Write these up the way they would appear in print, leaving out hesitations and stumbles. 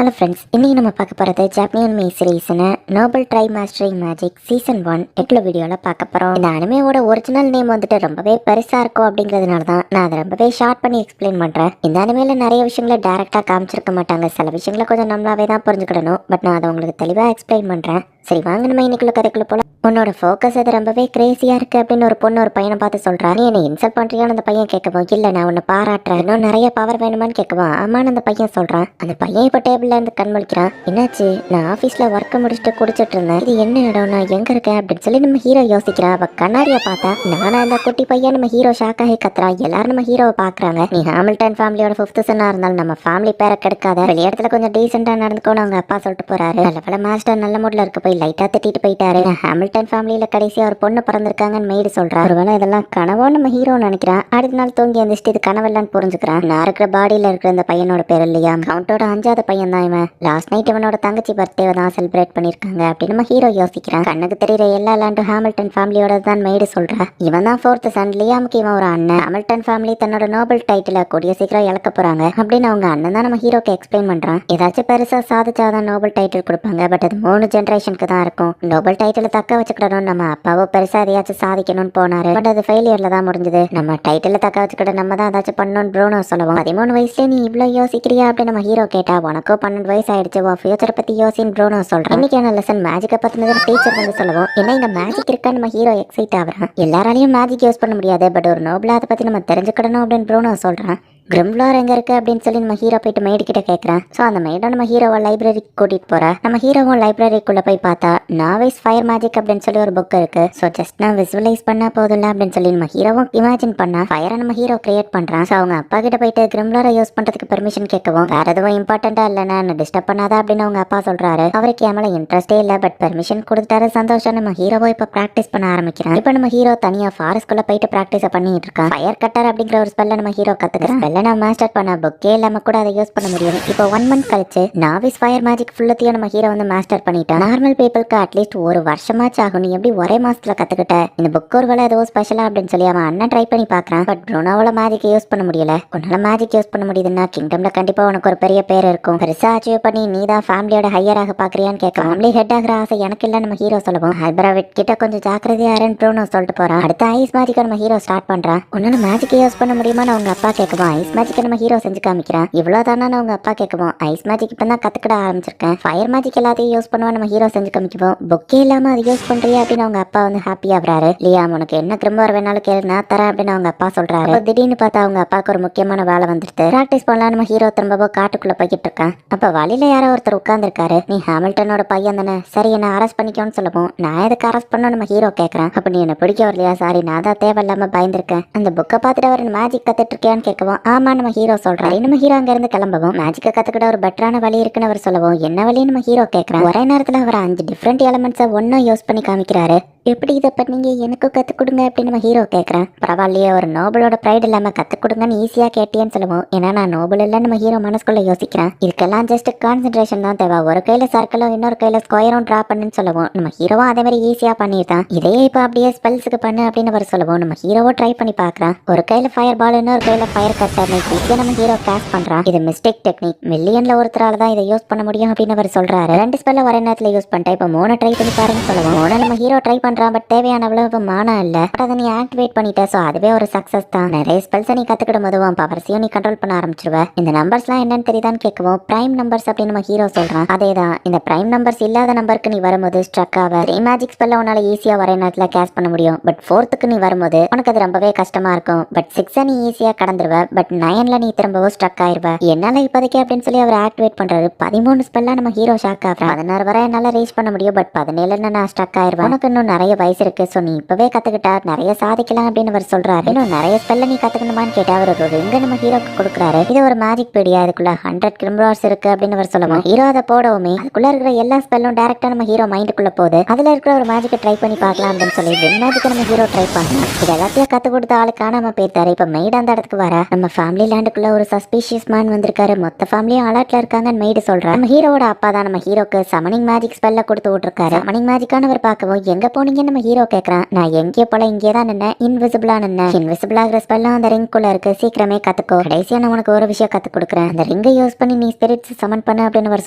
Hello friends, இன்றைக்கி நம்ம பார்க்க போகிறது ஜாப்பனியன் மே சீரீஸ்னு நோபல் ட்ரை மாஸ்டரிங் மேஜிக் சீசன் 1 எட்டில் வீடியோவில் பார்க்க போகிறோம். இந்த அனிமையோட ஒரிஜினல் நேம் வந்துட்டு ரொம்பவே பெருசாக இருக்கும் அப்படிங்கிறதுனால தான் நான் அதை ரொம்பவே ஷார்ட் பண்ணி எக்ஸ்பிளைன் பண்ணுறேன். இந்த அனிமையில் நிறைய விஷயங்களை டேரெக்டாக காமிச்சிருக்க மாட்டாங்க, சில விஷயங்களை கொஞ்சம் நம்மளாவே தான் புரிஞ்சுக்கிடணும். பட் நான் அதை உங்களுக்கு தெளிவாக எக்ஸ்பிளைன் பண்ணுறேன். சரி வாங்க நம்ம இன்னைக்குள்ள கதைக்குள்ள போல. உன்னோட ஃபோக்கஸ் அது ரொம்பவே கிரேசியா இருக்கு அப்படின்னு ஒரு பொண்ணு ஒரு பையனை பார்த்து சொல்றா. நீ என்ன இன்சல்ட் பண்றியான்னு அந்த பையன் கேட்கவும், இல்ல நான் உன்னை பாராட்டுறேன், இன்னும் நிறைய பவர் வேணுமான்னு கேட்கவும், ஆமான்னு அந்த பையன் சொல்றான். அந்த பையன் இப்ப டேபிள்ல இருந்து கண் முழிக்கிறான். என்னாச்சு? நான் ஆபீஸ்ல ஒர்க்கை முடிச்சுட்டு குடிச்சிட்டு இருந்தேன், இது என்ன இடம், நான் எங்க இருக்கேன் அப்படின்னு சொல்லி நம்ம ஹீரோ யோசிக்கிறா. அவ கண்ணாடிய பார்த்தா நானா அந்த குட்டி பையன் நம்ம ஹீரோ ஷாக் ஆகி கத்துறா. எல்லாரும் நம்ம ஹீரோவை பாக்குறாங்க. நீ ஹாமில்டன் ஃபேமிலியோட 5th சன்னா இருந்தாலும் நம்ம ஃபேமிலி பேரை கெடுக்காத, வெளியிடத்துல கொஞ்சம் டீசெண்டா நடந்துக்கோன்னு அவங்க அப்பா சொல்லிட்டு போறாரு. நல்ல மாஸ்டர் நல்ல மூட்ல இருக்க போய் லைட்டா திட்டிட்டு போயிட்டாரு. ஹாமில்டன் ஃபேமிலியில கடைசியா ஒரு பொண்ணு பிறந்திருக்காங்கன்னு மெய்டு சொல்றா. ஒருவேளை இதெல்லாம் கனவோ நம்ம ஹீரோ நினைக்கிறான். அடுத்த நாள் தூங்கி எந்திரிச்சிட்டு இது கனவெல்லான்னு புரிஞ்சுக்கிறான். நான் இருக்கிற பாடியில இருக்கிற இந்த பையனோட பேர் இல்லையா, கவுண்டோட 5வது பையன் தான் இவன். லாஸ்ட் நைட் இவனோட தங்கச்சி பர்த்டேவை தான் செலிப்ரேட் பண்ணிருக்காங்க அப்படின்னு நம்ம ஹீரோ யோசிக்கிறான். கண்ணுக்கு தெரியுற எல்லா லேண்டும் ஹாமில்டன் ஃபேமிலியோட தான் மெய்டு சொல்றா. இவன் தான் 4th சன். லியாமுக்கு இவன் ஒரு அண்ணன். ஹாமில்டன் ஃபேமிலி தன்னோட நோபல் டைட்டில கூடிய சீக்கிரம் இழக்க போறாங்க அப்படின்னு அவங்க அண்ணன் தான் நம்ம ஹீரோக்கு எக்ஸ்பிளைன் பண்றான். ஏதாச்சும் பெருசா சாதிச்சாதான் நோபல் டைட்டில் கொடுப்பாங்க, பட் அது 3 ஜெனரேஷனுக்கு தான் இருக்கும். நோபல் டைட்டில் தக்க வச்சுக்கிடணும், நம்ம அப்பாவோ பெருசா எதையாச்சும் சாதிக்கணும்னு போனாரு, பட் அது ஃபெயிலியர்ல தான் முடிஞ்சது. நம்ம டைட்டில் தக்க வச்சுக்கிட்ட நம்ம தான் ஏதாச்சும் பண்ணணும்னு ப்ரூனோ சொல்லுவோம். 13 வயசுல நீ இவ்வளவு யோசிக்கிறியா அப்படின்னு நம்ம ஹீரோ கேட்டா, உனக்கோ 12 வயசு ஆயிடுச்சு, உன் ஃபியூச்சரை பத்தி யோசின்னு ப்ரூனோ சொல்றான். இன்னைக்கான லெசன் மேஜிக்கை பத்தினது டீச்சர் வந்து சொல்லுவோம். ஏன்னா இங்க மேஜிக் இருக்கா நம்ம ஹீரோ எக்ஸைட் ஆகுறான். எல்லாராலையும் மேஜிக் யூஸ் பண்ண முடியாது, பட் ஒரு நோபலா அதை பத்தி நம்ம தெரிஞ்சுக்கிடணும் அப்படின்னு ப்ரூனோ சொல்றான். கிரிம்ஃப்ளவர் எங்க இருக்கு அப்படின்னு சொல்லி நம்ம ஹீரோ போயிட்டு மெய்டு கிட்ட கேட்கறான். ஸோ அந்த மெய்டை நம்ம ஹீரோவை லைப்ரரிக்கு கூட்டிட்டு போறா. நம்ம ஹீரோவும் லைப்ரரிக்குள்ள போய் பார்த்தா நாவைஸ் ஃபயர் மேஜிக் அப்படின்னு சொல்லி ஒரு புக் இருக்கு. ஸோ ஜஸ்ட் நான் விசுவலைஸ் பண்ணா போதும்ல அப்படின்னு சொல்லி நம்ம ஹீரோவும் இமேஜின் பண்ணா ஃபயரை நம்ம ஹீரோ கிரியேட் பண்றான். ஸோ அவங்க அப்பா கிட்ட போயிட்டு கிரிம்ஃப்ளவரை யூஸ் பண்றதுக்கு பெர்மிஷன் கேட்கவும், வேற எதுவும் இம்பார்ட்டண்டா இல்லைன்னா என்ன டிஸ்டர்ப் பண்ணாதா அப்படின்னு அவங்க அப்பா சொல்றாரு. அவருக்கு ஏமல இன்ட்ரெஸ்டே இல்லை, பட் பெர்மிஷன் கொடுத்தாரு. சந்தோஷம். நம்ம ஹீரோவை இப்போ ப்ராக்டிஸ் பண்ண ஆரம்பிக்கிறான். இப்போ நம்ம ஹீரோ தனியா ஃபாரஸ்ட்குள்ள போயிட்டு ப்ராக்டிஸ் பண்ணிட்டு இருக்கான். ஃபயர் கட்டர் அப்படிங்கிற ஒரு ஸ்பெல்லை நம்ம ஹீரோ கத்துக்கிறான். ஸ்பெல்லை நான் மாஸ்டர் பண்ண புக்கே இல்லாம கூட அதை யூஸ் பண்ண முடியும். இப்போ 1 month கழிச்சு நாவிஸ் ஃபயர் மேஜிக் ஃபுல்லத்தையும் நம்ம ஹீரோ வந்து மாஸ்டர் பண்ணிட்டான். நார்மல் பீப்புளுக்கு அட்லீஸ்ட் ஒரு வருஷமாச்சு ஆகும். நீ எப்படி ஒரே மாசத்துல கத்துக்கிட்ட? இந்த புக் ஒரு வேலை ஏதோ ஸ்பெஷலா அப்படின்னு சொல்லி அவன் அண்ணன் ட்ரை பண்ணி பாக்குறான். பட் ப்ரூனோவால மேஜிக் யூஸ் பண்ண முடியல. உன்னால மேஜிக் யூஸ் பண்ண முடியுதுன்னா கிங்டம்ல கண்டிப்பா உனக்கு ஒரு பெரிய பேர் இருக்கும். பெருசா அச்சீவ் பண்ணி நீ தான் ஃபேமிலியோட ஹையராக பாக்குறியான்னு கேட்க, ஃபேமிலி ஹெட் ஆகிற ஆசை எனக்கு இல்ல நம்ம ஹீரோ சொல்லுவோம். ஹைபராவிட் கிட்ட கொஞ்சம் ஜாக்கிரதையா இருன்னு ப்ரூனோ சொல்லிட்டு போறான். அடுத்த ஐஸ் மேஜிக்கை நம்ம ஹீரோ ஸ்டார்ட் பண்றான். உன்னால மேஜிக் யூஸ் பண்ண முடியுமான்னு அவங்க அப்பா கேட்கவும், ஐஸ் மேஜிக்கை நம்ம ஹீரோ செஞ்சு காமிக்கிறான். இவ்வளவுதானா அவங்க அப்பா கேட்கவும், ஐஸ் மேஜிக் இப்போ தான் கத்துக்கிட ஆரம்பிச்சிருக்கேன், ஃபயர் மேஜிக் எல்லாத்தையும் யூஸ் பண்ணுவா நம்ம ஹீரோ செஞ்சு காமிக்குவோம். புக்கே இல்லாம அதை யூஸ் பண்றியா அப்படின்னு அவங்க அப்பா வந்து ஹாப்பியா ஆகுறாரு. லியாம் உனக்கு என்ன கிரிம்ஃப்ளவர் வேணாலும் கேளு, நான் தரேன் அப்படின்னு அவங்க அப்பா சொல்றாரு. திடீர்னு பார்த்தா அவங்க அப்பாவுக்கு ஒரு முக்கியமான வேலை வந்துருது. பிராக்டிஸ் பண்ணலாம் நம்ம ஹீரோ திரும்பவும் காட்டுக்குள்ள போய்கிட்டு இருக்கான். அப்ப வழியில யாரோ ஒருத்தர் உட்கார்ந்துருக்காரு. நீ ஹாமில்டனோட பையன் தானே, சரி என்ன அரெஸ்ட் பண்ணிக்கோன்னு சொல்லுவோம். நான் எதுக்கு அரெஸ்ட் பண்ண நம்ம ஹீரோ கேட்கறான். அப்ப நீ என்ன பிடிக்க வரலையா? சாரி, நான் தான் தேவையில்லாம பயந்துருக்கேன். அந்த புக்கை பார்த்துட்டு அவர் மேஜிக் கத்துட்டு இருக்கியான்னு கேட்கவும், ஆமா நம்ம ஹீரோ சொல்றாரு. நம்ம ஹீரோ அங்க இருந்து கிளம்பவும், மேஜிக்கை கத்துக்கிட்ட ஒரு பெட்டரான வழி இருக்குன்னு அவர் சொல்லவும், என்ன வழின்னு நம்ம ஹீரோ கேட்கறான். ஒரே நேரத்துல அவர் 5 டிஃப்ரெண்ட் எலிமெண்ட்ஸை ஒன்னும் யூஸ் பண்ணி காமிக்கிறாரு. எப்படி இதை பண்ணீங்க, எனக்கு கற்றுக் கொடுங்க அப்படின்னு நம்ம ஹீரோ கேட்குறேன். பரவாயில்லையே, ஒரு நோபலோட ப்ரைட் இல்லாமல் கற்றுக் கொடுங்கன்னு ஈஸியாக கேட்டியன்னு சொல்லுவோம். ஏன்னா நான் நோபல் இல்லைன்னு நம்ம ஹீரோ மனசுக்குள்ள யோசிக்கிறேன். இதுக்கெல்லாம் ஜஸ்ட் கான்சென்ட்ரேஷன் தான் தேவை. ஒரு கையில் சர்க்கிளும் இன்னொரு கையில் ஸ்கொயரும் ட்ரா பண்ணுன்னு சொல்லுவோம். நம்ம ஹீரோவும் அதே மாதிரி ஈஸியாக பண்ணிட்டான். இதையே இப்போ அப்படியே ஸ்பெல்ஸுக்கு பண்ணு அப்படின்னு அவர் சொல்லுவோம். நம்ம ஹீரோவோ ட்ரை பண்ணி பார்க்குறான். ஒரு கையில் ஃபயர் பால், இன்னொரு கையில் ஃபயர் கட்டர் ஈஸியாக நம்ம ஹீரோ கேஷ் பண்ணுறான். இது மிஸ்டேக் டெக்னிக், மில்லியன்ல ஒருத்தரால தான் இதை யூஸ் பண்ண முடியும் அப்படின்னு அவர் சொல்றாரு. 2 ஸ்பெல்ல ஒரே நேரத்தில் யூஸ் பண்ணிட்டேன், இப்போ 3 ட்ரை பண்ணி பாருன்னு சொல்லுவோம். 3 நம்ம ஹீரோ ட்ரை பண்ணுறான், பட் தேவையான அவ்வளவு மானா இல்ல. பட் அதை நீ ஆக்டிவேட் பண்ணிட்ட, சோ அதுவே ஒரு சக்சஸ் தான். நிறைய ஸ்பெல்ஸை நீ கத்துக்கிடும் போதும் பவர்ஸையும் நீ கண்ட்ரோல் பண்ண ஆரம்பிச்சிருவ. இந்த நம்பர்ஸ்லாம் என்னன்னு தெரியுதான்னு கேட்கவும், பிரைம் நம்பர்ஸ் அப்படின்னு நம்ம ஹீரோ சொல்றான். அதேதான், இந்த பிரைம் நம்பர்ஸ் இல்லாத நம்பருக்கு நீ வரும்போது ஸ்ட்ரக் ஆவ. 3 மேஜிக் ஸ்பெல்ல உன்னால ஈஸியா ஒரே நேரத்துல கேஷ் பண்ண முடியும். பட் 4th நீ வரும்போது உனக்கு அது ரொம்பவே கஷ்டமா இருக்கும். பட் 6 நீ ஈஸியா கடந்துருவ. பட் 9ல நீ திரும்பவும் ஸ்ட்ரக் ஆயிருவ. என்னால இப்போதைக்கு அப்படின்னு சொல்லி அவர் ஆக்டிவேட் பண்றாரு. 13 ஸ்பெல்லா நம்ம ஹீரோ ஷாக் ஆகுறான். 16 வரை என்னால ரீச் பண்ண முடியும், பட் 17 நான் ஸ்ட்ரக் ஆயிருவேன். உனக்கு இன்னும் நிறைய வயசு இருக்கு, சோ நீ இப்பவே கத்துக்கிட்டா நிறைய சாதிக்கலாம் அப்படின்னு அவர் சொல்றாரு. இன்னும் நிறைய ஸ்பெல்ல நீ கத்துக்கணுமான்னு கேட்டா அவர் ஒரு ரிங்க நம்ம ஹீரோக்கு கொடுக்குறாரு. இது ஒரு மேஜிக் பீடியா, அதுக்குள்ள 100 கிரிம்ஃப்ளவர்ஸ் இருக்கு அப்படின்னு அவர் சொல்லுவோம். ஹீரோ அதை போடவுமே அதுக்குள்ள இருக்கிற எல்லா ஸ்பெல்லும் டைரக்டா நம்ம ஹீரோ மைண்டுக்குள்ள போகுது. அதுல இருக்கிற ஒரு மேஜிக்கை ட்ரை பண்ணி பார்க்கலாம் அப்படின்னு சொல்லி வின் மேஜிக்கை நம்ம ஹீரோ ட்ரை பண்ணலாம். இது எல்லாத்தையும் கத்து கொடுத்த ஆளு காணாம போயிட்டாரு. இப்ப மெய்டு அந்த இடத்துக்கு வர, நம்ம ஃபேமிலி லேண்டுக்குள்ள ஒரு சஸ்பீஷியஸ் மேன் வந்திருக்காரு, மொத்த ஃபேமிலியும் அலர்ட்ல இருக்காங்கன்னு மெய்டு சொல்றா. நம்ம ஹீரோட அப்பா தான் நம்ம ஹீரோக்கு சமனிங் மேஜிக் ஸ்பெல்ல கொடுத்து விட்டுருக்காரு. சமனிங் மேஜிக்கானவர் பார்க்கவும் எங்க போனீங்கன்னு நம்ம ஹீரோ கேக்குறான். நான் எங்கே போல இங்கே தான் நின்னேன், இன்விசிபிளா நின்னேன். இன்விசிபிள் ஆகிற ஸ்பெல்லும் அந்த ரிங் குள்ள இருக்கு, சீக்கிரமே கத்துக்கோ. கடைசியா நான் உனக்கு ஒரு விஷயம் கத்து கொடுக்குறேன், அந்த ரிங்கை யூஸ் பண்ணி நீ ஸ்பிரிட்ஸ் சமன் பண்ண அப்படின்னு அவர்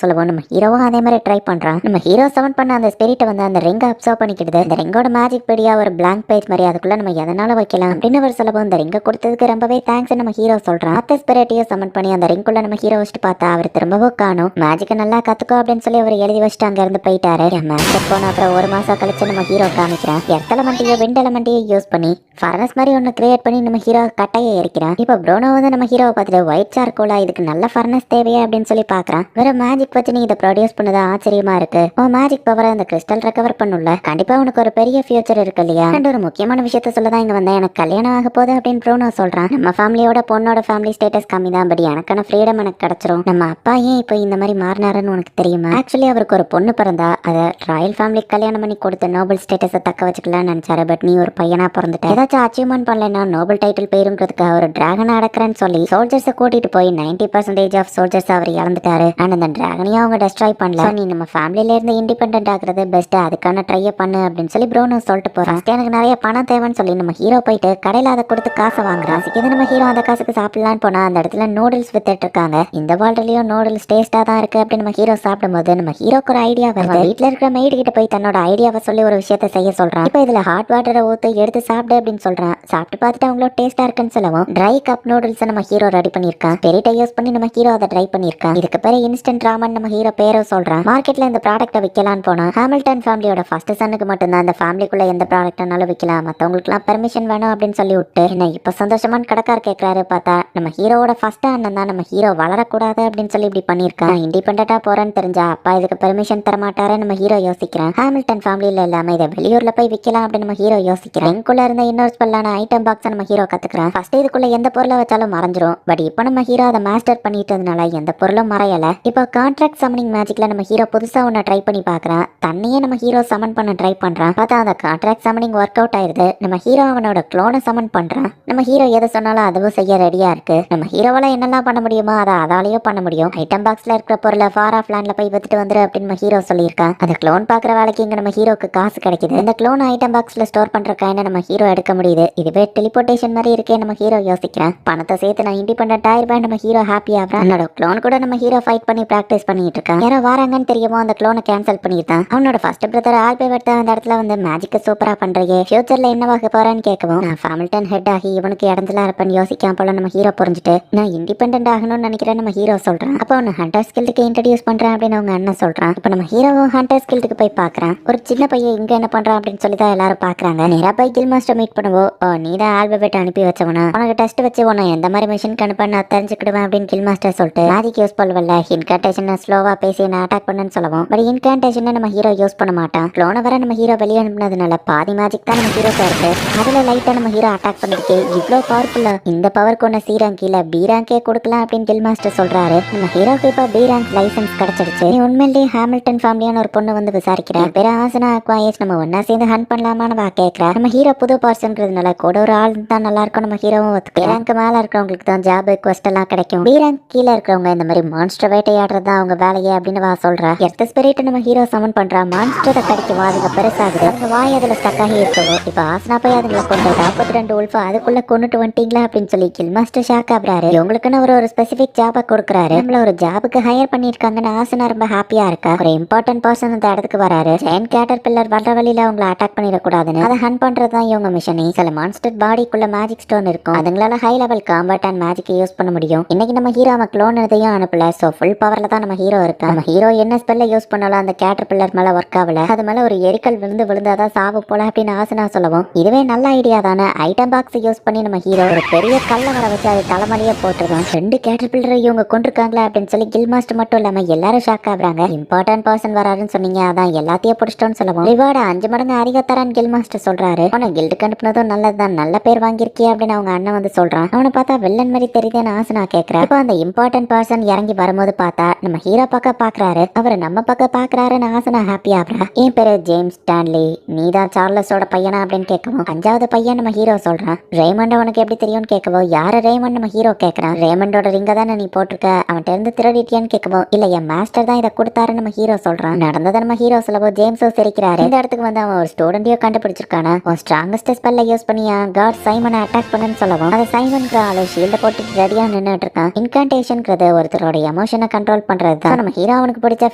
சொல்லுவோம். நம்ம ஹீரோவும் அதே மாதிரி ட்ரை பண்றான். நம்ம ஹீரோ சமன் பண்ண அந்த ஸ்பிரிட்டை வந்து அந்த ரிங்கை அப்சர்வ் பண்ணிக்கிடுது. இந்த ரிங்கோட மேஜிக் படியா ஒரு பிளாங்க் பேஜ் மாதிரி, அதுக்குள்ள நம்ம எதனால வைக்கலாம் அப்படின்னு அவர் சொல்லுவோம். இந்த ரிங்கை கொடுத்ததுக்கு ரொம்பவே தேங்க்ஸ் நம்ம ஹீரோ சொல்றான். மத்த ஸ்பிரிட்டையும் சமன் பண்ணி அந்த ரிங்குள்ள நம்ம ஹீரோ வச்சுட்டு பார்த்தா அவர் திரும்பவும் காணும். மேஜிக்கை நல்லா கத்துக்கோ அப்படின்னு சொல்லி அவர் எழுதி வச்சுட்டு அங்க இருந்து போயிட்டாரு. மேஜிக் போன அப்புறம் ஒரு மாசம் கழிச்சு நம்ம ஹீரோ காமிக்கிறான். எர்த் எலமெண்ட்டையும் விண்ட் எலமெண்ட்டையும் யூஸ் பண்ணி ஃபர்னஸ் மாதிரி ஒன்னு கிரியேட் பண்ணி நம்ம ஹீரோ கட்டையை எரிக்கிறான். இப்போ ப்ரோனோ வந்து நம்ம ஹீரோவை பார்த்துட்டு ஒயிட் சார்கோலா, இதுக்கு நல்ல ஃபர்னஸ் தேவையா அப்படின்னு சொல்லி பாக்குறான். வேற மேஜிக் வச்சு நீ இதை ப்ரொடியூஸ் பண்ணது ஆச்சரியமா இருக்கு. உன் மேஜிக் பவரை அந்த கிறிஸ்டல் ரெக்கவர் பண்ணுல, கண்டிப்பா உனக்கு ஒரு பெரிய ஃபியூச்சர் இருக்கு இல்லையா? அண்ட் ஒரு முக்கியமான விஷயத்த சொல்லதான் இங்க வந்தேன், எனக்கு கல்யாணம் ஆக போகுது அப்படின்னு ப்ரோனோ சொல்றான். நம்ம ஃபேமிலியோட பொண்ணோட ஃபேமிலி ஸ்டேட்டஸ் கம்மி தான், பட் எனக்கான ஃப்ரீடம் எனக்கு கிடைச்சிரும். நம்ம அப்பா ஏன் இப்போ இந்த மாதிரி மாறினாருன்னு உனக்கு தெரியுமா? ஆக்சுவலி அவருக்கு ஒரு பொண்ணு பிறந்தா அதை ராயல் ஃபேமிலிக்கு கல்யாணம் பண்ணி கொடுத்து நோபல் ஸ்டேட்டஸை தக்க வச்சுக்கலாம்னு நினைச்சாரு. பட் நீ ஒரு பையனா பிறந்துட்ட, ஏதாச்சும் அச்சீவ்மெண்ட் பண்ணலன்னா நோபல் டைட்டில் போயிருங்கிறதுக்காக ஒரு டிராகனை அடக்கிறேன்னு சொல்லி சோல்ஜர்ஸை கூட்டிட்டு போய் 90% ஆஃப் சோல்ஜர்ஸ் அவர் இழந்துட்டாரு. அண்ட் அந்த டிராகனையும் அவங்க டெஸ்ட்ராய் பண்ணல. நீ நம்ம ஃபேமிலியில இருந்து இண்டிபெண்டன்ட் ஆகுறது பெஸ்ட், அதுக்கான ட்ரையை பண்ணு அப்படின்னு சொல்லி ப்ரோனோ சொல்லிட்டு போறான். எனக்கு நிறைய பணம் தேவைன்னு சொல்லி நம்ம ஹீரோ போயிட்டு கடையில அதை கொடுத்து காசை வாங்குறான். இது நம்ம ஹீரோ அந்த காசுக்கு சாப்பிடலான்னு போனா அந்த இடத்துல நூடுல்ஸ் வித்துட்டு இருக்காங்க. இந்த வாழ்லையும் நூடுல்ஸ் டேஸ்டா தான் இருக்கு அப்படின்னு நம்ம ஹீரோ சாப்பிடும்போது நம்ம ஹீரோக்கு ஒரு ஐடியா வருது. வீட்டுல இருக்கிற மெய்டு கிட்ட போய் தன்னோட ஐடியாவை சொல்லி ஒரு விஷயத்த செய்ய சொல்றான். இப்போ இதுல ஹாட் வாட்டரை ஊத்து எடுத்து சாப்பிடு அப்படின்னு சொல்றான். சாப்பிட்டு பார்த்துட்டு அவங்களோட டேஸ்டா இருக்குன்னு சொல்லவும் ட்ரை கப் நூடுல்ஸ் நம்ம ஹீரோ ரெடி பண்ணிருக்கான். பெரிட்டை யூஸ் பண்ணி நம்ம ஹீரோ அதை ட்ரை பண்ணிருக்கான். இதுக்கு பேரு இன்ஸ்டன்ட் ராமன் நம்ம ஹீரோ பேரை சொல்றான். மார்க்கெட்ல இந்த ப்ராடக்ட்டை விற்கலான்னு போனா ஹாமில்டன் ஃபேமிலியோட ஃபர்ஸ்ட் சன்னுக்கு மட்டும்தான் அந்த ஃபேமிலிக்குள்ள எந்த ப்ராடக்ட்னாலும் விற்கலாம், மத்தவங்களுக்கு எல்லாம் பெர்மிஷன் வேணும் அப்படின்னு சொல்லி விட்டு என்ன இப்ப சந்தோஷமான கடைக்கார் கேட்கறாரு. பார்த்தா நம்ம ஹீரோவோட ஃபர்ஸ்ட் அண்ணன் தான் நம்ம ஹீரோ வளரக்கூடாது அப்படின்னு சொல்லி இப்படி பண்ணிருக்கான். இண்டிபெண்டா போறேன்னு தெரிஞ்சா அப்பா இதுக்கு பெர்மிஷன் தர மாட்டாரு நம்ம ஹீரோ யோசிக்கிறான். ஹாமில்டன் ஃபேமிலியில இல்லாம இதை வெளியூர்ல போய் விற்கலாம் அப்படின்னு நம்ம ஹீரோ யோசிக்கிறான். ரிங்குள்ள இருந்த இன்னொரு ஸ்பெல்லான ஐட்டம் பாக்ஸ் நம்ம ஹீரோ கத்துக்கிறான். ஃபர்ஸ்ட் இதுக்குள்ள எந்த பொருளை வச்சாலும் மறைஞ்சிரும், பட் இப்போ நம்ம ஹீரோ அதை மாஸ்டர் பண்ணிட்டதுனால எந்த பொருளும் மறையல. இப்போ கான்ட்ராக்ட் சமனிங் மேஜிக்ல நம்ம ஹீரோ புதுசா ஒன்னு ட்ரை பண்ணி பாக்குறான். தன்னையே நம்ம ஹீரோ சமன் பண்ண ட்ரை பண்றான். பார்த்தா அந்த கான்ட்ராக்ட் சமனிங் ஒர்க் அவுட் ஆயிருது. நம்ம ஹீரோ அவனோட க்ளோனை சமன் பண்றான். நம்ம ஹீரோ எதை சொன்னாலும் அதுவும் செய்ய ரெடியா இருக்கு. நம்ம ஹீரோவால என்னெல்லாம் பண்ண முடியுமோ அதை அதாலேயும் பண்ண முடியும். ஐட்டம் பாக்ஸ்ல இருக்கிற பொருளை ஃபார் ஆஃப் லேண்ட்ல போய் வித்துட்டு வந்துரு அப்படின்னு நம்ம ஹீரோ சொல்லியிருக்கான். அந்த க்ளோன் பாக்குற வேலைக்கு இங்க நம்ம ஹீரோக்கு காசு கிடைக்குது. இந்த க்ளோன் ஐட்டம் பாக்ஸ்ல ஸ்டோர் பண்ற காயினை நம்ம ஹீரோ எடுக்க முடியுது. இதுவே டெலிபோர்டேஷன் மாதிரி இருக்கே நம்ம ஹீரோ யோசிக்கிறான். பணத்தை சேர்த்து நான் இண்டிபெண்டன்ட் ஆயிருப்பேன் நம்ம ஹீரோ ஹாப்பி ஆகிறான். அவனோட க்ளோன் கூட நம்ம ஹீரோ ஃபைட் பண்ணி பிராக்டிஸ் பண்ணிட்டு இருக்கான். யாரோ வராங்கன்னு தெரியுமோ அந்த க்ளோனை கேன்சல் பண்ணிட்டான். அவனோட ஃபர்ஸ்ட் பிரதர் ஆல்பர்ட் அந்த இடத்துல வந்து மேஜிக் சூப்பரா பண்றீங்க, ஃபியூச்சர்ல என்னவாக போறான்னு கேட்கவும் நான் ஹாமில்டன் ஹெட் ஆகி இவனுக்கு இடத்துல இருப்பேன்னு யோசிக்காம போல நம்ம ஹீரோ புரிஞ்சுட்டு நான் இண்டிபெண்டன்ட் ஆகணும்னு நினைக்கிறேன் நம்ம ஹீரோ சொல்றான். அப்போ அவனை ஹண்டர் ஸ்கில்டுக்கு இன்ட்ரடியூஸ் பண்றேன் அப்படின்னு அவங்க அண்ணன் சொல்றான். இப்போ நம்ம ஹீரோவும் ஹண்டர் ஸ்கில்டுக்கு போய் பாக்குறான். ஒரு சின்ன பையன் இங்க என்ன பண்றான் அப்படின்னு சொல்லி தான் எல்லாரும் பாக்குறாங்க. நேரா போய் கில் மாஸ்டர் மீட் பண்ணுவோம். நீ தான் ஆல்பர்ட் அனுப்பி வச்சவனா, உனக்கு டெஸ்ட் வச்சு உன்னை எந்த மாதிரி மிஷினுக்கு அனுப்ப நான் தெரிஞ்சுக்கிடுவேன் அப்படின்னு கில் மாஸ்டர் சொல்லிட்டு மேஜிக் யூஸ் பண்ணல, இன்கான்டேஷன் ஸ்லோவா பேசி என்ன அட்டாக் பண்ணுன்னு சொல்லுவோம். பட் இன்கான்டேஷன் நம்ம ஹீரோ யூஸ் பண்ண மாட்டான். க்ளோனை வர நம்ம ஹீரோ வெளியே அனுப்புனதுனால பாதி மேஜிக் தான் நம்ம ஹீரோக்கு இருக்கு. அதுல லைட்டா நம்ம ஹீரோ அட்டாக் பண்ணிருக்கு. இவ்வளோ பவர்ஃபுல்லா இந்த பவருக்கு ஒன்று சி ரேங்க் இல்ல பி ரேங்கே கொடுக்கலாம் அப்படின்னு கில் மாஸ்டர் சொல்றாரு. நம்ம ஹீரோக்கு இப்போ பி ரேங்க் லைசன்ஸ் கிடைச்சிருச்சு. நீ உண்மையிலேயே ஹாமில்டன் ஃபேமிலியான ஒரு பொண்ணு வந்து விசாரிக்கிறேன். பேர் ஆசனா அக்வாயஸ், நம்ம ஒன்னா சேர்ந்து ஹண்ட் பண்ணலாமான்னு வா கேட்கிறா. நம்ம ஹீரோ புது பர்சன்ங்கிறதுனால கூட ஒரு ஆள் தான் நல்லா இருக்கும். நம்ம ஹீரோவும் பி ரேங்க் மேல இருக்கிறவங்களுக்கு தான் ஜாப் குவெஸ்ட் எல்லாம் கிடைக்கும். பி ரேங்க் கீழே இருக்கிறவங்க இந்த மாதிரி மான்ஸ்டர் வேட்டையாடுறது தான் அவங்க வேலையே அப்படின்னு வா சொல்றா. எர்த் ஸ்பிரிட் நம்ம ஹீரோ சமன் பண்றா. மான்ஸ்டரை கடிக்கும், அதுக்கு பெருசாகுது. அந்த வாய் அதுல ஸ்டக் ஆகி இருக்கவும் இப்ப ஆசனா போய் அதுங்களை கொண்டு 42 உல்ஃபா அதுக்குள்ள கொண்டுட்டு வந்துட்டீங்களா அப்படின்னு சொல்லி கில் மாஸ்டர் ஷாக் ஆகுறாரு. இவங்களுக்குன்னு ஒரு ஸ்பெசிபிக் ஜாபை கொடுக்குறாரு. நம்மள ஒரு ஜாபுக்கு ஹையர் பண்ணிருக்காங்கன்னு ஆசனா ரொம்ப ஹாப்பியா இருக்கா. ஒரு இம்பார்ட்டன்ட் பர்சன் அந்த இடத்துக்கு வராரு. ஜெயன்ட் கேட்டர் பில்லர் வர்ற வழியில அவங்களை அட்டாக் பண்ணிடக்கூடாதுன்னு அதை ஹண்ட் பண்றதுதான் இவங்க மிஷனே. சில மான்ஸ்டர் பாடிக்குள்ள மேஜிக் ஸ்டோன் இருக்கும், அதுங்களால high level combat and magic use பண்ண முடியும். இன்னைக்கு நம்ம ஹீரோ அவன் க்ளோன் எதையும் அனுப்பல, சோ ஃபுல் பவர்ல தான் நம்ம ஹீரோ இருக்கா. நம்ம ஹீரோ என்ன ஸ்பெல்ல யூஸ் பண்ணாலும் அந்த கேட்டர் பில்லர் மேல ஒர்க் ஆகல, அது மேல ஒரு எரிக்கல் விழுந்தாதான் சாவு போல அப்படின்னு ஆசனா சொல்லவும் இதுவே நல்ல ஐடியா தானே. ஐட்டம் பாக்ஸ் யூஸ் பண்ணி நம்ம ஹீரோ ஒரு பெரிய கல்ல வர வச்சு அது தலைமலையே போட்டுருவான். 2 கேட்டர் பில்லரை இவங்க கொண்டிருக்காங்களா அப்படின்னு சொல்லி கில் மாஸ்டர் மட்டும் இல்லாம எல்லாரும் ஷாக் ஆகுறாங்க. இம்பார்ட்டன்ட் பர்சன் வராருன்னு சொன்னீங்க, அதான் எல்லாத்தையும் பிடிச்சிட்டோன்னு சொல்லவும் ரிவார்டு 5 மடங்கு அதிகத்தரான்னு கில் மாஸ்டர் சொல்றாரு. அவனை கில்டுக்கு அனுப்புனதும் நல்லதுதான், நல்ல பேர் வாங்கியிருக்கிய அப்படின்னு அவங்க அண்ணன் வந்து சொல்றான். அவனை பார்த்தா வில்லன் மாதிரி தெரியுதுன்னு ஆசனா கேட்கிறா. இப்போ அந்த இம்பார்ட்டன்ட் பர்சன் இறங்கி வரும்போது பார்த்தா நம்ம ஹீரோ பக்கம் பாக்குறாரு. அவர் நம்ம பக்கம் பாக்குறாருன்னு ஆசனா ஹாப்பி ஆகுறா. என் பேரு ஜேம்ஸ் ஸ்டான்லி, நீதான் சார்லஸோட பையனா அப்படின்னு கேட்கவும் 5வது பையன் நம்ம ஹீரோ சொல்றான். ரெய்மண்ட் உனக்கு எப்படி தெரியும்னு கேட்கவோ யார ரேமண்ட் நம்ம ஹீரோ கேட்கறான். ரேமண்டோட ரிங்க தானே நீ போட்டிருக்க, அவன்கிட்ட இருந்து திருடிட்டியான்னு கேட்கவும் இல்ல என் மாஸ்டர் தான் இதை கொடுத்தாரு நம்ம ஹீரோ சொல்றான். நடந்ததை நம்ம ஹீரோ சொல்லவோ ஜேம்ஸோ சிரிக்கிறாரு. இந்த இடத்துக்கு வந்து அவன் ஒரு ஸ்டூடெண்டையோ கண்டுபிடிச்சிருக்கானா. அவன் ஸ்ட்ராங்கஸ்ட் ஸ்பெல்ல யூஸ் பண்ணி காட் சைமனை அட்டாக் பண்ணுன்னு சொல்லவும் அந்த சைமன்கிற ஆளு ஷீல்ட போட்டுட்டு ரெடியா நின்னுட்டு இருக்கான். இன்கான்டேஷன்ங்கிறது ஒருத்தரோட எமோஷனை கண்ட்ரோல் பண்றது தான். நம்ம ஹீரோ அவனுக்கு பிடிச்ச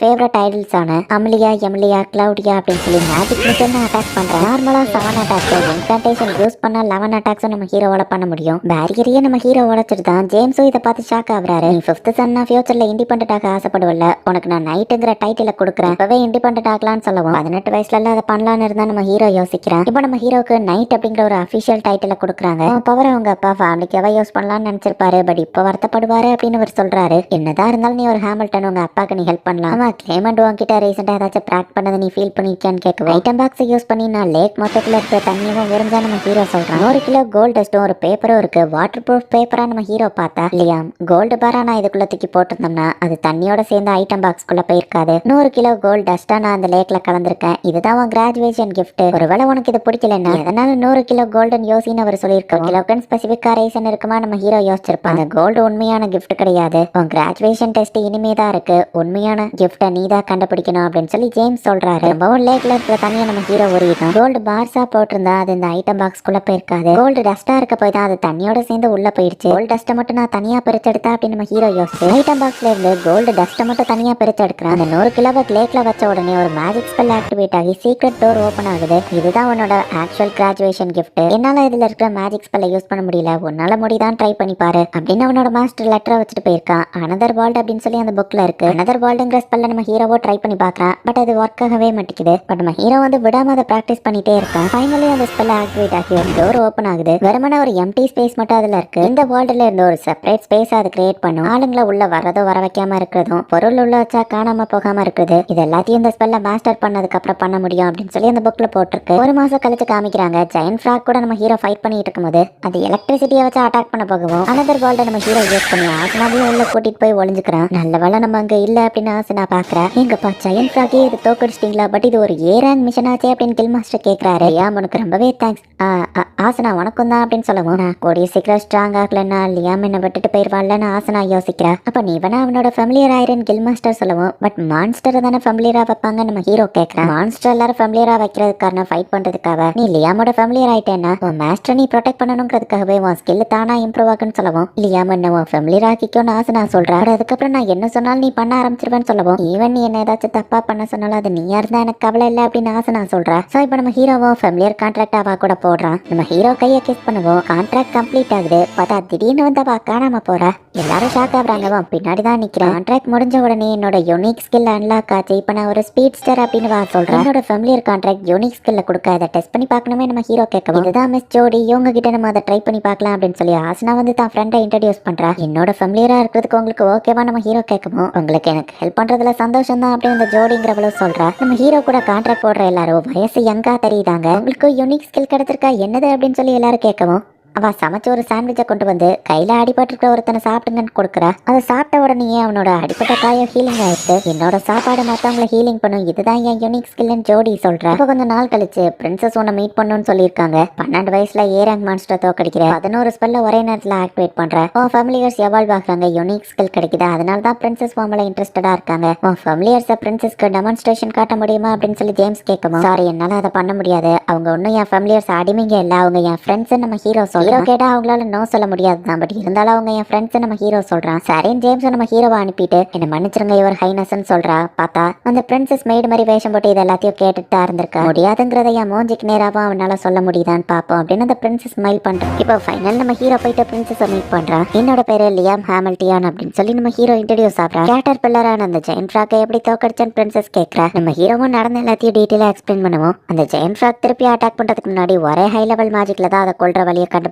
ஃபேவரட் ஐடல்ஸ் ஆன அமலியா, எமிலியா, கிளவுடியா அப்படின்னு சொல்லி மேஜிக் மிஷன் அட்டாக் பண்றான். நார்மலா 7 அட்டாக்ஸ், இன்கான்டேஷன் யூஸ் பண்ணா 11 அட்டாக்ஸ் நம்ம ஹீரோவால பண்ண முடியும். பேரியரையே நம்ம ஹீரோ உடைச்சிட்டு தான் ஜேம்ஸும் இதை பார்த்து ஷாக் ஆகுறாரு. நீ 5th சன்னா ஃபியூச்சர்ல இண்டிபெண்டன்ட் ஆசைப்படுவல, உனக்கு நான் நைட்டுங்கிற டைட்டில கொடுக்குறேன், இப்பவே இண்டிபெண்டன்ட் ஆகலான்னு சொல்லவும் 18 வயசுல அதை பண்ணலான்னு இருந்தா நம்ம ஹீரோ யோசிக்கிறான். இப்போ நம்ம ஹீரோக்கு நைட் அப்படிங்கிற ஒரு அபிஷியல் டைட்டில கொடுக்குறாங்க. பவர் அவங்க அப்பா ஃபேமிலிக்காக யூஸ் பண்ணலாம்னு நினைச்சிருப்பாரு, பட் இப்போ வருத்தப்படுவாரு அப்படின்னு அவர் சொல்றாரு. என்னதான் இருந்தாலும் நீ ஒரு ஹேமில்டன், உங்க அப்பாக்கு நீ ஹெல்ப் பண்ணலாம். அவன் கிளைமண்ட் உங்ககிட்ட ரீசெண்டா ஏதாச்சும் பிராக் பண்ணதை நீ ஃபீல் பண்ணிருக்கியான்னு கேட்க ஐட்டம் பாக்ஸ் யூஸ் பண்ணி நான் லேக் மொத்தத்துல இருக்கிற தண்ணியும் விரிஞ்சா நம்ம ஹீரோ சொல்றான். 1 கிலோ கோல்டு டஸ்டும் ஒரு பேப்பரும் இருக்கு. வாட்டர் ப்ரூஃப் பேப்பரா நம்ம ஹீரோ பார்த்தா இல்லையா, கோல்டு பாரா நான் இதுக்குள்ள தூக்கி போட்டிருந்தோம்னா அது தண்ணியோட சேர்ந்து ஐட்டம் பாக்ஸ்குள்ள போயிருக்காது. 100 கிலோ கோல்டு டஸ்டா நான் அந்த லேக்ல கலந்துருக்கேன். இதுதான் உன் கிராஜுவேஷன் கிஃப்ட். ஒருவேளை உனக்கு இது பிடிக்கலன்னா எதனால 100 கிலோ கோல்டன் யோசின்னு அவர் சொல்லியிருக்காரு. கிலோக்குன்னு ஸ்பெசிபிக்கா ரீசன் இருக்குமா நம்ம ஹீரோ யோசிச்சிருப்பான். அந்த கோல்டு உண்மையான கிஃப்ட் கிடையாது, உன் கிராஜுவேஷன் டெஸ்ட் இனிமே தான் இருக்கு, உண்மையான கிஃப்ட நீ தான் கண்டுபிடிக்கணும் அப்படின்னு சொல்லி ஜேம்ஸ் சொல்றாரு. ரொம்பவும் லேக்ல இருக்கிற தண்ணியை நம்ம ஹீரோ உருகிட்டான். கோல்டு பார்ஸா போட்டிருந்தா அது இந்த ஐட்டம் பாக்ஸ்குள்ள போயிருக்காது. கோல்டு டஸ்டா இருக்க போய் தான் அது தண்ணியோட சேர்ந்து உள்ள போயிடுச்சு. கோல்டு டஸ்ட்டை மட்டும் நான் தனியா பிரிச்செடுத்தா அப்படின்னு நம்ம ஹீரோ யோசிச்சு ஐட்டம் பாக்ஸ்ல இருந்து கோல்டு டஸ்ட்டை மட்டும் தனியா பிரிச்செடுக்கிறான். அந்த 100 கிலோவை லேக்ல வச்ச உடனே ஒரு மேஜிக் ஸ்பெல் ஆக்டிவேட் ஆகி சீக்ரெட் டோர் ஓபன் ஆகுது. இதுதான் உன்னோட ஆக்சுவல் கிராஜுவேஷன் கிஃப்ட். என்னால இதுல இருக்கிற மேஜிக் ஸ்பெல்லை யூஸ் பண்ண முடியல, உன்னால முடிதான் ட்ரை பண்ணி பாரு அப்படின்னு அவனோட மாஸ்டர் லெட்டரை வச்சுட்டு போயிருக்கான். அனதர் வேர்ல்ட் அப்படின்னு சொல்லி அந்த புக்ல இருக்கு. அனதர் வேர்ல்டுங்கிற ஸ்பெல்ல நம்ம ஹீரோவோ ட்ரை பண்ணி பாக்குறான், பட் அது ஒர்க் ஆகவே மாட்டேங்குது. பட் நம்ம ஹீரோ வந்து விடாம அதை பிராக்டிஸ் பண்ணிட்டே இருக்கான். ஃபைனலி அந்த ஸ்பெல் ஆக்டிவேட் ஆகி ஒரு டோர் ஓபன் ஆகுது. வெறுமனே ஒரு எம்டி ஸ்பேஸ் மட்டும் அதுல இருக்கு. இந்த வேர்ல்டுல இருந்து ஒரு செப்பரேட் ஸ்பேஸ் அது கிரியேட் பண்ணும். ஆளுங்களை உள்ள வர்றதோ வர வைக்காம இருக்கிறதும், பொருள் உள்ள வச்சா காணாம போகாம இருக்குது. இது எல்லாத்தையும் இந்த ஸ்பெல்ல மாஸ்டர் பண்ணதுக்கு அப்புறம் பண்ண முடியும் அப்படின்னு சொல்லி அந்த புக்ல போட்டிருக்கு. 1 மாசம் கழிச்சு காமிக்கிறாங்க. ஜெயன்ட் ஃப்ராக் கூட நம்ம ஹீரோ ஃபைட் பண்ணிட்டு இருக்கும்போது அது எலக்ட்ரிசிட்டியை வச்சு அட்டாக் பண்ண போகவும் அனதர் வேர்ல்ட நம்ம ஹீரோ யூஸ் பண்ணி ஆசனாவையும் உள்ள கூட்டிட்டு போய் ஒளிஞ்சுக்கிறான். நல்ல வேளை நம்ம அங்க இல்ல அப்படின்னு ஆசனா பாக்குறா. எங்கப்பா ஜெயன்ட் ஃப்ராக்கே இது தோக்கடிச்சிட்டீங்களா, பட் இது ஒரு ஏராங் மிஷன் ஆச்சே அப்படின்னு கில் மாஸ்டர் கேட்கிறாரு. லியாம் உனக்கு ரொம்பவே தேங்க்ஸ். ஆசனா உனக்கும் தான் அப்படின்னு சொல்லவும் நான் கூடிய சீக்கிரம் ஸ்ட்ராங் ஆகலன்னா லியாம் என்ன விட்டுட்டு போயிருவாள்லன்னு ஆசனா யோசிக்கிறா. அப்ப நீ வேணா அவனோட ஃபேமிலியர் ஆயிரன் கில் மாஸ்டர் சொல்லவும், பட் மான்ஸ்டர் தானே ஃபேமிலியரா வைப்பாங்க நம்ம ஹீரோ கேட்கறான். மான்ஸ்டர் எல்லாரும் ஃபேமிலியரா வைக்கிறதுக்கு காரணம் ஃபைட் பண்றதுக்காக. நீ லியாமோட ஃபேமிலியர் ஆயிட்டேன்னா உன் மாஸ்டர் நீ ப்ரொடெக்ட் பண்ணணுங்கிறதுக்காகவே உன் ஸ்கில் தானா இம்ப்ரூவ் ஆகுன்னு சொல்லவும் லியாம் என்ன உன் ஃபேமிலியர் ஆக்கிக்கோன்னு ஆசனா சொல்றா. அதுக்கப்புறம் நான் என்ன சொன்னாலும் நீ பண்ண ஆரம்பிச்சிருவேன்னு சொல்லவும் ஈவன் நீ என்ன ஏதாச்சும் தப்பா பண்ண சொன்னாலும் அது நீயா இருந்தா எனக்கு கவலை இல்லை அப்படின்னு ஆசனா சொல்றா. சோ இப்போ நம்ம ஹீரோவும் ஃபேமிலியர் கான்ட்ராக்ட் அவா கூட போடுறான். நம்ம ஹீரோ கையை கிஸ் பண்ணுவோம். கான்ட்ராக்ட் கம்ப்ளீட் ஆகுது. பார்த்தா திடீர்னு வந்து அவ காணாம போறா. எல்லாரும் ஷாக் ஆகுறாங்க. பின்னாடி தான் நிக்கிறேன். கான்ட்ராக்ட் முடிஞ்ச உடனே என்னோட யூனிக் ஸ்கில் அன்லாக் ஆச்சு. இப்போ நான் ஒரு ஸ்பீட்ஸ்டர் அப்படின்னு வா சொல்றேன். என்னோட ஃபேமிலியர் கான்ட்ராக்ட் யூனிக் ஸ்கில்ல கொடுக்க அதை டெஸ்ட் பண்ணி பார்க்கணுமே நம்ம ஹீரோ கேட்கவும் இதுதான் மிஸ் ஜோடி, இவங்க கிட்ட நம்ம அதை ட்ரை பண்ணி பார்க்கலாம் அப்படின்னு சொல்லி ஆசனா வந்து தான் ஃப்ரெண்டை இன்ட்ரடியூஸ் பண்றா. என்னோட ஃபேமிலியரா இருக்கிறதுக்கு உங்களுக்கு ஓகேவா நம்ம ஹீரோ கேட்கவும் உங்களுக்கு எனக்கு ஹெல்ப் பண்றதுல சந்தோஷம் தான் அப்படின்னு இந்த ஜோடிங்கிறவளும் சொல்றா. நம்ம ஹீரோ கூட கான்ட்ராக்ட் போடுற எல்லாரும் வயசு யங்கா தெரியுதாங்க. உங்களுக்கு யூனிக் ஸ்கில் கிடைச்சிருக்கா என்னது அப்படின்னு சொல்லி எல்லாரும் கேட்கவும் அவ சமைச்ச ஒரு சாண்ட்விச்சை கொண்டு வந்து கையில அடிபட்டு ஒருத்தனை சாப்பிட்டுங்கன்னு கொடுக்குறா. அதை சாப்பிட்ட உடனே அவனோட அடிப்பட்ட காயம் ஹீலிங் ஆயிடுச்சு. என்னோட சாப்பாடு மற்றவங்களை ஹீலிங் பண்ணும், இதுதான் என் யூனிக் ஸ்கில்னு ஜோடி சொல்றா. இப்போ கொஞ்சம் நாள் கழிச்சு பிரின்சஸ் உன்னை மீட் பண்ணணும்னு சொல்லியிருக்காங்க. 12 வயசுல ஏராங் மான்ஸ்டர் தோக்கடிக்கிற 11 ஸ்பெல்ல ஒரே நேரத்தில் ஆக்டிவேட் பண்ற. உன் ஃபேமிலியர்ஸ் எவால்வ் ஆகுறாங்க, யூனிக் ஸ்கில் கிடைக்குது. அதனால தான் பிரின்சஸ் ஃபார்ம்ல இன்ட்ரெஸ்டடா இருக்காங்க. உன் ஃபேமிலியர்ஸை பிரின்சஸ்க்கு டெமான்ஸ்ட்ரேஷன் காட்ட முடியுமா அப்படின்னு சொல்லி ஜேம்ஸ் கேட்கவும் சாரி என்னால அதை பண்ண முடியாது. அவங்க ஒன்னும் என் ஃபேமிலியர்ஸ் அடிமைங்க இல்ல, அவங்க என் ஃப்ரெண்ட்ஸ் நம்ம ஹீரோ ஹீரோ கேட்டா அவங்களால நோ சொல்ல முடியாதுதான். பட் இருந்தாலும் அவங்க என் ஃப்ரெண்ட்ஸ் நம்ம ஹீரோ சொல்றான். சரின்னு ஜேம்ஸ் நம்ம ஹீரோவை அனுப்பிட்டு என்ன மன்னிச்சிருங்க இவர் ஹைனஸ்ன்னு சொல்றா. பார்த்தா அந்த பிரின்சஸ் மெய்டு மாதிரி வேஷம் போட்டு இது எல்லாத்தையும் கேட்டுட்டு இருந்திருக்கா. முடியாதுங்கிறத என் மூஞ்சிக்கு நேராவும் அவனால சொல்ல முடியுதான்னு பாப்போம் அப்படின்னு அந்த பிரின்சஸ் ஸ்மைல் பண்றான். இப்போ ஃபைனல் நம்ம ஹீரோ போயிட்டு பிரின்சஸ் மீட் பண்றான். என்னோட பேரு லியாம் ஹாமில்டன் அப்படின்னு சொல்லி நம்ம ஹீரோ இன்ட்ரடியூஸ் ஆகுறா. கேட்டர் பில்லரான அந்த ஜெயன்ட் ஃப்ராக்கை எப்படி தோக்கடிச்சன்னு பிரின்சஸ் கேட்கறா. நம்ம ஹீரோவும் நடந்த எல்லாத்தையும் டீட்டெயிலா எக்ஸ்பிளைன் பண்ணுவோம். அந்த ஜெயன்ட் ஃப்ராக் திருப்பி அட்டாக் பண்றதுக்கு முன்னாடி ஒரே ஹை லெவல் மேஜிக்ல தான் அதை கொல்ற வழியை கண்டுபிடிச்சிருந்தோம்.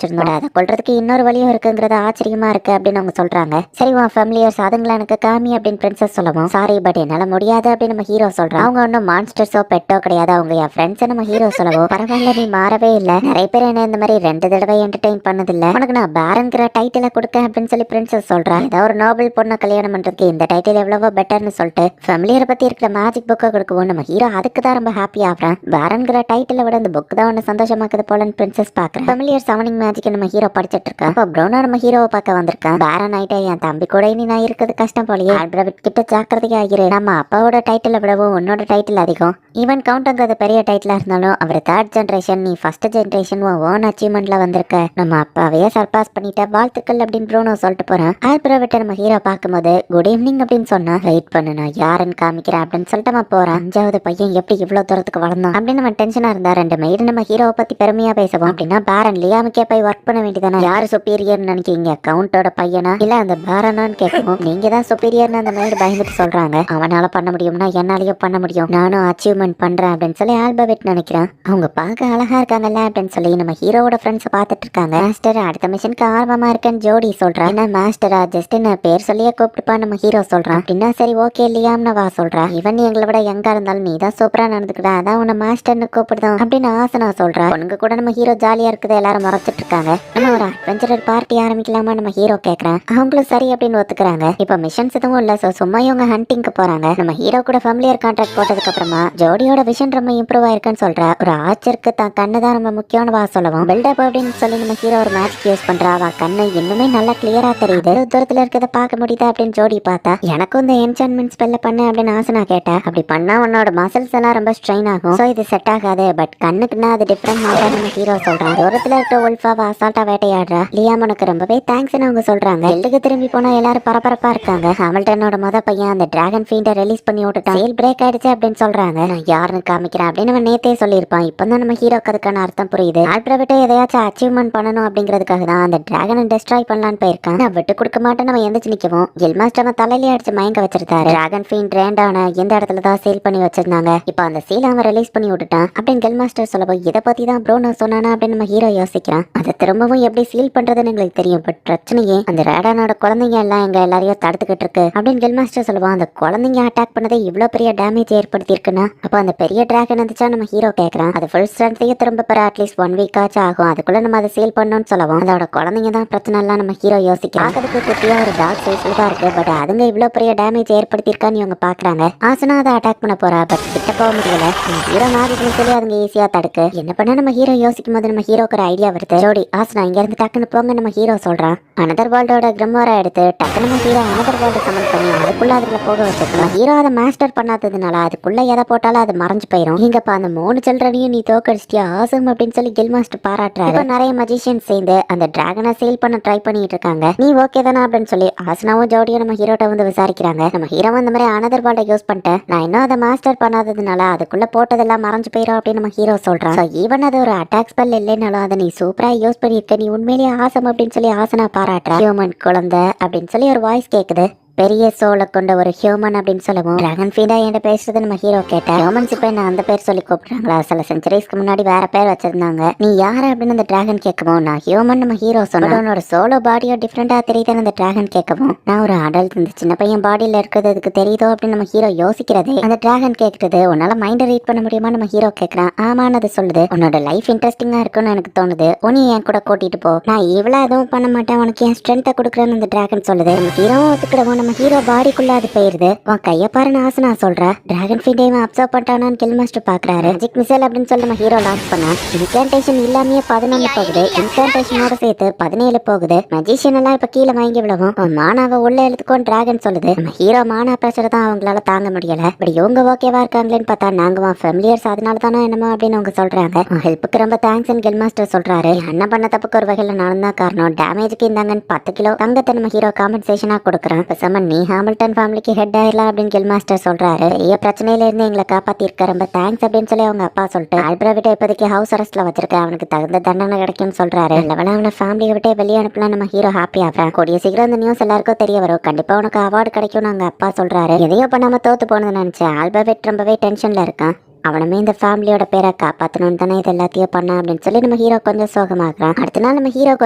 அதை கொல்றதுக்கு இன்னொரு வழியும் இருக்குங்கிறது ஆச்சரியமா இருக்கு அப்படின்னு அவங்க சொல்றாங்க. சரி உன் ஃபேமிலியர்ஸ் அதுங்களை எனக்கு காமி அப்படின்னு பிரின்சஸ் சொல்லவும் சாரி பட் என்னால முடியாது அப்படின்னு நம்ம ஹீரோ சொல்றான். அவங்க ஒன்னும் மான்ஸ்டர்ஸோ பெட்டோ கிடையாது, அவங்க என் ஃப்ரெண்ட்ஸ் நம்ம ஹீரோ சொல்லவும் பரவாயில்ல நீ மாறவே இல்ல, நிறைய பேர் என்ன இந்த மாதிரி 2 தடவை என்டர்டெயின் பண்ணதில்ல, உனக்கு நான் பேரன்கிற டைட்டில கொடுக்கேன் அப்படின்னு சொல்லி பிரின்சஸ் சொல்றான். ஏதாவது ஒரு நோபல் பொண்ணை கல்யாணம் பண்றதுக்கு இந்த டைட்டில் எவ்வளவோ பெட்டர்னு சொல்லிட்டு ஃபேமிலியரை பத்தி இருக்கிற மேஜிக் புக்கை கொடுக்கவும் நம்ம ஹீரோ அதுக்கு தான் ரொம்ப ஹாப்பி ஆகுறான். பேரன்கிற டைட்டில விட இந்த புக் தான் ஒன்னு சந்தோஷமாக்குது போலன்னு பிரின்சஸ் பாக்குறேன். ஃபேமிலியர்ஸ் அவனிங்க மாஸ்டரிங் மேஜிக் நம்ம ஹீரோ படிச்சிட்டு இருக்கா. அப்ப ப்ரௌனோ நம்ம ஹீரோவை பார்க்க வந்திருக்கான். பேரன் ஆயிட்டா என் தம்பி கூட இனி நான் இருக்கிறது கஷ்டம் போலயே. ஆல்பிரவிட் கிட்ட ஜாக்கிரதையா ஆகிரு. நம்ம அப்பாவோட டைட்டில் விடவும் உன்னோட டைட்டில் அதிகம். ஈவன் கவுண்ட்ங்கிறது பெரிய டைட்டிலா இருந்தாலும் அவர் தேர்ட் ஜென்ரேஷன், நீ ஃபர்ஸ்ட் ஜென்ரேஷன். ஓன் அச்சீவ்மெண்ட்ல வந்திருக்க. நம்ம அப்பாவையே சர்பாஸ் பண்ணிட்ட, வாழ்த்துக்கள் அப்படின்னு ப்ரௌனோ சொல்லிட்டு போறான். ஆல்பிரவிட்ட நம்ம ஹீரோ பார்க்கும்போது குட் ஈவினிங் அப்படின்னு சொன்னா, வெயிட் பண்ணு நான் யாருன்னு காமிக்கிறேன் அப்படின்னு சொல்லிட்டு நம்ம போறான். 5வது பையன் எப்படி இவ்வளவு தூரத்துக்கு வளர்ந்தோம் அப்படின்னு நம்ம டென்ஷனா இருந்தா 2 மெய்டு நம்ம ஹீரோவை பத்தி பெருமையா பேசுவோம். அப்படின்னா பேரன் லியாமுக்கே போய் ஒர்க் பண்ண வேண்டியதானே. யாரு சுப்பீரியர்னு நினைக்கிறீங்க, கவுண்டோட பையனா இல்ல அந்த பேரனான்னு கேட்கும். நீங்க தான் சுப்பீரியர்னு அந்த மெய்டு பயந்துட்டு சொல்றாங்க. அவனால பண்ண முடியும்னா என்னாலயும் பண்ண முடியும், நானும் அச்சீவ்மெண்ட் பண்றேன் அப்படின்னு சொல்லி ஆல்பர்ட் நினைக்கிறான். அவங்க பார்க்க அழகா இருக்காங்கல்ல அப்படின்னு சொல்லி நம்ம ஹீரோவோட ஃப்ரெண்ட்ஸ் பார்த்துட்டு இருக்காங்க. மாஸ்டர் அடுத்த மிஷனுக்கு ஆர்வமா இருக்கேன்னு ஜோடி சொல்றான். என்ன மாஸ்டரா ஜஸ்ட் என்ன பேர் சொல்லியே கூப்பிட்டுப்பா நம்ம ஹீரோ சொல்றான். அப்படின்னா சரி ஓகே இல்லையாம்னு வா சொல்றா. இவன் எங்களை விட எங்க இருந்தாலும் நீ தான் சூப்பரா நடந்துக்கிட்ட, அதான் உன்னை மாஸ்டர்னு கூப்பிடுதான் அப்படின்னு ஆசனா சொல்றா. பொண்ணுங்க கூட நம்ம ஹீரோ ஜாலியா இருக்குது, எல்லாரும் மறைச்சிட்டு இருக்காங்க. நம்ம ஒரு அட்வென்ச்சரர் பார்ட்டி ஆரம்பிக்கலாமா நம்ம ஹீரோ கேக்குறான். அவங்களும் சரி அப்படின்னு ஒத்துக்கிறாங்க. இப்ப மிஷன்ஸ் எதுவும் இல்ல, சோ சும்மா இவங்க ஹண்டிங்க்கு போறாங்க. நம்ம ஹீரோ கூட ஃபேமிலியர் கான்ட்ராக்ட் போட்டதுக்கு அப்புறமா ஜோடியோட விஷன் ரொம்ப இம்ப்ரூவ் ஆயிருக்குன்னு சொல்றா. ஒரு ஆச்சருக்கு தான் கண்ணு தான் ரொம்ப முக்கியமான வா சொல்லவும். பில்டப் அப்படின்னு சொல்லி நம்ம ஹீரோ ஒரு மேஜிக் யூஸ் பண்றா. அவ கண்ணு இன்னுமே நல்லா கிளியரா தெரியுது. தூரத்துல இருக்கிறத பார்க்க முடியுதா அப்படின்னு ஜோடி பார்த்தா. எனக்கும் இந்த என்சான்மெண்ட் ஸ்பெல்ல பண்ணு அப்படின்னு ஆசனா கேட்டா. அப்படி பண்ணா உன்னோட மசில்ஸ் எல்லாம் ரொம்ப ஸ்ட்ரெயின் ஆகும், சோ இது செட் ஆகாது. பட் கண்ணுக்குன்னா அது டிஃபரெண்ட் மாதிரி நம்ம ஹீரோ சொல்றான். தூரத்துல இருக்க உல்ஃபாவை அசால்ட்டா வேட்டையாடுறா. லியாம் உனக்கு ரொம்பவே தேங்க்ஸ்னு அவங்க சொல்றாங்க. எல்லுக்கு திரும்பி போனா எல்லாரும் பரபரப்பா இருக்காங்க. ஹாமில்டனோட பையன் அந்த டிராகன் ஃபீண்டை ரிலீஸ் பண்ணி விட்டுட்டான். சேல் பிரேக் ஆயிடுச்சு அப்படின்னு சொல்றாங்க. நான் யாருன்னு காமிக்கிறேன் அப்படின்னு அவன் நேத்தே சொல்லியிருப்பான். இப்பதான் நம்ம ஹீரோக்கு அதுக்கான அர்த்தம் புரியுது. ஆல்பிரவிட்ட எதையாச்சும் அச்சீவ்மெண்ட் பண்ணணும் அப்படிங்கிறதுக்காக தான் அந்த டிராகனை டெஸ்ட்ராய் பண்ணலான்னு போயிருக்கான். நான் விட்டு கொடுக்க மாட்டேன் நம்ம எந்திரிச்சு நிக்கவும் கில்மாஸ்டர் தலையிலே அடிச்சு மயங்க வச்சிருந்தாரு. டிராகன் ஃபீண்ட் ரேண்டான எந்த இடத்துல தான் சேல் பண்ணி வச்சிருந்தாங்க. இப்போ அந்த சீல் அவன் ரிலீஸ் பண்ணி விட்டுட்டான் அப்படின்னு கில்மாஸ்டர் சொல்லப்போ இதை பத்தி தான் ப்ரௌனோ சொன்னானா அப்படின்னு நம்ம ஹீரோ யோசிக்கிறான். அதை திரும்பவும் எப்படி சீல் பண்றதுன்னு எங்களுக்கு தெரியும், பட் பிரச்சனையே அந்த ரேடானோட குழந்தைங்க எல்லாம் எங்க எல்லாரையும் தடுத்துக்கிட்டு இருக்கு அப்படின்னு கில்மாஸ்டர் சொல்லுவான். அந்த குழந்தைங்க அட்டாக் பண்ணதை இவ்வளவு பெரிய டேமேஜ் ஏற்படுத்தி இருக்குன்னா அப்போ அந்த பெரிய டிராகன் இருந்துச்சா நம்ம ஹீரோ கேட்கறான். அது ஃபுல் ஸ்ட்ரென்த்தையே திரும்ப பெற அட்லீஸ்ட் 1 வீக் ஆச்சு ஆகும், அதுக்குள்ள நம்ம அதை சேல் பண்ணணும்னு சொல்லவும். அதோட குழந்தைங்க தான் பிரச்சனை எல்லாம் நம்ம ஹீரோ யோசிக்கிறான். அதுக்கு குட்டியா ஒரு டாக் சைஸ்ல தான் இருக்கு, பட் அதுங்க இவ்வளவு பெரிய டேமேஜ் ஏற்படுத்திருக்கான்னு இவங்க பாக்குறாங்க. ஆசனா அதை அட்டாக் பண்ண போறா, பட் கிட்ட போக முடியல. ஹீரோ நாடுன்னு சொல்லி அதுங்க ஈஸியா தடுக்கு. என்ன பண்ண நம்ம ஹீரோ யோசிக்கும் போது நம்ம ஹீரோக்கு ஒரு ஐடியா வருது. ஜோடி ஆசனா இங்க இருந்து டக்குன்னு போங்க நம்ம ஹீரோ சொல்றான். அனதர் வேர்ல்டோட கிரமோரா எடுத்து டக்கு நம்ம ஹீரோ அனதர் வேர்ல்டு சமன் பண்ணி அதுக்குள்ள அதுக்குள்ள போக வச்சிருக்கோம். ஹீரோ அதை மாஸ்டர் பண்ணாததுனால அதுக்குள்ள எதை போட்டாலும் அது மறைஞ்சு போயிடும். இங்கப்பா அந்த 3 சில்ட்ரனையும் நீ தோக்கடிச்சிட்டியா ஆசம் அப்படின்னு சொல்லி கில் மாஸ்டர் பாராட்டுறாரு. நிறைய மஜிஷியன் சேர்ந்து அந்த டிராகனை சேல் பண்ண ட்ரை பண்ணிட்டு இருக்காங்க. நீ ஓகே தானே அப்படின்னு சொல்லி ஆசனாவும் ஜோடியும் நம்ம ஹீரோட்ட வந்து விசாரிக்கிறாங்க. நம்ம ஹீரோவும் அந்த மாதிரி அனதர் வேர்ல்டை யூஸ் பண்ணிட்டேன், நான் இன்னும் அதை மாஸ்டர் பண்ணாததுனால அதுக்குள்ள போட்டதெல்லாம் மறைஞ்சு போயிடும் அப்படின்னு நம்ம ஹீரோ சொல்றான். ஈவன் அது ஒரு அட்டாக் ஸ்பெல் இல்லைனாலும் அதை நீ சூப்பரா யூஸ் பண்ணிருக்க, நீ உண்மையிலேயே ஆசம் அப்படின்னு சொல்லி ஆசனா பாராட்டுற. ஹியூமன் குழந்தை அப்படின்னு சொல்லி ஒரு வாய்ஸ் கேக்குது. பெரிய சோலை கொண்ட ஒரு ஹியூமன் அப்படின்னு சொல்லவும் டிராகன் ஃபீண்டா என்கிட்ட பேசுறது நம்ம ஹீரோ கேட்டா. ஹியூமன்ஸ் இப்ப என்ன அந்த பேர் சொல்லி கூப்பிடுறாங்களா, சில செஞ்சுரிஸ்க்கு முன்னாடி வேற பேர் வச்சிருந்தாங்க, நீ யாரு அப்படின்னு அந்த டிராகன் கேட்கவும் நான் ஹியூமன் நம்ம ஹீரோ சொன்னா. உன்னோட சோலோ பாடியோ டிஃப்ரெண்டா தெரியுதுன்னு அந்த டிராகன் கேட்கவும் நான் ஒரு அடல்ட் இந்த சின்ன பையன் பாடியில இருக்கிறது அதுக்கு தெரியுதோ அப்படின்னு நம்ம ஹீரோ யோசிக்கிறதே. அந்த டிராகன் கேட்குறது உன்னால மைண்டை ரீட் பண்ண முடியுமா நம்ம ஹீரோ கேட்கறான். ஆமான்னு சொல்லுது. உன்னோட லைஃப் இன்ட்ரெஸ்டிங்கா இருக்குன்னு எனக்கு தோணுது, உன்னை என் கூட கூட்டிட்டு போ, நான் இவ்வளவு எதுவும் பண்ண மாட்டேன், உனக்கு என் ஸ்ட்ரென்த்தை கொடுக்குறேன்னு அந்த டிராகன் சொல்லுது. நம்ம ஹீரோவும் ஒத்துக்கிடவும் நம்ம ஹீரோ பாடிக்குள்ள அது போயிருது. உன் கைய பாருன்னு ஆசனா சொல்ற. டிராகன் ஃபீண்டையும் அப்சர்வ் பண்ணிட்டானான்னு கில் மாஸ்டர் பாக்குறாரு. மேஜிக் மிசைல் அப்படின்னு சொல்லி நம்ம ஹீரோ லான்ச் பண்ணா. இன்கான்டேஷன் இல்லாமயே 11 போகுது, இன்கான்டேஷனோட சேர்த்து 17 போகுது. மேஜிஷியன் எல்லாம் இப்ப கீழே வாங்கி விடவும் மானாவை உள்ள எழுத்துக்கோன்னு டிராகன் சொல்லுது. நம்ம ஹீரோ மானா பிரஷர் தான் அவங்களால தாங்க முடியல. இப்படி இவங்க ஓகேவா இருக்காங்களேன்னு பார்த்தா நாங்க ஃபேமிலியர்ஸ் அதனால தானே என்னமோ அப்படின்னு அவங்க சொல்றாங்க. ஹெல்ப்புக்கு ரொம்ப தேங்க்ஸ் கில் மாஸ்டர் சொல்றாரு. அண்ணன் பண்ண தப்புக்கு ஒரு வகையில நானும் தான் காரணம், டேமேஜுக்கு இந்தாங்கன்னு 10 கிலோ தங்கத்தை நம்ம ஹீரோ காம்பன்சேஷனா கொடுக்குறான். பேசாம நீ ஹாமில்டன் ஃபேமிலிக்கு ஹெட் ஆயிடலாம் அப்படின்னு கில் மாஸ்டர் சொல்றாரு. பெரிய பிரச்சனையில இருந்து எங்களை காப்பாத்திருக்க ரொம்ப தேங்க்ஸ் அப்படின்னு சொல்லி அவங்க அப்பா சொல்லிட்டு ஆல்பிரவிட்ட இப்போதைக்கு ஹவுஸ் அரெஸ்ட்ல வச்சிருக்க, அவனுக்கு தகுந்த தண்டனை கிடைக்கும்னு சொல்றாரு. லெவல அவனை ஃபேமிலியை விட்டே வெளியே அனுப்பலாம் நம்ம ஹீரோ ஹாப்பி ஆகிறான். கூடிய சீக்கிரம் இந்த நியூஸ் எல்லாருக்கும் தெரிய வரும், கண்டிப்பா உனக்கு அவார்டு கிடைக்கும் நாங்க அப்பா சொல்றாரு. எதையோ பண்ணாம தோத்து போனது நினைச்சேன். ஆல்பிரவிட் ரொம்பவே டென்ஷன்ல இருக்கான். அவனுமே இந்த ஃபேமிலியோட பேரை காப்பாற்றணும்னு தானே இது எல்லாத்தையும் பண்ண அப்படின்னு சொல்லி நம்ம ஹீரோ கொஞ்சம் சோகமாகறான். அடுத்த நாள் நம்ம ஹீரோக்கு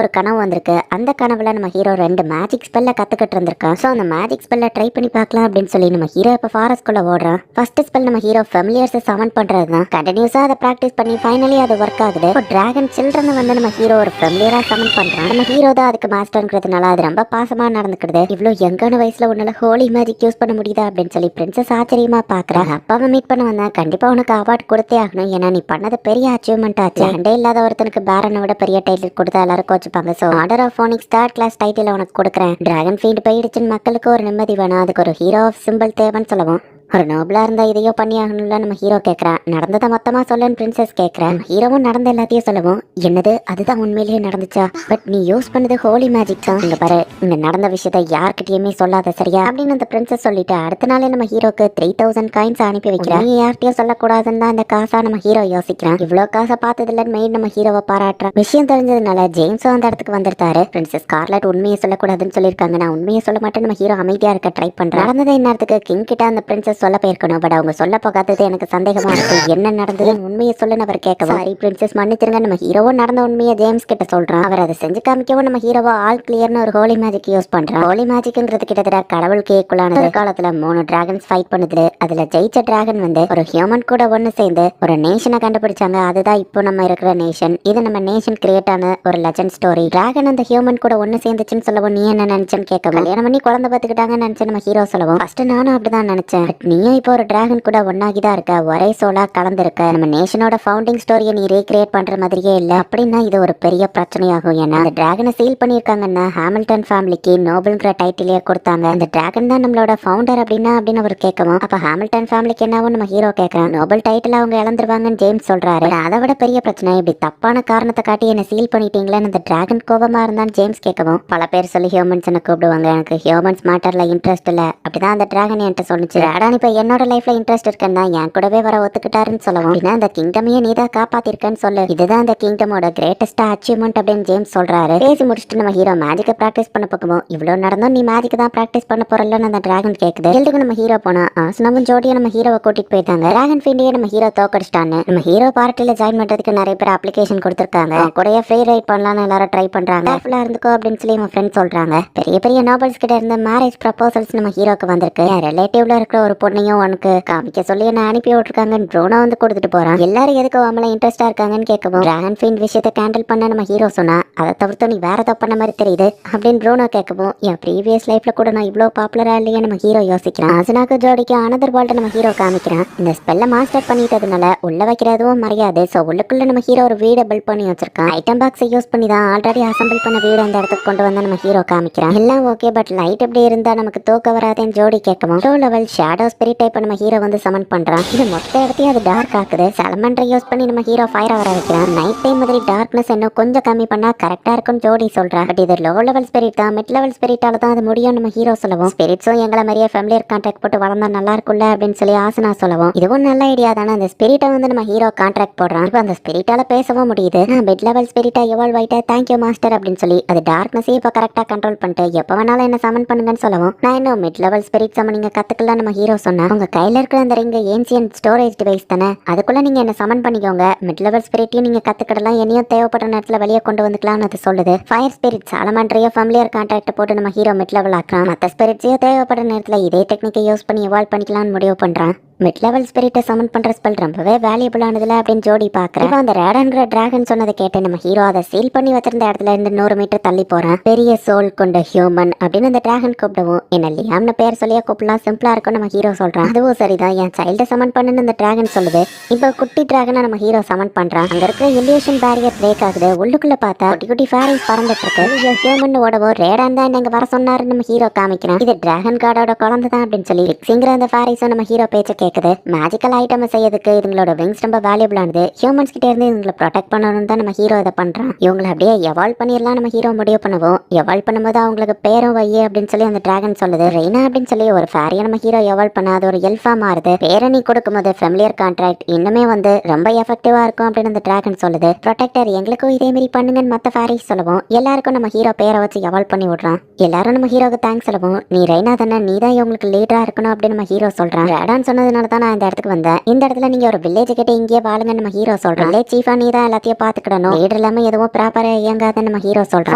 ஒரு கனவு வந்திருக்கு. அந்த கனவுல நம்ம ஹீரோ 2 மேஜிக் ஸ்பெல்ல கத்துக்கிட்டு இருந்திருக்கான். ஸோ அந்த மேஜிக் ஸ்பெல்ல ட்ரை பண்ணி பார்க்கலாம் அப்படின்னு சொல்லி நம்ம ஹீரோ இப்போ ஃபாரஸ்ட்குள்ள ஓடுறான். ஃபர்ஸ்ட் ஸ்பெல் நம்ம ஹீரோ ஃபெமிலியர்ஸை சமன் பண்றது தான். கண்டினியூஸா அதை ப்ராக்டிஸ் பண்ணி ஃபைனலி அது ஒர்க் ஆகுது. இப்போ டிராகன் சில்ட்ரன் வந்து நம்ம ஹீரோ ஒரு ஃபெமிலியரா சமன் பண்றான். நம்ம ஹீரோ தான் அதுக்கு மாஸ்டர்ங்கிறதுனால அது ரொம்ப பாசமா நடந்துக்கிடுது. இவ்வளோ யங்கான வயசுல உன்னால ஹோலி மேஜிக் யூஸ் பண்ண முடியுதா அப்படின்னு சொல்லி பிரின்சஸ் ஆச்சரியமா பாக்குறா. அப்பாவை மீட் பண்ண வந்தேன், கண்டிப்பா உனக்கு உனக்கு அவார்ட் கொடுத்தே ஆகணும், ஏன்னா நீ பண்ணது பெரிய அச்சீவ்மெண்ட் ஆச்சு. அண்டே இல்லாத ஒருத்தனுக்கு பேரனை விட பெரிய டைட்டில் கொடுத்தா எல்லாரும் கோச்சுப்பாங்க. So order of phoenix 3rd class title உனக்கு கொடுக்குறேன். டிராகன் ஃபீல்டு போயிடுச்சுன்னு மக்களுக்கு ஒரு நிம்மதி வேணும், அதுக்கு ஒரு ஹீரோ ஆஃப் சிம்பிள் தேவைன்னு சொல்லவும் ஒரு நோபலா இருந்தா இதையோ பண்ணி ஆகணும்ல நம்ம ஹீரோ கேட்கறான். நடந்ததை மொத்தமா சொல்லுன்னு பிரின்சஸ் கேட்கறேன். ஹீரோவும் நடந்த எல்லாத்தையும் சொல்லவும் என்னது அதுதான் உண்மையிலேயே நடந்துச்சா? பட் நீ யூஸ் பண்ணது ஹோலி மேஜிக் தான். இங்க பாரு, இங்க நடந்த விஷயத்த யார்கிட்டயுமே சொல்லாத சரியா அப்படின்னு அந்த பிரின்சஸ் சொல்லிட்டு அடுத்த நாளே நம்ம ஹீரோக்கு 3000 காயின்ஸ் அனுப்பி வைக்கிறான். நீ யார்கிட்டயும் சொல்லக்கூடாதுன்னு தான் இந்த காசா நம்ம ஹீரோ யோசிக்கிறான். இவ்வளவு காசை பார்த்ததுல மெயின் நம்ம ஹீரோவை பாராட்டுறான். விஷயம் தெரிஞ்சதுனால ஜேம்ஸும் அந்த இடத்துக்கு வந்துருத்தாரு. பிரின்சஸ் ஸ்கார்லட் உண்மையை சொல்லக்கூடாதுன்னு சொல்லியிருக்காங்க. நான் உண்மையை சொல்ல மாட்டேன். நம்ம ஹீரோ அமைதியா இருக்க ட்ரை பண்றேன். நடந்ததை இந்நேரத்துக்கு கிங் கிட்ட அந்த பிரின்சஸ் சொல்ல போயிருக்கணும். பட் அவங்க சொல்ல போகாதது எனக்கு சந்தேகமா இருக்கு. என்ன நடந்தது உண்மையை சொல்லுன்னு அவர் கேட்கவும் சாரி பிரின்சஸ் மன்னிச்சிருங்க நம்ம ஹீரோவும் நடந்த உண்மையை ஜேம்ஸ் கிட்ட சொல்றான். அவர் அதை செஞ்சு காமிக்கவும் நம்ம ஹீரோவா ஆல் கிளியர்னு ஒரு ஹோலி மேஜிக் யூஸ் பண்றான். ஹோலி மேஜிக்ங்கிறது கிட்டத்தட்ட கடவுள் கேக்குள்ளானது. காலத்துல 3 டிராகன்ஸ் ஃபைட் பண்ணுது. அதுல ஜெயிச்ச டிராகன் வந்து ஒரு ஹியூமன் கூட ஒன்னு சேர்ந்து ஒரு நேஷனை கண்டுபிடிச்சாங்க. அதுதான் இப்போ நம்ம இருக்கிற நேஷன். இது நம்ம நேஷன் கிரியேட் ஆன ஒரு லெஜண்ட் ஸ்டோரி. டிராகன் அந்த ஹியூமன் கூட ஒன்னு சேர்ந்துச்சுன்னு சொல்லவும் நீ என்ன நினைச்சேன்னு கேட்க கல்யாணம் பண்ணி குழந்தை பார்த்துக்கிட்டாங்கன்னு நினைச்சு நம்ம ஹீரோ சொல்லவும் ஃபர்ஸ்ட் நானும் அப்படிதான் நினைச்சேன். பட் நீயும் இப்போ ஒரு டிராகன் கூட ஒன்னாகிதான் இருக்க, ஒரே சோலா கலந்துருக்க. நம்ம நேஷனோட ஃபவுண்டிங் ஸ்டோரியை நீ ரீக்ரியேட் பண்ற மாதிரியே இல்ல அப்படின்னா இது ஒரு பெரிய பிரச்சனையாகும். ஏன்னா அந்த டிராகனை சீல் பண்ணிருக்காங்கன்னா ஹாமில்டன் ஃபேமிலிக்கு நோபல்ங்கிற டைட்டிலே கொடுத்தாங்க. அந்த டிராகன் தான் நம்மளோட ஃபவுண்டர் அப்படின்னு அவர் கேட்கவும் அப்ப ஹாமில்டன் ஃபேமிலிக்கு என்னவும் நம்ம ஹீரோ கேட்கறான். நோபல் டைட்டில் அவங்க இழந்துருவாங்கன்னு ஜேம்ஸ் சொல்றாரு. அதை விட பெரிய பிரச்சனை இப்படி தப்பான காரணத்தை காட்டி என்ன சீல் பண்ணிட்டீங்களேன்னு அந்த டிராகன் கோபமா இருந்தான்னு ஜேம்ஸ் கேட்கவும் பல பேர் சொல்லி ஹியூமன்ஸ் என்ன கூப்பிடுவாங்க, எனக்கு ஹியூமன்ஸ் மேட்டர்ல இன்ட்ரெஸ்ட் இல்ல அப்படிதான் அந்த டிராகன் என்கிட்ட சொன்னிச்சு. அதான் இப்ப என்னோட லைஃப்ல இன்ட்ரெஸ்ட் இருக்குன்னா என் கூடவே வர ஒத்துக்கிட்டாருன்னு சொல்லவும் இந்த கிங்டமையே நீதான் காப்பாத்திருக்கேன்னு சொல்லு, இதுதான் அந்த கிங்டமோட கிரேட்டஸ்ட் அச்சீவ்மெண்ட் அப்படின்னு ஜேம்ஸ் சொல்றாரு. பேசி முடிச்சுட்டு நம்ம ஹீரோ மேஜிக்கை பிராக்டிஸ் பண்ண போகவும் இவ்வளவு நடந்தும் நீ மேஜிக் தான் பிராக்டிஸ் பண்ண போறலன்னு அந்த டிராகன் கேக்குது. ஹெல்டுக்கு நம்ம ஹீரோ போனா ஆசனாவும் ஜோடியா நம்ம ஹீரோவை கூட்டிட்டு போயிட்டாங்க. டிராகன் ஃபீல்டையே நம்ம ஹீரோ தோக்கடிச்சிட்டான்னு நம்ம ஹீரோ பார்ட்டில ஜாயின் பண்றதுக்கு நிறைய பேர் அப்ளிகேஷன் கொடுத்திருக்காங்க. கூடயே ஃப்ரீ ரைட் பண்ணலாம்னு எல்லாரும் ட்ரை பண்றாங்க. கேர்ஃபுல்லா இருந்துக்கோ அப்படின்னு சொல்லி நம்ம ஃப்ரெண்ட் சொல்றாங்க. பெரிய பெரிய நோபல்ஸ் கிட்ட இருந்து மேரேஜ் ப்ரப்போசல்ஸ் நம்ம ஹீரோக்கு வந்திருக்கு. ரிலேட்டிவ்ல இருக்கிற ஒரு பொண்ணையும் உனக்கு காமிக்க சொல்லி என்ன அனுப்பி விட்டுருக்காங்க. ட்ரோனா வந்து கொடுத்துட்டு போறான். எல்லாரும் எதுக்கு அவங்கள இன்ட்ரெஸ்டா இருக்காங்கன்னு கேட்கவும் டிராகன் ஃபீல்ட் விஷயத்தை கேண்டில் பண்ண நம்ம ஹீரோ சொன்னா அதை தவிர்த்து நீ வேற ஏதோ பண்ண மாதிரி தெரியுது அப்படின்னு ட்ரோனா கேட்கவும் என் ப்ரீவியஸ் லைஃப்ல கூட நான் இவ்வளவு பாப்புலரா இல்லையே நம்ம ஹீரோ யோசிக்கிறான். அசனாக்கு ஜோடிக்கு அனதர் வேர்ல்ட் நம்ம ஹீரோ காமிக்கிறான். இந்த ஸ்பெல்ல மாஸ்டர் பண்ணிட்டதுனால உள்ள வைக்கிறதும் மரியாதை. சோ உள்ளுக்குள்ள நம்ம ஹீரோ ஒரு வீடை பில்ட் பண்ணி வச்சிருக்கான். ஐட்டம் பாக்ஸை யூஸ் பண்ணி தான் ஆல்ரெடி அசம்பிள் பண்ண வீடு அந்த இடத்துக்கு கொண்டு வந்தா நம்ம ஹீரோ காமிக்கிறான். எல்லாம் ஓகே பட் லைட் எப்படி இருந்தா நமக்கு தூக்க வராதேன்னு ஜோடி கேட்கவும் low level shadow spirit type நம்ம ஹீரோ வந்து சமன் பண்றான். இது மொத்த இடத்தையும் அது டார்க் ஆக்குது. சலமண்டரை யூஸ் பண்ணி நம்ம ஹீரோ ஃபயர் வர வைக்கிறான். நைட் டைம் மாதிரி டார்க்னஸ் இன்னும் கொஞ்சம் கம்மி பண்ணா கரெக்டா இருக்கும்னு ஜோடி சொல்றான். பட் இது லோ லெவல் ஸ்பிரிட் தான், மிட் லெவல் ஸ்பிரிட்டால தான் அது முடியும் நம்ம ஹீரோ சொல்லவும் ஸ்பிரிட்ஸும் எங்களை மாதிரியே ஃபேமிலியர் கான்ட்ராக்ட் போட்டு வளர்ந்தா நல்லா இருக்கும்ல அப்படின்னு சொல்லி ஆசனா சொல்லவும் இதுவும் நல்ல ஐடியா தானே. அந்த ஸ்பிரிட்டை வந்து நம்ம ஹீரோ கான்ட்ராக்ட் போடுறான். இப்போ அந்த ஸ்பிரிட்டால பேசவும் முடியுது. நான் மிட் லெவல் ஸ்பிரிட்டா எவால்வ் ஆயிட்டா தேங்க்யூ மாஸ்டர் அப்படின்னு சொல்லி அது டார்க்னஸே இப்போ கரெக்டா கண்ட்ரோல் பண்ணிட்டு எப்போ வேணாலும் என்ன சமன் பண்ணுங்கன்னு சொல்லவும் நான் இன்னும் மிட் லெவல் ஸ்பிரிட் சமன் நீங்க கத்துக்கலாம் நம்ம ஹீரோ சொன்னா உங்க கையில இருக்கிற அந்த ரிங் ஏன்சியன்ட் ஸ்டோரேஜ் டிவைஸ் தானே, அதுக்குள்ள நீங்க என்ன சமன் பண்ணிக்கோங்க. மிட் லெவல் ஸ்பிரிட்டையும் நீங்க கத்துக்கிடலாம், என்னையும் தேவைப்படுற நேரத்துல வெளியே கொண்டு வந்துக்கலாம்னு அது சொல்லுது. ஃபயர் ஸ்பிரிட் சாலமாண்ட்ரையோ ஃபேமிலியர் கான்ட்ராக்ட் போட்டு நம்ம ஹீரோ மிட் லெவல் ஆக்குறான். மற்ற ஸ்பிரிட்ஸையும் தேவைப்படுற நேரத்துல இதே டெக்னிக்கை யூஸ் பண்ணி எவால்வ் பண்ணிக்கலாம்னு முடிவு பண்றான். மிட் லெவல் ஸ்பிரிட்டை சமன் பண்ற ஸ்பெல் ரொம்பவே வேல்யூபிளானதுல அப்படின்னு ஜோடி பாக்குறேன். இப்போ அந்த ரேடன்கிற டிராகன் சொன்னதை கேட்டு நம்ம ஹீரோ அதை சீல் பண்ணி வச்சிருந்த இடத்துல இருந்து 100 மீட்டர் தள்ளி போறான். பெரிய சோல் கொண்ட ஹியூமன் அப்படின்னு அந்த டிராகன் கூப்பிடவும் என்ன லியாம்னு பேர் சொல்லியே கூப்பிடலாம், சிம்பிளா இருக்கும் நம்ம ஹீரோ சொல்றான். அதுவும் சரிதான், என் சைல்டை சமன் பண்ணுன்னு அந்த டிராகன் சொல்லுது. இப்போ குட்டி டிராகனை நம்ம ஹீரோ சமன் பண்றான். அங்க இருக்கிற இல்யூஷன் பேரியர் பிரேக் ஆகுது. உள்ளுக்குள்ள பார்த்தா குட்டி குட்டி ஃபேரிஸ் பறந்துட்டு இருக்கு. ஹியூமன் ஓடவோ ரேடான் தான் இங்க வர சொன்னாரு நம்ம ஹீரோ காமிக்கிறான். இது டிராகன் கார்டோட குழந்தை தான் அப்படின்னு சொல்லி ஃபிக்ஸிங்கிற அந்த ஃபேரிஸும் நம்ம ஹீரோ பேச்ச கேக்குது. மேஜிக்கல் ஐட்டம் செய்யறதுக்கு இதுங்களோட விங்ஸ் ரொம்ப வேல்யூபிளானது. ஹியூமன்ஸ் கிட்ட இருந்து இவங்களை ப்ரொடெக்ட் பண்ணணும் தான் நம்ம ஹீரோ இதை பண்றான். இவங்களை அப்படியே எவால்வ் பண்ணிடலாம் நம்ம ஹீரோ முடிவு பண்ணுவோம். எவால்வ் பண்ணும்போது அவங்களுக்கு பேரும் வையே அப்படின்னு சொல்லி அந்த டிராகன் சொல்லுது. ரெய்னா அப்படின்னு சொல்லி ஒரு ஃபேரியை நம்ம ஹீரோ எவால்வ் பண்ண அது ஒரு எல்ஃபா மாறுது. பேரணி கொடுக்கும்போது ஃபெமிலியர் கான்ட்ராக்ட் இன்னுமே வந்து ரொம்ப எஃபெக்டிவா இருக்கும் அப்படின்னு அந்த டிராகன் சொல்லுது. ப்ரொடெக்டர் எங்களுக்கும் இதே மாதிரி பண்ணுங்கன்னு மற்ற ஃபேரிஸ் சொல்லவும் எல்லாருக்கும் நம்ம ஹீரோ பேரை வச்சு எவால்வ் பண்ணி விடுறான். எல்லாரும் நம்ம ஹீரோக்கு தேங்க்ஸ் சொல்லவும் நீ ரெய்னா தானே, நீ தான் இவங்களுக்கு லீடரா இருக்கணும் அப்படின்னு நம்ம ஹீரோ சொல்றான். ரேடான் சொன்னதுனால தான் நான் இந்த இடத்துக்கு வந்தேன். இந்த இடத்துல நீங்க ஒரு வில்லேஜ் கிட்ட இங்கே வாழுங்க நம்ம ஹீரோ சொல்றான். வில்லேஜ் சீஃபா நீ தான் எல்லாத்தையும் பாத்துக்கிடணும், லீடர் இல்லாம எதுவும் ப்ராப்பரா இயங்காத நம்ம ஹீரோ சொல்றான்.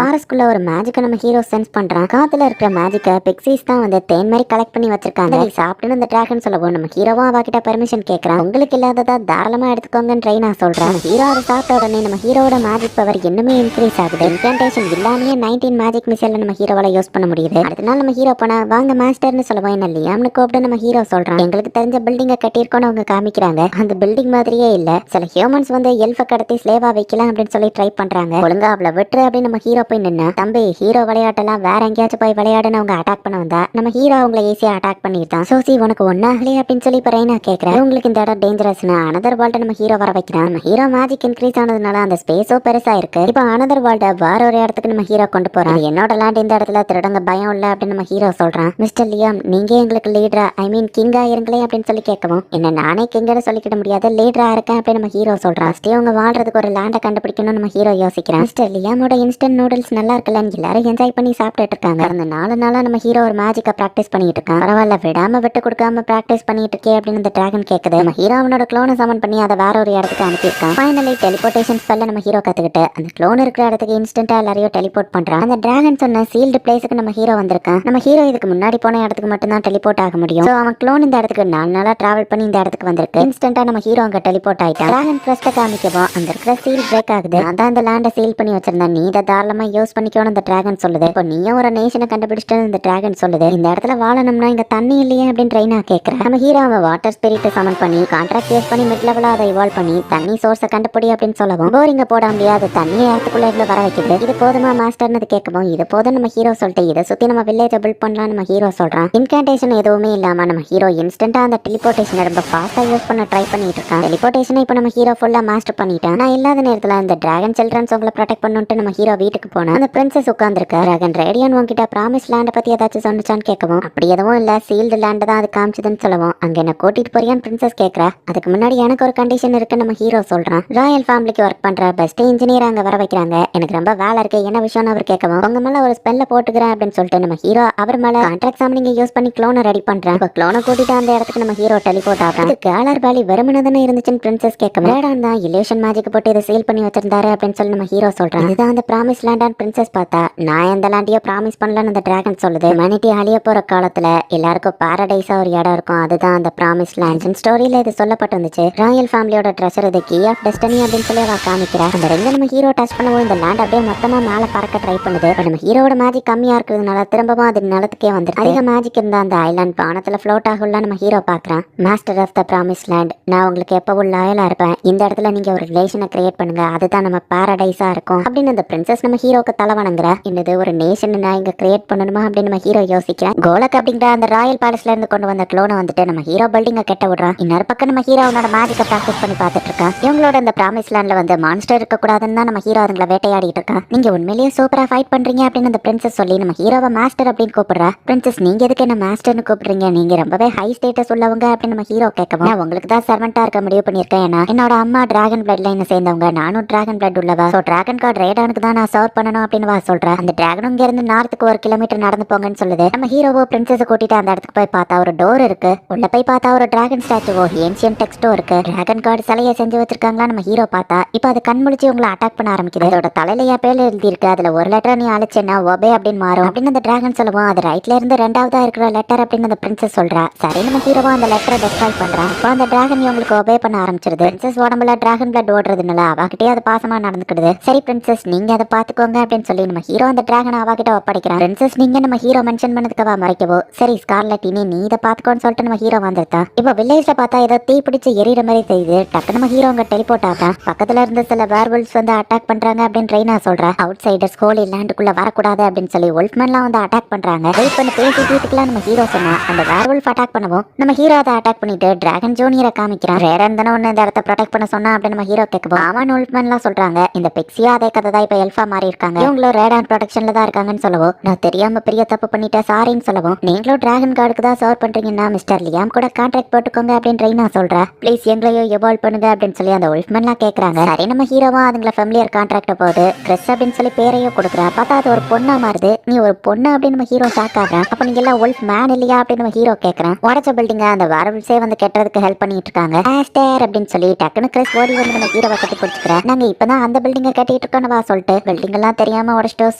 ஃபாரஸ்ட்குள்ள ஒரு மேஜிக்கை நம்ம ஹீரோ சென்ஸ் பண்றான். காத்துல இருக்கிற மேஜிக்கை பிக்ஸிஸ் தான் வந்து தேன் மாதிரி கலெக்ட் பண்ணி வச்சிருக்காங்க. சாப்பிட்டு அப்படின்னு அந்த டிராகன் சொல்லவும் நம்ம ஹீரோவும் அவகிட்ட பெர்மிஷன் கேட்கறான். உங்களுக்கு இல்லாததா தாராளமா எடுத்துக்கோங்கன்னு ட்ரெயினா சொல்றான். ஹீரோ அதை சாப்பிட்ட உடனே நம்ம ஹீரோட மேஜிக் பவர் இன்னுமே இன்க்ரீஸ் ஆகுது. இன்கேண்டேஷன் இல்லாமயே 19 மேஜிக் மிசைல நம்ம ஹீரோவால யூஸ் பண்ண முடியுது. அடுத்த நாள் நம்ம ஹீரோ போனா வாங்க மாஸ்டர்னு சொல்லவும் என்ன லியாம்னு கூப்பிட்டு நம்ம ஹீரோ சொல்றான். எங்களுக்கு தெரிஞ்ச பில்டிங்கை கட்டியிருக்கோன்னு அவங்க காமிக்கிறாங்க. அந்த பில்டிங் மாதிரியே இல்ல. சில ஹியூமன்ஸ் வந்து எல்ஃப கடத்தி ஸ்லேவா வைக்கலாம் அப்படின்னு சொல்லி ட்ரை பண்றாங்க. ஒழுங்கா அவளை விட்டுரு அப்படின்னு நம்ம ஹீரோ போய் நின்னா, தம்பி ஹீரோ விளையாட்டெல்லாம் வேற எங்கேயாச்சும் போய் விளையாடுன்னு அவங்க அட்டாக் பண்ண வந்தா நம்ம ஹீரோ அவங்களை ஈஸியா அட்டாக் பண்ணிட்டான். சோசி உனக்கு ஒன்னாகலே அப்படின்னு சொல்லி பரையனா கேட்கிறேன். உங்களுக்கு இந்த இடம் டேஞ்சரஸ்னா அனதர் வேர்ல்ட் நம்ம ஹீரோ வர வைக்கிறான். நம்ம ஹீரோ மேஜிக் இன்க்ரீஸ் ஆனதுனால அந்த ஸ்பேஸோ பெருசா இருக்கு. இப்போ அனதர் வேர்ல்ட வேற ஒரு இடத்துக்கு நம்ம ஹீரோ கொண்டு போறோம். என்னோட லேண்ட் இந்த இடத்துல திருடங்க பயம் இல்ல அப்படின்னு நம்ம ஹீரோ சொல்றான். மிஸ்டர் லியாம் நீங்க எங்களுக்கு லீடரா ஐ மீன் கிங்கா இருங்களே அப்படின்னு சொல்லி கேட்கவும் என்ன நானே கிங்கன்னு சொல்லிக்கிட முடியாது லீடரா இருக்கேன் அப்படின்னு நம்ம ஹீரோ சொல்றான். அவங்க வாழ்றதுக்கு ஒரு லேண்டை கண்டுபிடிக்கணும் நம்ம ஹீரோ யோசிக்கிறான். மிஸ்டர் லியாமோட இன்ஸ்டன்ட் நூடுல்ஸ் நல்லா இருக்குல்லன்னு எல்லாரும் என்ஜாய் பண்ணி சாப்பிட்டுட்டு இருக்காங்க. அந்த 4 நாளா நம்ம ஹீரோ ஒரு மேஜிக்கை பிராக்டிஸ் பண்ணிட்டு இருக்கான். பரவாயில்ல விடாம விட்டு கொடுக்காம பிராக்டிஸ் பண்ணிட்டு இருக்கே அப்படின்னு இந்த டிராகன் கேக்குது. நம்ம ஹீரோ அவனோட க்ளோனை சமன் பண்ணி அதை வேற ஒரு இடத்துக்கு அனுப்பியிருக்கான். ஃபைனலி டெலிபோர்டேஷன் ஸ்பெல்ல நம்ம ஹீரோ கத்துக்கிட்டு அந்த க்ளோன் இருக்கிற இடத்துக்கு இன்ஸ்டன்டா எல்லாரையும் டெலிபோர்ட் பண்றான். அந்த டிராகன் சொன்ன சீல்டு பிளேஸுக்கு நம்ம ஹீரோ வந்திருக்கான். நம்ம ஹீரோ இதுக்கு முன்னாடி போன இடத்துக்கு மட்டும் தான் டெலிபோர்ட் ஆக முடியும். அவன் க்ளோன் இந்த இடத்துக்கு 4 நாளா டிராவல் பண்ணி இந்த இடத்துக்கு வந்திருக்கு. இன்ஸ்டன்டா நம்ம ஹீரோ அங்க டெலிபோர்ட் ஆயிட்டான். டிராகன் கிரஸ்ட காமிக்கவும் அந்த இருக்கிற சீல் பிரேக் ஆகுது. நான் தான் இந்த லேண்டை சீல் பண்ணி வச்சிருந்தேன். நீ இதை தாராளமா யூஸ் பண்ணிக்கோன்னு அந்த டிராகன் சொல்லுது. இப்போ நீயும் ஒரு நேஷனை கண்டுபிடிச்சிட்டு இந்த டிராகன் சொல்லுது. இந்த இடத்துல வாழணும்னா இங்க தண்ணி இல்லையே அப்படின்னு ட்ரெயினா கேட்கிறேன். நம்ம ஹீரோ அவன் வாட்டர் ஸ்பிரிட் சமன் பண்ணி கான்ட்ராக்ட் யூஸ் பண்ணி மிட் லெவலா அதை இவால்வ் பண்ணி தண்ணி சோர்ஸை கண்டுபிடி அப்படின்னு சொல்லவும் போரிங்க போட முடியாது தண்ணியை இடத்துக்குள்ள இருந்து வர வைக்குது. இது போதுமா மாஸ்டர்னு கேட்கவும் இது போதும் நம்ம ஹீரோ சொல்லிட்டு இதை சுத்தி நம்ம வில்லேஜை பில்ட் பண்ணலாம் நம்ம ஹீரோ சொல்றான். இன்கேண்டேஷன் எதுவுமே இல்லாம நம்ம ஹீரோ இன்ஸ்டன்டா அந்த டெலிபோர்டேஷன் ரொம்ப ஃபாஸ்டா யூஸ் பண்ண ட்ரை பண்ணிட்டு இருக்கான். டெலிபோர்டேஷனை இப்போ நம்ம ஹீரோ ஃபுல்லா மாஸ்டர் பண்ணிட்டான். நான் இல்லாத நேரத்துல இந்த டிராகன் சில்ட்ரன்ஸ் உங்களை ப்ரொடெக்ட் பண்ணுட்டு நம்ம ஹீரோ வீட்டுக்கு போனா அந்த பிரின்சஸ் உட்கார்ந்துருக்க. டிராகன் ரேடியன் உங்ககிட்ட ப்ராமிஸ் லேண்டை பத்தி ஏதாச்சும் சொன்னிச்சான்னு கேட்கவும் அப்படி எதுவும் இல்ல சீல்டு லேண்ட் தான் அது காமிச்சதுன்னு சொல்லவும் அங்க என்ன கூட்டிட்டு போறியான்னு பிரின்சஸ் கேட்கறா. அதுக்கு முன்னாடி எனக்கு ஒரு கண்டிஷன் இருக்கு நம்ம ஹீரோ சொல்றான். ராயல் ஃபேமிலிக்கு ஒர்க் பண்ற பெஸ்ட் இன்ஜினியர் அங்க வர வைக்கிறாங்க. எனக்கு ரொம்ப வேலை இருக்கு என்ன விஷயம்னு அவர் கேட்கவும் உங்க மேல ஒரு ஸ்பெல்ல போட்டுக்கிறேன் அப்படின்னு சொல்லிட்டு நம்ம ஹீரோ அவர் மேல கான்ட்ராக்ட் சாமனிங்க யூஸ் பண்ணி க்ளோனை ரெடி பண்றேன். இப்போ க்ளோனை கூட்டிட்டு அந்த இடத்துக்கு நம்ம ஹீரோ டெலிபோர்ட் ஆகிறான். இது கேலர் வேலி வெறுமனதானே இருந்துச்சுன்னு பிரின்சஸ் கேட்கவும் வேடான் தான் இலேஷன் மேஜிக் போட்டு இதை சீல் பண்ணி வச்சிருந்தாரு அப்படின்னு சொல்லி நம்ம ஹீரோ சொல்றான். இதுதான் அந்த ப்ராமிஸ் லேண்டான்னு பிரின்சஸ் பார்த்தா நான் எந்த லேண்டையோ ப்ராமிஸ் பண்ணலன்னு அந்த டிராகன் சொல்லுது. ஹியூமனிட்டி அழிய போற காலத்துல எல்லாருக்கும் பாரடைஸா ஒரு இடம் இருக்கும். அதுதான் அந்த ப்ராமிஸ் லேண்ட். ஸ்டோரியில இது சொல்லப்பட்டிருந்துச்சு. ராயல் ஃபேமிலியோட ட்ரெஷர் இது கீ ஆஃப் டெஸ்டினி அப்படின்னு சொல்லி அவ காமிக்கிறா. அந்த ரெண்டு நம்ம ஹீரோ டச் பண்ணவும் இந்த லேண்ட் அப்படியே மொத்தமா மேல பறக்க ட்ரை பண்ணுது. பட் நம்ம ஹீரோட மேஜிக் கம்மியா இருக்கிறதுனால திரும்பவும் அது நிலத்துக்கே வந்துருக்கு. அதிக மேஜிக் இருந்தா அந்த ஐலாண்ட் வானத்துல ஃப்ளோட் ஆகும்ல நம்ம ஹீரோ பாக்குறான். Master of the promise land நான் உங்களுக்கு எப்பவும் லாயலா இருப்பேன். இந்த இடத்துல நீங்க ஒரு ரிலேஷனை கிரியேட் பண்ணுங்க. அதுதான் நம்ம பாரடைஸா இருக்கும் அப்படின்னு அந்த பிரின்சஸ் நம்ம ஹீரோக்கு தலை வணங்குறா. என்னது ஒரு நேஷன் நான் இங்க கிரியேட் பண்ணணுமா அப்படின்னு நம்ம ஹீரோ யோசிக்கிறேன். கோலக் அப்படிங்கிற அந்த ராயல் பேலஸ்ல இருந்து கொண்டு வந்த க்ளோனை வந்துட்டு நம்ம ஹீரோ பில்டிங்க கெட்ட விடுறான். இன்னொரு பக்கம் நம்ம ஹீரோ அவனோட மேஜிக்கை பிராக்டிஸ் பண்ணி பார்த்துட்டு இருக்கான். இவங்களோட இந்த ப்ராமிஸ் லேண்ட்ல வந்து மான்ஸ்டர் இருக்க கூடாதுன்னு தான் நம்ம ஹீரோ அதுங்களை வேட்டையாடிட்டு இருக்கான். நீங்க உண்மையிலேயே சூப்பரா ஃபைட் பண்றீங்க அப்படின்னு அந்த பிரின்சஸ் சொல்லி நம்ம ஹீரோவை மாஸ்டர் அப்படின்னு கூப்பிடுறா. பிரின்சஸ் நீங்க எதுக்கு என்ன மாஸ்டர்னு கூப்பிடுறீங்க? நீங்க ரொம்பவே ஹை ஸ்டேட்டஸ் உள்ளவங்க அப்படின்னு நம்ம ஹீரோ கேட்கவும் நான் உங்களுக்கு தான் சர்வெண்டா இருக்க முடிவு பண்ணிருக்கேன். ஏன்னா என்னோட அம்மா டிராகன் பிளட் லைன் சேர்ந்தவங்க, நானும் டிராகன் பிளட் உள்ளவா. சோ டிராகன் கார்டு ரேடானுக்கு தான் நான் சர்வ் பண்ணணும் அப்படின்னு வா சொல்றேன். அந்த டிராகன் இங்க இருந்து நார்த்துக்கு 1 கிலோமீட்டர் நடந்து போங்கன்னு சொல்லுது. நம்ம ஹீரோவோ பிரின்சஸ் கூட்டிட்டு அந்த இடத்துக்கு போய் பார்த்தா ஒரு டோர் இருக்கு. உள்ள போய் பார்த்தா ஒரு டிராகன் ஸ்டாச்சுவோ ஏன்ஷியன் டெக்ஸ்டோ இருக்கு. டிராகன் கார்டு சிலையை செஞ்சு வச்சிருக்காங்களா நம்ம ஹீரோ பார்த்தா இப்போ அது கண் முழிச்சு உங்களை அட்டாக் பண்ண ஆரம்பிக்குது. அதோட தலையில என் பேர்ல எழுதி இருக்கு. அதுல ஒரு லெட்டர் நீ அழைச்சேன்னா ஒபே அப்படின்னு மாறும் அப்படின்னு அந்த டிராகன் சொல்லுவோம். அது ரைட்ல இருந்து 2ஆவதா இருக்கிற லெட்டர் அப்படின்னு அந்த பிரின்சஸ் சொல்றா. சரி நம்ம ஹீரோவா அந்த லெட்டரை டெஸ்ட்ராய் பண்றான். இப்போ அந்த டிராகன் உங்களுக்கு ஒபே பண்ண ஆரம்பிச்சிருது. பிரின்சஸ் உடம்புல டிராகன் பிளட் ஓடுறதுனால அவகிட்டே அது பாசமா நடந்துக்கிடுது. சரி பிரின்சஸ் நீங்க அதை பாத்துக்கோங்க அப்படின்னு சொல்லி நம்ம ஹீரோ அந்த டிராகன் அவகிட்ட ஒப்படைக்கிறான். பிரின்சஸ் நீங்க நம்ம ஹீரோ மென்ஷன் பண்ணதுக்கு அவ மறைக்கவோ சரி ஸ்கார்லட் இனி நீ இதை பாத்துக்கோன்னு சொல்லிட்டு நம்ம ஹீரோ வந்துருத்தா. இப்போ வில்லேஜ்ல பார்த்தா ஏதோ தீ பிடிச்சு எரியற மாதிரி தெரியுது. டக்கு நம்ம ஹீரோ அங்க டெலிபோர்ட் ஆகிறான். பக்கத்துல இருந்து சில வேர்வல்ஸ் வந்து அட்டாக் பண்றாங்க அப்படின்னு ட்ரெயினா சொல்றா. அவுட் சைடர்ஸ் ஹோலி லேண்டுக்குள்ள வரக்கூடாது அப்படின்னு சொல்லி ஒல்ஃப்மேன்லாம் வந்து அட்டாக் பண்றாங்க. வெயிட் பண்ணி பேசிட்டுலாம் நம்ம ஹீரோ சொன்னா அந்த வேர்வல்ஃப் அட்டாக் பண்ணவும் நம்ம ஹீரோ அதை அட்டாக் பண்ணிட்டு டிராகன் ஜூனியரை காமிக்கிறான். ரேரன் தானே ஒன்னு இந்த இடத்த ப்ரொடெக்ட் பண்ண சொன்னா அப்படின்னு நம்ம ஹீரோ கேட்கவும் அவன் ஒல்ஃப்மேன்லாம் சொல்றாங்க இந்த பெக்ஸியா அதே கதை தான் இப்ப எல்ஃபா மாறி இருக்காங்க. இவங்களும் ரேடான் ப்ரொடெக்ஷன்ல தான் இருக்காங்கன்னு சொல்லவும் நான் தெரியாம பெரிய தப்பு பண்ணிட்டேன் சாரின்னு சொல்லவும் நீங்களும் டிராகன் கார்டுக்கு தான் சர்வ் பண்றீங்கன்னா மிஸ்டர் லியாம் கூட கான்ட்ராக்ட் போட்டுக்கோங்க அப்படின்னு ட்ரெயினா சொல்றா. ப்ளீஸ் எங்களையும் எவால்வ் பண்ணுங்க அப்படின்னு சொல்லி அந்த ஒல்ஃப்மேன்லாம் கேட்கறாங்க. சரி நம்ம ஹீரோவா அதுங்களை ஃபேமிலியர் கான்ட்ராக்ட் போகுது. கிறிஸ் அப்படின்னு சொல்லி பேரையும் கொடுக்குறா. பார்த்தா அது ஒரு பொண்ணா மாறுது. நீ ஒரு பொண்ணு அப்படின்னு நம்ம ஹீரோ ஷாக் ஆகுறான். அப்ப நீங்க எல்லாம் ஒல்ஃப் மேன் இல்லையா அப்படின்னு நம்ம ஹீரோ கேட்கறான். உடச்ச பில்டிங்க அந்த வேர்வல்ஸே வந்து கெட்டுறதுக்கு ஹெல்ப் பண்ணிட்டு இருக்காங்க ஆஸ்டர் அப்படின்னு சொல்லி டக்குனு கிறிஸ் ஓடி வந்து நம்ம ஹீரோவை கட்டி பிடிச்சிக்கிறேன். நாங்க இப்பதான் அந்த பில்டிங்கை கட்டிட்டு இருக்கோம்னு வா சொல்லிட்டு பில்டிங் எல்லாம் தெரியாம உடச்சிட்டோம்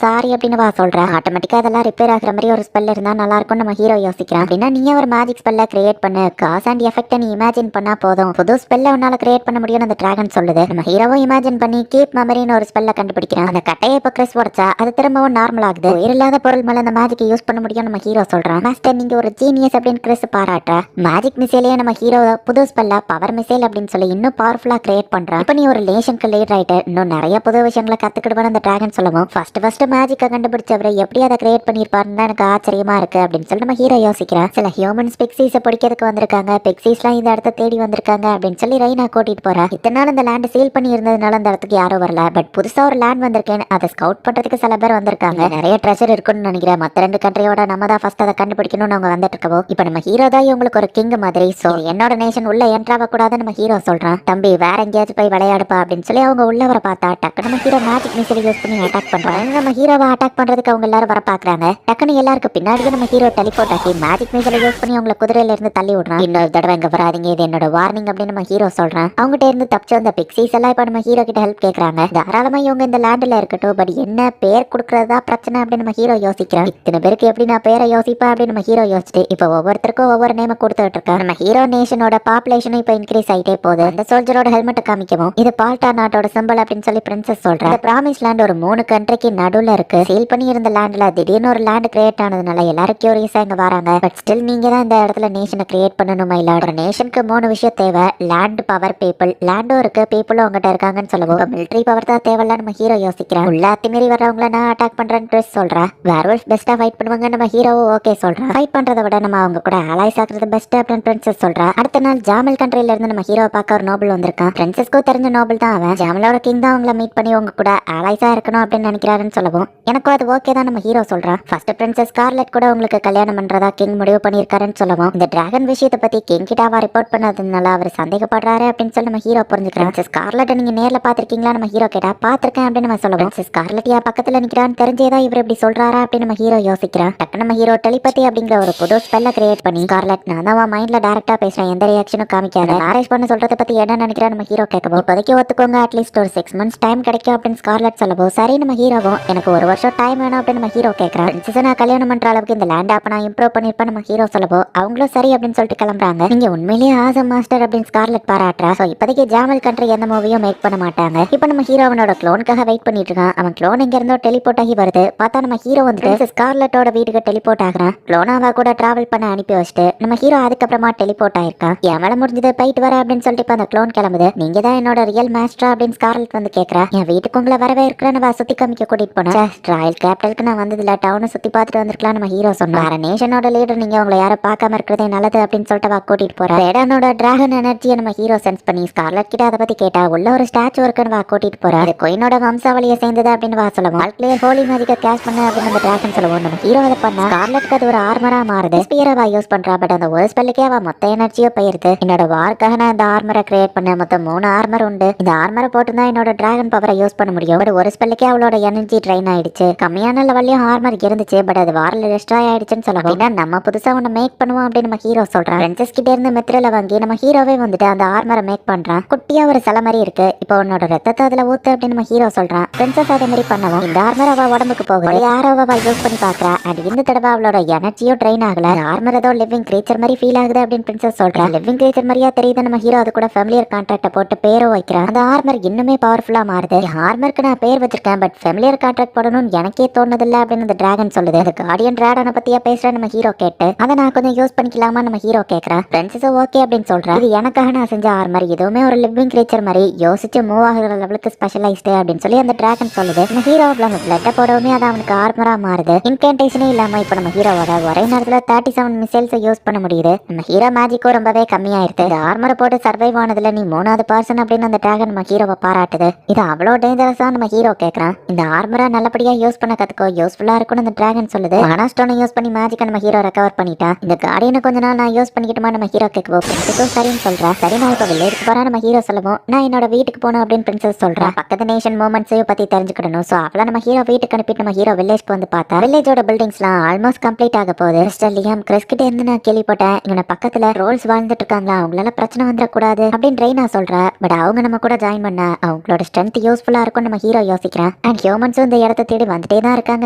சாரி அப்படின்னு வா சொல்றேன். ஆட்டோமேட்டிக்கா அதெல்லாம் ரிப்பேர் ஆகுற மாதிரி ஒரு ஸ்பெல் இருந்தா நல்லா இருக்கும் நம்ம ஹீரோ யோசிக்கிறான். அப்படின்னா நீ ஒரு ஒரு மேஜிக் ஸ்பெல்ல கிரியேட் பண்ணு, காஸ் அண்ட் எஃபெக்ட் நீ இமேஜின் பண்ணா போதும், புது ஸ்பெல்ல உன்னால கிரியேட் பண்ண முடியும்னு அந்த டிராகன் சொல்லுது. நம்ம ஹீரோவும் இமேஜின் பண்ணி கீப் மெமரின்னு ஒரு ஸ்பெல்ல கண்டுபிடிக்கிறான். அந்த கட்டையை இப்ப கிறிஸ் உடைச்சா அது திரும்பவும் நார்மல் ஆகுது. உயிரில்லாத பொருள் மேல அந்த மேஜிக் யூஸ் பண்ண முடியும் நம்ம ஹீரோ சொல்றான். மாஸ்டர் நீங்க ஒரு ஜீனியஸ் அப்படின்னு கிறிஸ் பாராட்டுற. மேஜிக் மிசைலையே நம்ம ஹீரோ புது ஸ்பெல்ல பவர் மிசைல் அப்படின்னு சொல்லி இன்னும் பவர்ஃபுல்லா கிரியேட் பண்றான். இப்ப நீ ஒரு லேஷனுக்கு லீட் ஆயிட்டு இன்னும் நிறைய புது விஷயங்களை கத்துக்கிடுவான்னு அந்த டிராகன் சொல்லவும் ஃபர்ஸ்ட் மேஜிக்கை கண்டுபிடிச்சவரை எப்படி அதை கிரியேட் பண்ணிருப்பாருன்னு எனக்கு ஆச்சரியமா இருக்கு அப்படின்னு சொல்லி நம்ம ஹீரோ யோசிக்கிறான். சில ஹியூமன்ஸ் பிக்ஸீஸை பிடிக்கிறதுக்கு வந்திருக்காங்க, பிக்ஸீஸ்லாம் இந்த இடத்த தேடி வந்திருக்காங்க அப்படின்னு சொல்லி ரெய்னா கூட்டிட்டு போறா. இத்தனை நாள் அந்த லேண்ட் சீல் பண்ணி இருந்ததுனால அந்த இடத்துக்கு யாரும் வரல. பட் புதுசா ஒரு லேண்ட் வந்திருக்கேன், அதை ஸ்கவுட் பண்றதுக்கு சில பேர் வந்திருக்காங்க. நிறைய ட்ரெஷர் இருக்குன்னு நினைக்கிறேன். மத்த 2 கண்ட்ரியோட நம்ம தான் ஃபர்ஸ்ட் அதை கண்டுபிடிக்கணும்னு அவங்க வந்துட்டு இருக்கவோ இப்ப நம்ம ஹீரோ தான் இவங்களுக்கு ஒரு கிங் மாதிரி. சோ என்னோட நேஷன் உள்ள என்ட்ராவ கூடாதுன்னு நம்ம ஹீரோ சொல்றான். தம்பி வேற எங்கேயாச்சும் போய் விளையாடுப்பா அப்படின்னு சொல்லி அவங்க உள்ள வர பார்த்தா டக்கு நம்ம ஹீரோ மேஜிக் மிசைல் யூஸ் பண்ணி அட்டாக் பண்றாங்க. நம்ம ஹீரோவை அட்டாக் பண்றதுக்கு அவங்க எல்லாரும் வர பாக்குறாங்க. டக்குன்னு எல்லாருக்கும் பின்னாடி நம்ம ஹீரோ டெலிபோர்ட் ஆகி மேஜிக் மிசைல் யூஸ் பண்ணி அவங்களை குதிரையில இருந்து தள்ளி விடுறான். இன்னொரு தடவை இங்க வராதீங்க, இது என்னோட வார்னிங் அப்படின்னு நம்ம ஹீரோ சொல்றான். அவங்ககிட்ட இருந்து தப்பிச்சு வந்த பிக்ஸீஸ் எல்லாம் இப்ப நம்ம ஹீரோ கிட்ட ஹெல்ப் கேக்குறாங்க. தாராளமா இவங்க இந்த லேண்ட்ல இருக்கட்டும், பட் என்ன பேர் கொடுக்கறதா பிரச்சனை அப்படின்னு நம்ம ஹீரோ யோசிக்கிறான். இத்தனை பேருக்கு எப்படி நான் பேரை யோசிப்பேன் அப்படின்னு நம்ம ஹீரோ யோசிச்சுட்டு இப்ப ஒவ்வொருத்தருக்கும் ஒவ்வொரு நேம கொடுத்துட்டு இருக்கான். நம்ம ஹீரோ நேஷனோட பாப்புலேஷனும் இப்ப இன்க்ரீஸ் ஆயிட்டே போகுது. அந்த சோல்ஜரோட ஹெல்மெட் காமிக்கவும் இது பால்டா நாட்டோட சிம்பிள் அப்படின்னு சொல்லி பிரின்சஸ் சொல்றான். இந்த பிராமிஸ் லேண்ட் ஒரு 3 கண்ட்ரிக்கு நடுவுல இருக்கு. சீல் பண்ணி இருந்த லேண்ட்ல திடீர்னு ஒரு லேண்ட் கிரியேட் ஆனதுனால எல்லாரும் கியூரியஸா இங்க வராங்க. பட் ஸ்டில் நீங்க தான் இந்த இடத்துல நேஷனை கிரியேட் பண்ணணும். ஒரு நேஷனுக்கு 3 விஷயம் தேவை. Land, power, people. லேண்டும் இருக்கு, பீப்புளும் அவங்ககிட்ட இருக்காங்கன்னு சொல்லுவோம். மிலிட்டரி பவர் தான் தேவையில்ல நம்ம ஹீரோ யோசிக்கிறான். உள்ள அத்துமீறி வரவங்கள நான் அட்டாக் பண்றேன்னு ட்ரெஸ் சொல்றேன். வேர்வல்ஃப் பெஸ்டா ஃபைட் பண்ணுவாங்க நம்ம ஹீரோவும் ஓகே சொல்றான். ஃபைட் பண்றதை விட நம்ம அவங்க கூட அலைஸ் ஆக்குறது பெஸ்ட் அப்படின்னு பிரின்சஸ் சொல்றா. அடுத்த நாள் ஜாமல் கண்ட்ரில இருந்து நம்ம ஹீரோவை பார்க்க ஒரு நோபல் வந்திருக்கான். பிரின்சஸ்க்கு தெரிஞ்ச நோபல் தான் அவன். ஜாமலோட கிங் தான் அவங்கள மீட் பண்ணி உங்க கூட அலைஸா இருக்கணும் அப்படின்னு நினைக்கிறாருன்னு சொல்லுவோம். எனக்கும் அது ஓகே தான் நம்ம ஹீரோ சொல்றான். ஃபர்ஸ்ட் பிரின்சஸ் ஸ்கார்லெட் கூட உங்களுக்கு கல்யாணம் பண்றதா கிங் முடிவு பண்ணிருக்காருன்னு சொல்லுவோம். இந்த டிராகன் விஷயத்தை பத்தி கிங் கிட்ட அவ ரிப்போர்ட் பண்ணதுனால அவர் சந்தேகப்படுறாரு அப்படின்னு சொல்லி நம்ம ஹீரோ புரிஞ்சுக்கிறான். ஸ்கார்லெட் நீங்க நேர்ல பாத்திருக்கீங்களா நம்ம ஹீரோ கேட்டா பாத்திருக்கேன் அப்படின்னு நம்ம சொல்லுவோம். ஸ்கார்லெட் யா பக்கத்துல நிக்கிறான்னு தெரிஞ்சேதான் இவர் இப்படி சொல்றாரா அப்படின்னு நம்ம ஹீரோ யோசிக்கிறான். டக்கு நம்ம ஹீரோ டெலிபதி அப்படிங்கிற ஒரு புது ஸ்பெல்ல கிரியேட் பண்ணி ஸ்கார்லெட் நான் தான் மைண்ட்ல டைரக்டா பேசுறேன், எந்த ரியாக்ஷனும் காமிக்காத, மேரேஜ் பண்ண சொல்றத பத்தி என்ன நினைக்கிறா நம்ம ஹீரோ கேட்கவும் இப்போதைக்கு ஒத்துக்கோங்க, அட்லீஸ்ட் ஒரு 6 months டைம் கிடைக்கும் அப்படின்னு ஸ்கார்லெட் சொல்லவும் சரி நம்ம ஹீரோவும் எனக்கு 1 வருஷம் டைம் வேணும் அப்படின்னு நம்ம ஹீரோ கேட்கறான். நான் கல்யாணம் பண்ற அளவுக்கு இந்த லேண்ட் ஆப் நான் இம்ப்ரூவ் பண்ணிருப்பேன் நம்ம ஹீரோ சொல்லவும் அவங்களும் சரி அப்படின்னு சொல்லிட்டு கிளம்புறாங்க. நீங்க உண்மையிலேயே ஆசம் மாஸ்டர் அப்படின்னு ஸ்கார்லெட் பாராட்டுறா. சோ இப்போதைக்கு ஜாமல் கண்ட்ரி எந்த மூவியும் மேக் பண்ண மாட்டாங்க. இப்போ நம்ம ஹீரோ அவனோட க்ளோனுக்காக வெயிட் பண்ணிட்டு இருக்கான். அவன் க்ளோன் எங்க இருந்தோ டெலிபோர்ட் ஆகி வருது. பார்த்தா நம்ம ஹீரோ வந்துட்டு ஸ்கார்லெட்டோட வீட்டுக்கு டெலிபோர்ட் ஆகுறான். க்ளோனாவா கூட டிராவல் பண்ண அனுப்பி வச்சுட்டு நம்ம ஹீரோ அதுக்கப்புறமா டெலிபோர்ட் ஆயிருக்கான். என் வேலை முடிஞ்சது போயிட்டு வர அப்படின்னு சொல்லிட்டு இப்ப அந்த க்ளோன் கிளம்புது. நீங்க தான் என்னோட ரியல் மாஸ்டரா அப்படின்னு ஸ்கார்லெட் வந்து கேட்கறா. என் வீட்டுக்கு உங்களை வரவே இருக்கிறேன்னு சுத்தி காமிக்க கூட்டிட்டு போனேன். ராயல் கேபிட்டலுக்கு நான் வந்ததுல டவுனை சுத்தி பார்த்துட்டு வந்திருக்கலாம் நம்ம ஹீரோ சொன்னா. வேற நேஷனோட லீடர் நீங்க உங்களை யாரும் பார்க்காம இருக்கிறதே நல்லது அப்படின்னு சொல்லிட்டு கூட்டிட்டு போறா. வேடானோட டிராகன் எனர்ஜியை நம்ம ஹீரோ சென்ஸ் பண்ணி ஸ்கார்லெட் கிட்ட அதை பத்தி கேட்டா உள்ள ஒரு ஸ்டாச்சு இருக்குன்னு கூட்டிட்டு போறா. அது கொயினோட வம்சாவளியை சேர்ந்தது அப்படின்னு சொல்லுவோம். வாழ்க்கையிலே ஹோலி மேஜிக்க கேஷ் பண்ண அப்படின்னு அந்த டிராகன் சொல்லுவோம். நம்ம ஹீரோ அதை பண்ணா ஸ்கார்லெட்க்கு அது ஒரு ஆர்மரா மாறுது. ஸ்பியரா யூஸ் பண்றா. பட் அந்த ஒரு ஸ்பெல்லுக்கே அவ மொத்த எனர்ஜியோ போயிருது. என்னோட வார்க்காக நான் இந்த ஆர்மரை கிரியேட் பண்ண மொத்தம் 3 ஆர்மர் உண்டு. இந்த ஆர்மரை போட்டு தான் என்னோட டிராகன் பவரை யூஸ் பண்ண முடியும். பட் ஒரு ஸ்பெல்லுக்கே அவளோட எனர்ஜி ட்ரைன் ஆயிடுச்சு. கம்மியான லெவல்லையும் ஆர்மர் இருந்துச்சு. பட் அது வாரில் டிஸ்ட்ராய் ஆயிடுச்சுன்னு சொல்லுவோம். நம்ம புதுசா ஒண்ணு மேக் பண்ணுவோம் அப்படின்னு நம்ம ஹீரோ சொல்றான். பிரின்சஸ் கிட்ட இருந்து மெத்ரில வாங்கி நம்ம ஹீரோவே வந்துட்டு அந்த ஆர்மரை மேக் பண்றான். குட்டியா ஒரு சில மாதிரி இருக்கு. இப்போ உன்னோட ரத்தத்தை அதுல ஊத்து அப்படின்னு நம்ம ஹீரோ சொல்றான். பிரின்சஸ் அதே மாதிரி பண்ணவும் இந்த ஆர்மர் அவ உடம்புக்கு போகுது. யாரோ அவ யூஸ் பண்ணி பாக்குறா. அண்ட் இந்த தடவை அவளோட எனர்ஜியோ ட்ரைன் ஆகல. ஆர்மர் ஏதோ லிவிங் கிரீச்சர் மாதிரி ஃபீல் ஆகுது அப்படின்னு பிரின்சஸ் சொல்றா. லிவிங் கிரீச்சர் மாதிரியா தெரியுது நம்ம ஹீரோ அது கூட ஃபெமிலியர் கான்ட்ராக்ட போட்டு பேரோ வைக்கிறான். அந்த ஆர்மர் இன்னுமே பவர்ஃபுல்லா மாறுது. ஆர்மருக்கு நான் பேர் வச்சிருக்கேன், பட் ஃபெமிலியர் கான்ட்ராக்ட் போடணும்னு எனக்கே தோணுதில்ல அப்படின்னு அந்த டிராகன் சொல்லுது. அது கார்டியன் டிராகனை பத்தியா பேசுறேன் நம்ம ஹீரோ கேட்டு அதை நான் கொஞ்சம் யூஸ் பண்ணிக்கலாமா நம்ம ஹீரோ கேட்கறேன். பிரின்சஸ் ஓகே அப்படின்னு சொல்றேன். இது எனக்காக நான் செஞ்ச ஆர்மர், இதுவுமே ஒரு லிவிங் கிரீச்சர் மாதிரி யோசிச்சு மூவ் ஆகுற லெவலுக்கு ஸ்பெஷலைஸ்டு அப்படின்னு சொல்லி அந்த டிராகன் சொல்லுது. நம்ம ஹீரோ பிளட்ட போடவுமே அது அவனுக்கு ஆர்மரா மாறுது. இன்கேன்டேஷனே இல்லாம இப்ப நம்ம ஹீரோவோட ஒரே நேரத்துல 37 மிசைல்ஸ் யூஸ் பண்ண முடியுது. நம்ம ஹீரோ மேஜிக்கோ ரொம்பவே கம்மியாயிருது. இந்த ஆர்மரை போட்டு சர்வைவ் ஆனதுல நீ 3வது பர்சன் அப்படின்னு அந்த டிராகன் நம்ம ஹீரோவை பாராட்டுது. இது அவ்வளோ டேஞ்சரஸா நம்ம ஹீரோ கேட்கறான். இந்த ஆர்மரை நல்லபடியா யூஸ் பண்ண கத்துக்கோ, யூஸ்ஃபுல்லா இருக்கும்னு அந்த டிராகன் சொல்லுது. ஆனாஸ்டோனை யூஸ் பண்ணி மேஜிக்கை நம்ம ஹீரோ ரெக்கவர் பண்ணிட்டான். இந்த கார்டியனை கொஞ்ச நாள் நான் யூஸ் பண்ணிக்கிட்டுமா நம்ம ஹீரோ கேட்கவோ பிரின்சஸும் சரின்னு சொல்றா. சரி நான் இப்போ வில்லேஜுக்கு போறா நம்ம ஹீரோ சொல்லவும் நான் என்னோட வீட்டுக்கு போகணும் அப்படின்னு பிரின்சஸ் சொல்றா. பக்கத்து நேஷன் மூமெண்ட்ஸையும் பத்தி தெரிஞ்சுக்கணும். ஸோ அவளை நம்ம ஹீரோ வீட்டுக்கு அனுப்பிட்டு நம்ம ஹீரோ வில்லேஜ்க்கு வந்து பார்த்தா வில்லேஜோட பில்டிங்ஸ்லாம் ஆல்மோஸ்ட் கம்ப்ளீட் ஆக போகுது. மிஸ்டர் லியாம் கிறிஸ் கிட்ட இருந்து நான் கேள்விப்பட்டேன் இவனை பக்கத்துல ரோல்ஸ் வாழ்ந்துட்டு இருக்காங்களா, அவங்களால பிரச்சனை வந்துடக்கூடாது அப்படின்னு ரெய்னா சொல்றா. பட் அவங்க நம்ம கூட ஜாயின் பண்ண அவங்களோட ஸ்ட்ரென்த் யூஸ்ஃபுல்லா இருக்கும் நம்ம ஹீரோ யோசிக்கிறேன். அண்ட் ஹியூமன்ஸும் இந்த இடத்த தேடி வந்துட்டே தான் இருக்காங்க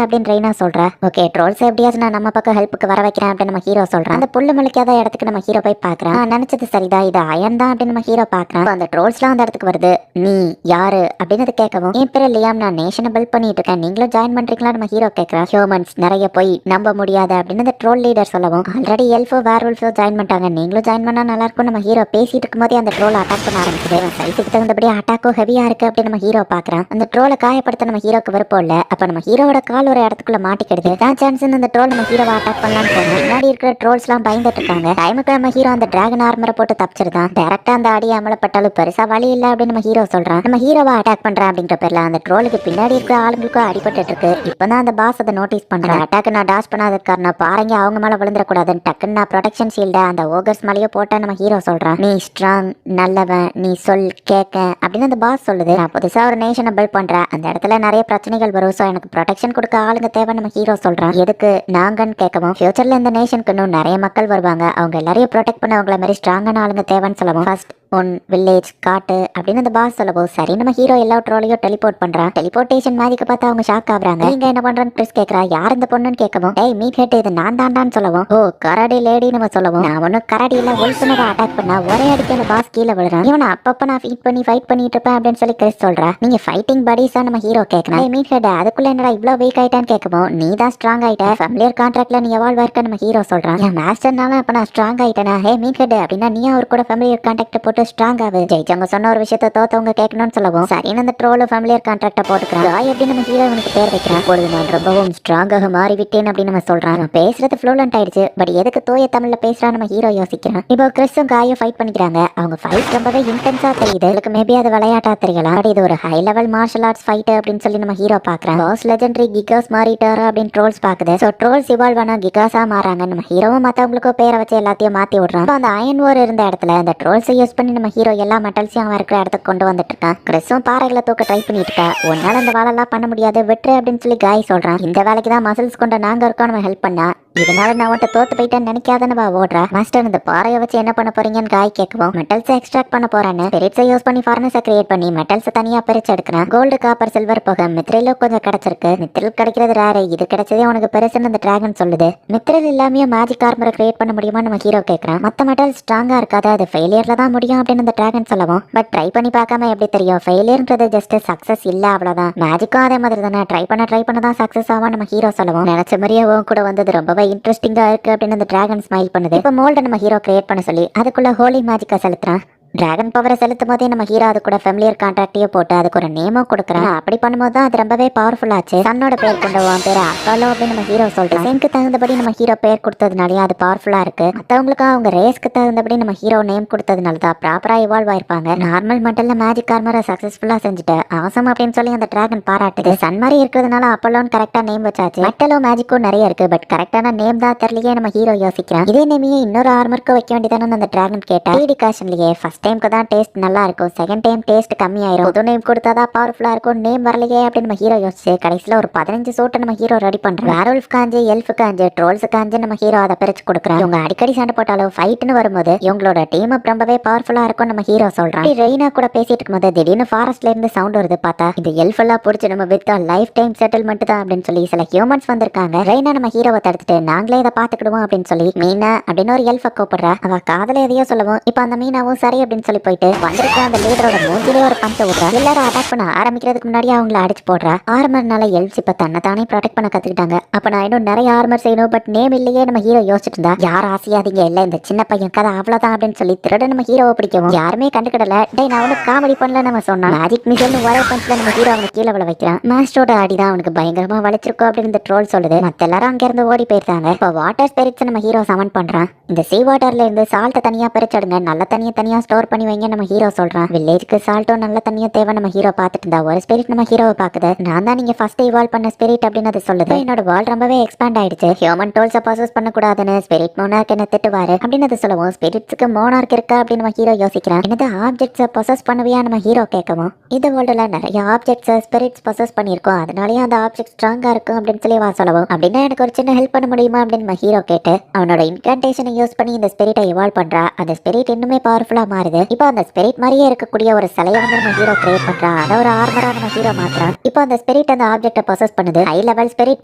அப்படின்னு ரெய்னா சொல்றா. ஓகே ட்ரோல்ஸ் எப்படியாச்சும் நான் நம்ம பக்கம் ஹெல்ப்புக்கு வர வைக்கிறேன் அப்படின்னு நம்ம ஹீரோ சொல்றான். அந்த புல்லு முளைக்காத இடத்துக்கு நம்ம ஹீரோ போய் பாக்குறான். நினைச்சது சரிதான், இது அயன் தான் அப்படின்னு நம்ம ஹீரோ பாக்குறான். அந்த ட்ரோல்ஸ்லாம் அந்த இடத்துக்கு வருது. நீ யாரு அப்படின்னு கேட்கவும், என் பேரு லியாம், நான் நேஷனை பில்ட் பண்ணிட்டு இருக்கேன், நீங்களும் ஜாயின் பண்றீங்களா நம்ம ஹீரோ கேட்கறான். ஹியூமன்ஸ் நிறைய போய் நம்ப முடியாது அப்படின்னு அந்த ட்ரோல் லீடர் சொல்லவும், ஆல்ரெடி எல்ஃபோ வேர்வல்ஃபோ ஜாயின் பண்ணிட்டாங்க, நீங்களும் ஜாயின் பண்ணா நல்லா இருக்கும் நம்ம ஹீரோ பேசிட்டு இருக்கும்போதே அந்த ட்ரோல் அட்டாக் பண்ண ஆரம்பிக்குது. சைஸுக்கு தகுந்தபடி அட்டாக்கோ ஹெவியா இருக்கு அப்படின்னு நம்ம ஹீரோ பாக்குறான். அந்த ட்ரோலை காயப்படுத்த நம்ம ஹீரோக்கு விருப்பம் இல்ல. அப்ப நம்ம ஹீரோட கால் ஒரு இடத்துக்குள்ள மாட்டிக்கிடுது. தான் சான்ஸ் அந்த ட்ரோல் நம்ம ஹீரோவை அட்டாக் பண்ணலாம்னு போனா முன்னாடி இருக்கிற ட்ரோல்ஸ் எல்லாம் பயந்துட்டு இருக்காங்க. டைமுக்கு நம்ம ஹீரோ அந்த டிராகன் ஆர்மரை போட்டு தப்பிச்சிருந்தான். டைரக்டா அந்த அடி அமலப்பட்டாலும் பெருசா வழி இல்ல அப்படின்னு நம்ம ஹீரோ சொல்றான். நம்ம ஹீரோவை அட்டாக் பண்றான் அப்படிங்கிற பேர்ல அந்த ட்ரோலுக்கு பின்னாடி இருக்கிற ஆளுங்களுக்கும் அடிபட்டு இருக்கு. இப்பதான் அந்த பாஸ் அதை நோட்டீஸ் பண்றேன். அட்டாக் நான் டாஷ் பண்ணாத காரணம் பாருங்க அவங்க மேல விழுந்துடக்கூடாதுன்னு டக்குன்னு நான் ப்ரொடெக்ஷன் ஷீல்ட அந்த ஓகர்ஸ் மேலேயே போட்டா நம்ம ஹீரோ சொல்றான். நீ ஸ்ட்ராங், நல்லவன், நீ சொல் கேட்க அப்படின்னு அந்த பாஸ் சொல்லுது. நான் புதுசா ஒரு நேஷனை பில்ட் பண்றேன், அந்த இடத்துல நிறைய பிரச்சனைகள் வரும், ஸோ எனக்கு ப்ரொடெக்ஷன் கொடுக்க ஆளுங்க தேவை நம்ம ஹீரோ சொல்றான். எதுக்கு நாங்கன்னு கேட்கவும், ஃபியூச்சர்ல இந்த நேஷனுக்கு இன்னும் நிறைய மக்கள் வருவாங்க, அவங்க எல்லாரையும் ப்ரொடெக்ட் பண்ண அவங்கள மாதிரி ஸ்ட்ராங்கான ஆளுங்க தேவைன்னு சொல்லவும், ஃபர்ஸ்ட் ஒன் வில்லேஜ் காட்டு அப்படின்னு அந்த பாஸ் சொல்லவும், சரி நம்ம ஹீரோ எல்லா ட்ரோலையும் டெலிபோர்ட் பண்றான். டெலிபோர்டேஷன் மாதிரி பார்த்து அவங்க ஷாக் ஆகுறாங்க. நீங்க என்ன பண்றேன்னு கிறிஸ் கேட்கறா. யார் இந்த பொண்ணுன்னு கேட்கவும், ஏய் மீட் ஹெட் இது நான் தாண்டான்னு சொல்லவும், ஓ கரடி லேடி நம்ம சொல்லவும், நான் ஒன்னும் கரடி இல்ல ஒல்சனரை அட்டாக் பண்ணா ஒரே அடிக்க அந்த பாஸ் கீழே விழுறான். இவனை அப்பப்ப நான் ஃபைட் பண்ணிட்டு இருப்பேன் அப்படின்னு சொல்லி கிறிஸ் சொல்றா. நீங்க ஃபைட்டிங் படீஸா நம்ம ஹீரோ கேட்கணும். ஏய் மீட் ஹெட் அதுக்குள்ள என்னடா இவ்வளவு வீக் ஆயிட்டான்னு கேட்கவும், நீ தான் ஸ்ட்ராங் ஆயிட்ட, ஃபேமிலியர் கான்ட்ராக்ட்ல நீ எவால்வ் ஆயிருக்க நம்ம ஹீரோ சொல்றான். என் மாஸ்டர்னால அப்ப நான் ஸ்ட்ராங் ஆயிட்டேனா. ஹே மீட் ஹெட் அப்படின்னா நீ அவர் கூட ஃபேமிலியர் கான்ட்ராக்ட் போட்டு ஸ்ட்ராங் ஆகு, ஜெயிச்சவங்க சொன்ன ஒரு விஷயத்த தோத்தவங்க கேட்கணும்னு சொல்லவும், சரின்னு அந்த ட்ரோல் ஃபேமிலியர் கான்ட்ராக்ட போட்டுக்கிறான். காய் எப்படி நம்ம ஹீரோ அவனுக்கு பேர் வைக்கிறான். பொழுது நான் ரொம்பவும் ஸ்ட்ராங்காக மாறிவிட்டேன் அப்படின்னு நம்ம சொல்றான். அவன் பேசுறது ஃப்ளூலண்ட் ஆயிடுச்சு, பட் எதுக்கு தூய தமிழ்ல பேசுறான் நம்ம ஹீரோ யோசிக்கிறான். இப்போ கிறிஸும் காயும் ஃபைட் பண்ணிக்கிறாங்க. அவங்க ஃபைட் ரொம்பவே இன்டென்ஸா தெரியுது. இதுக்கு மேபி அது விளையாட்டா தெரியலாம், பட் இது ஒரு high level martial arts fight அப்படின்னு சொல்லி நம்ம ஹீரோ பாக்குறான். பாஸ் லெஜெண்டரி கிகாஸ் மாறிட்டாரா அப்படின்னு ட்ரோல்ஸ் பாக்குது. ஸோ ட்ரோல்ஸ் இவால்வ் ஆனா கிகாஸா மாறாங்க. நம்ம ஹீரோவும் மற்றவங்களுக்கும் பேரை வச்சு எல்லாத்தையும் மாத்தி விடுறான். அந்த அயன் வார் இருந்த இடத்துல அந்த ட்ரோல்ஸை யூஸ் பண்ணி நம்ம ஹீரோ எல்லா மெட்டல்ஸையும் அவன் இருக்கிற இடத்துக்கு கொண்டு வந்துட்டு இருக்கான். கிறிஸும் பாறைகளை தூக்க ட்ரை பண்ணிட்டு இருக்கா. உன்னால அந்த வேலைலாம் பண்ண முடியாது விட்டுரு அப்படின்னு சொல்லி காய் சொல்றான். இந்த வேலைக்கு தான் மசில்ஸ் கொண்ட நாங்க இருக்கோம் நம்ம ஹெல்ப் பண்ணா, இதனால நான் உன்ட்ட தோத்து போயிட்டேன்னு நினைக்காதனவா ஓடுறா. மாஸ்டர் இந்த பாறையை வச்சு என்ன பண்ண போறீங்கன்னு காய் கேட்கவும், மெட்டல்ஸை எக்ஸ்ட்ராக்ட் பண்ண போறான்னு ஸ்பிரிட்ஸை யூஸ் பண்ணி ஃபார்னஸை கிரியேட் பண்ணி மெட்டல்ஸை தனியா பிரிச்சு எடுக்கிறான். கோல்டு காப்பர் சில்வர் போக மித்ரிலும் கொஞ்சம் கிடைச்சிருக்கு. மித்ரில் கிடைக்கிறது ரேரு, இது கிடைச்சதே உனக்கு பெருசுன்னு அந்த டிராகன் சொல்லுது. மித்ரில் இல்லாமயே மேஜிக் ஆர்மரை கிரியேட் பண்ண முடியுமா நம்ம ஹீரோ கேட்கறான். மத்த மெட்டல் ஸ்ட்ராங்கா இருக்காது, அது ஃபெயிலியர்ல தான் முடியும் அப்படின்னு அந்த டிராகன் சொல்லவும், பட் ட்ரை பண்ணி பார்க்காம எப்படி தெரியும், ஃபெயிலியர்ன்றது ஜஸ்ட் சக்சஸ் இல்ல அவ்வளவுதான். மேஜிக்கும் அதே மாதிரி தானே, ட்ரை பண்ண தான் சக்சஸ் ஆகும் நம்ம ஹீரோ சொல்லவும், நினைச்ச மாதிரியே கூட வந்தது ரொம்பவே இன்ட்ரெஸ்டிங்கா இருக்கு அப்படின்னு அந்த டிராகன் ஸ்மைல் பண்ணுது. இப்போ மோல்ட நம்ம ஹீரோ கிரியேட் பண்ண சொல்லி அதுக்குள்ள ஹோலி மேஜிக்கா செலுத்துறான். டிராகன் பவரை செலுத்தும் போதே நம்ம ஹீரோ அது கூட ஃபெமிலியர் கான்ட்ராக்டையே போட்டு அதுக்கு ஒரு நேமோ கொடுக்குறேன். அப்படி பண்ணும்போது தான் அது ரொம்பவே பவர்ஃபுல் ஆச்சு. சன்னோட பேர் கொண்டவன் பேர் அக்காலோ அப்படின்னு நம்ம ஹீரோ சொல்றோம். சேம்க்கு தகுந்தபடி நம்ம ஹீரோ பேர் கொடுத்ததுனாலே அது பவர்ஃபுல்லா இருக்கு. மற்றவங்களுக்கு அவங்க ரேஸ்க்கு தகுந்தபடி நம்ம ஹீரோ நேம் கொடுத்ததுனால தான் ப்ராப்பரா இவால்வ் ஆயிருப்பாங்க. நார்மல் மெட்டல்ல மேஜிக் ஆர்மரை சக்சஸ்ஃபுல்லா செஞ்சுட்டு அவசம் அப்படின்னு சொல்லி அந்த டிராகன் பாராட்டுது. சன் மாதிரி இருக்கிறதுனால அப்பலோன்னு கரெக்டா நேம் வச்சாச்சு. மெட்டலும் மேஜிக்கும் நிறைய இருக்கு, பட் கரெக்டான நேம் தான் தெரியலையே நம்ம ஹீரோ யோசிக்கிறான். இதே நேமையே இன்னொரு ஆர்மருக்கு வைக்க வேண்டியதானு அந்த டிராகன் கேட்டா, டிகாஷன்லயே ஃபர்ஸ்ட் டைம்க்கு தான் டேஸ்ட் நல்லா இருக்கும், செகண்ட் டைம் டேஸ்ட் கம்மி ஆயிரும், புது நேம் கொடுத்தாதான் பவர்ஃபுல்லா இருக்கும், நேம் வரலையே அப்படின்னு நம்ம ஹீரோ யோசிச்சு கடைசியில ஒரு 15 சூட்டை நம்ம ஹீரோ ரெடி பண்றோம். வேர்வல்ஃப் காஞ்சு, எல்ஃப் காஞ்சு, ட்ரோல்ஸ் காஞ்சு நம்ம ஹீரோ அதை பிரிச்சு கொடுக்குறான். இவங்க அடிக்கடி சண்டை போட்டாலும் ஃபைட்னு வரும்போது இவங்களோட டீம் அப் ரொம்பவே பவர்ஃபுல்லா இருக்கும் நம்ம ஹீரோ சொல்றான். ரெய்னா கூட பேசிட்டு இருக்கும்போது திடீர்னு ஃபாரஸ்ட்ல இருந்து சவுண்ட் வருது. பார்த்தா இந்த எல்ஃப் எல்லாம் பிடிச்சி நம்ம வித்தா லைஃப் டைம் செட்டில்மெண்ட் தான் அப்படின்னு சொல்லி சில ஹியூமன்ஸ் வந்திருக்காங்க. ரெய்னா நம்ம ஹீரோவை தடுத்துட்டு நாங்களே இதை பாத்துக்கிடுவோம் அப்படின்னு சொல்லி மீனா அப்படின்னு ஒரு எல்ஃபை கூப்பிடுறா. அவ காதல எதையோ சொல்லவும் இப்ப அந்த மீனாவும் சரி அப்படின்னு சொல்லி போயிட்டு வந்திருக்க அந்த லீடரோட மூஞ்சிலே ஒரு பஞ்ச விடுறா. எல்லாரும் அட்டாக் பண்ண ஆரம்பிக்கிறதுக்கு முன்னாடி அவங்கள அடிச்சு போடுறா. ஆர்மர்னால எல்ஸ் இப்ப தன்னை தானே ப்ரொடெக்ட் பண்ண கத்துக்கிட்டாங்க. அப்ப நான் இன்னும் நிறைய ஆர்மர் செய்யணும், பட் நேம் இல்லையே நம்ம ஹீரோ யோசிச்சுட்டு இருந்தா. யார் ஆசையாதீங்க இல்ல இந்த சின்ன பையன் கதை அவ்வளவுதான் அப்படின்னு சொல்லி திருட நம்ம ஹீரோவை பிடிக்கவும் யாருமே கண்டுக்கிடல. டே நான் அவனுக்கு காமெடி பண்ணல நம்ம சொன்னா. மேஜிக் மிஷன் ஒரே பஞ்ச்ல நம்ம ஹீரோ அவனை கீழே விழ வைக்கிறான். மாஸ்டரோட அடிதான் அவனுக்கு பயங்கரமா வளைச்சிருக்கும் அப்படின்னு இந்த ட்ரோல் சொல்லுது. மத்த எல்லாரும் அங்க இருந்து ஓடி போயிருந்தாங்க. இப்ப வாட்டர் ஸ்பிரிட்ஸ் நம்ம ஹீரோ சமன் பண்றான். இந்த சீ வாட்டர்ல இருந்து சால்ட்டை தனியா பிரிச்சடுங்க, நல்ல தண்ணியை தனியா ஸ்டோர் பண்ணி வைங்க நம்ம ஹீரோ சொல்றான். வில்லேஜ்க்கு சால்ட்டும் நல்ல தண்ணியும் தேவை நம்ம ஹீரோ பார்த்துட்டு இருந்தா ஒரு ஸ்பிரிட் நம்ம ஹீரோவை பாக்குது. நான் தான் நீங்க ஃபர்ஸ்ட் இவால்வ் பண்ண ஸ்பிரிட் அப்படின்னு அது சொல்லுது. என்னோட வேர்ல்ட் ரொம்பவே எக்ஸ்பேண்ட் ஆயிடுச்சு, ஹியூமன் டோல்ஸை ப்ராசஸ் பண்ணக்கூடாதுன்னு ஸ்பிரிட் மோனார்க் என்ன திட்டுவாரு அப்படின்னு அது சொல்லவும், ஸ்பிரிட்ஸ்க்கு மோனார்க் இருக்கா அப்படின்னு நம்ம ஹீரோ யோசிக்கிறான். என்னது ஆப்ஜெக்ட்ஸை ப்ராசஸ் பண்ணுவியா நம்ம ஹீரோ கேட்கவும், இந்த வேர்ல்டுல நிறைய ஆப்ஜெக்ட்ஸை ஸ்பிரிட்ஸ் ப்ராசஸ் பண்ணியிருக்கோம், அதனாலேயே அந்த ஆப்ஜெக்ட் ஸ்ட்ராங்கா இருக்கும் அப்படின்னு சொல்லி வா சொல்லவும், அப்படின்னா எனக்கு ஒரு சின்ன ஹெல்ப் பண்ண முடியுமா அப்படின்னு நம்ம ஹீரோ கேட்டு அவனோட இன்கண்டேஷனை யூஸ் பண்ணி இந்த ஸ்பிரிட்டை இவால்வ் பண்றா. அந்த ஸ்பிரிட் இன்னுமே பவர்ஃபுல்லா மாறுது. மாறிடுது. இப்போ அந்த ஸ்பிரிட் மாதிரியே இருக்கக்கூடிய ஒரு சிலையை வந்து நம்ம ஹீரோ கிரியேட் பண்றான். அதை ஒரு ஆர்மரா நம்ம ஹீரோ மாத்துறான். இப்போ அந்த ஸ்பிரிட் அந்த ஆப்ஜெக்ட பொசஸ் பண்ணுது. High level spirit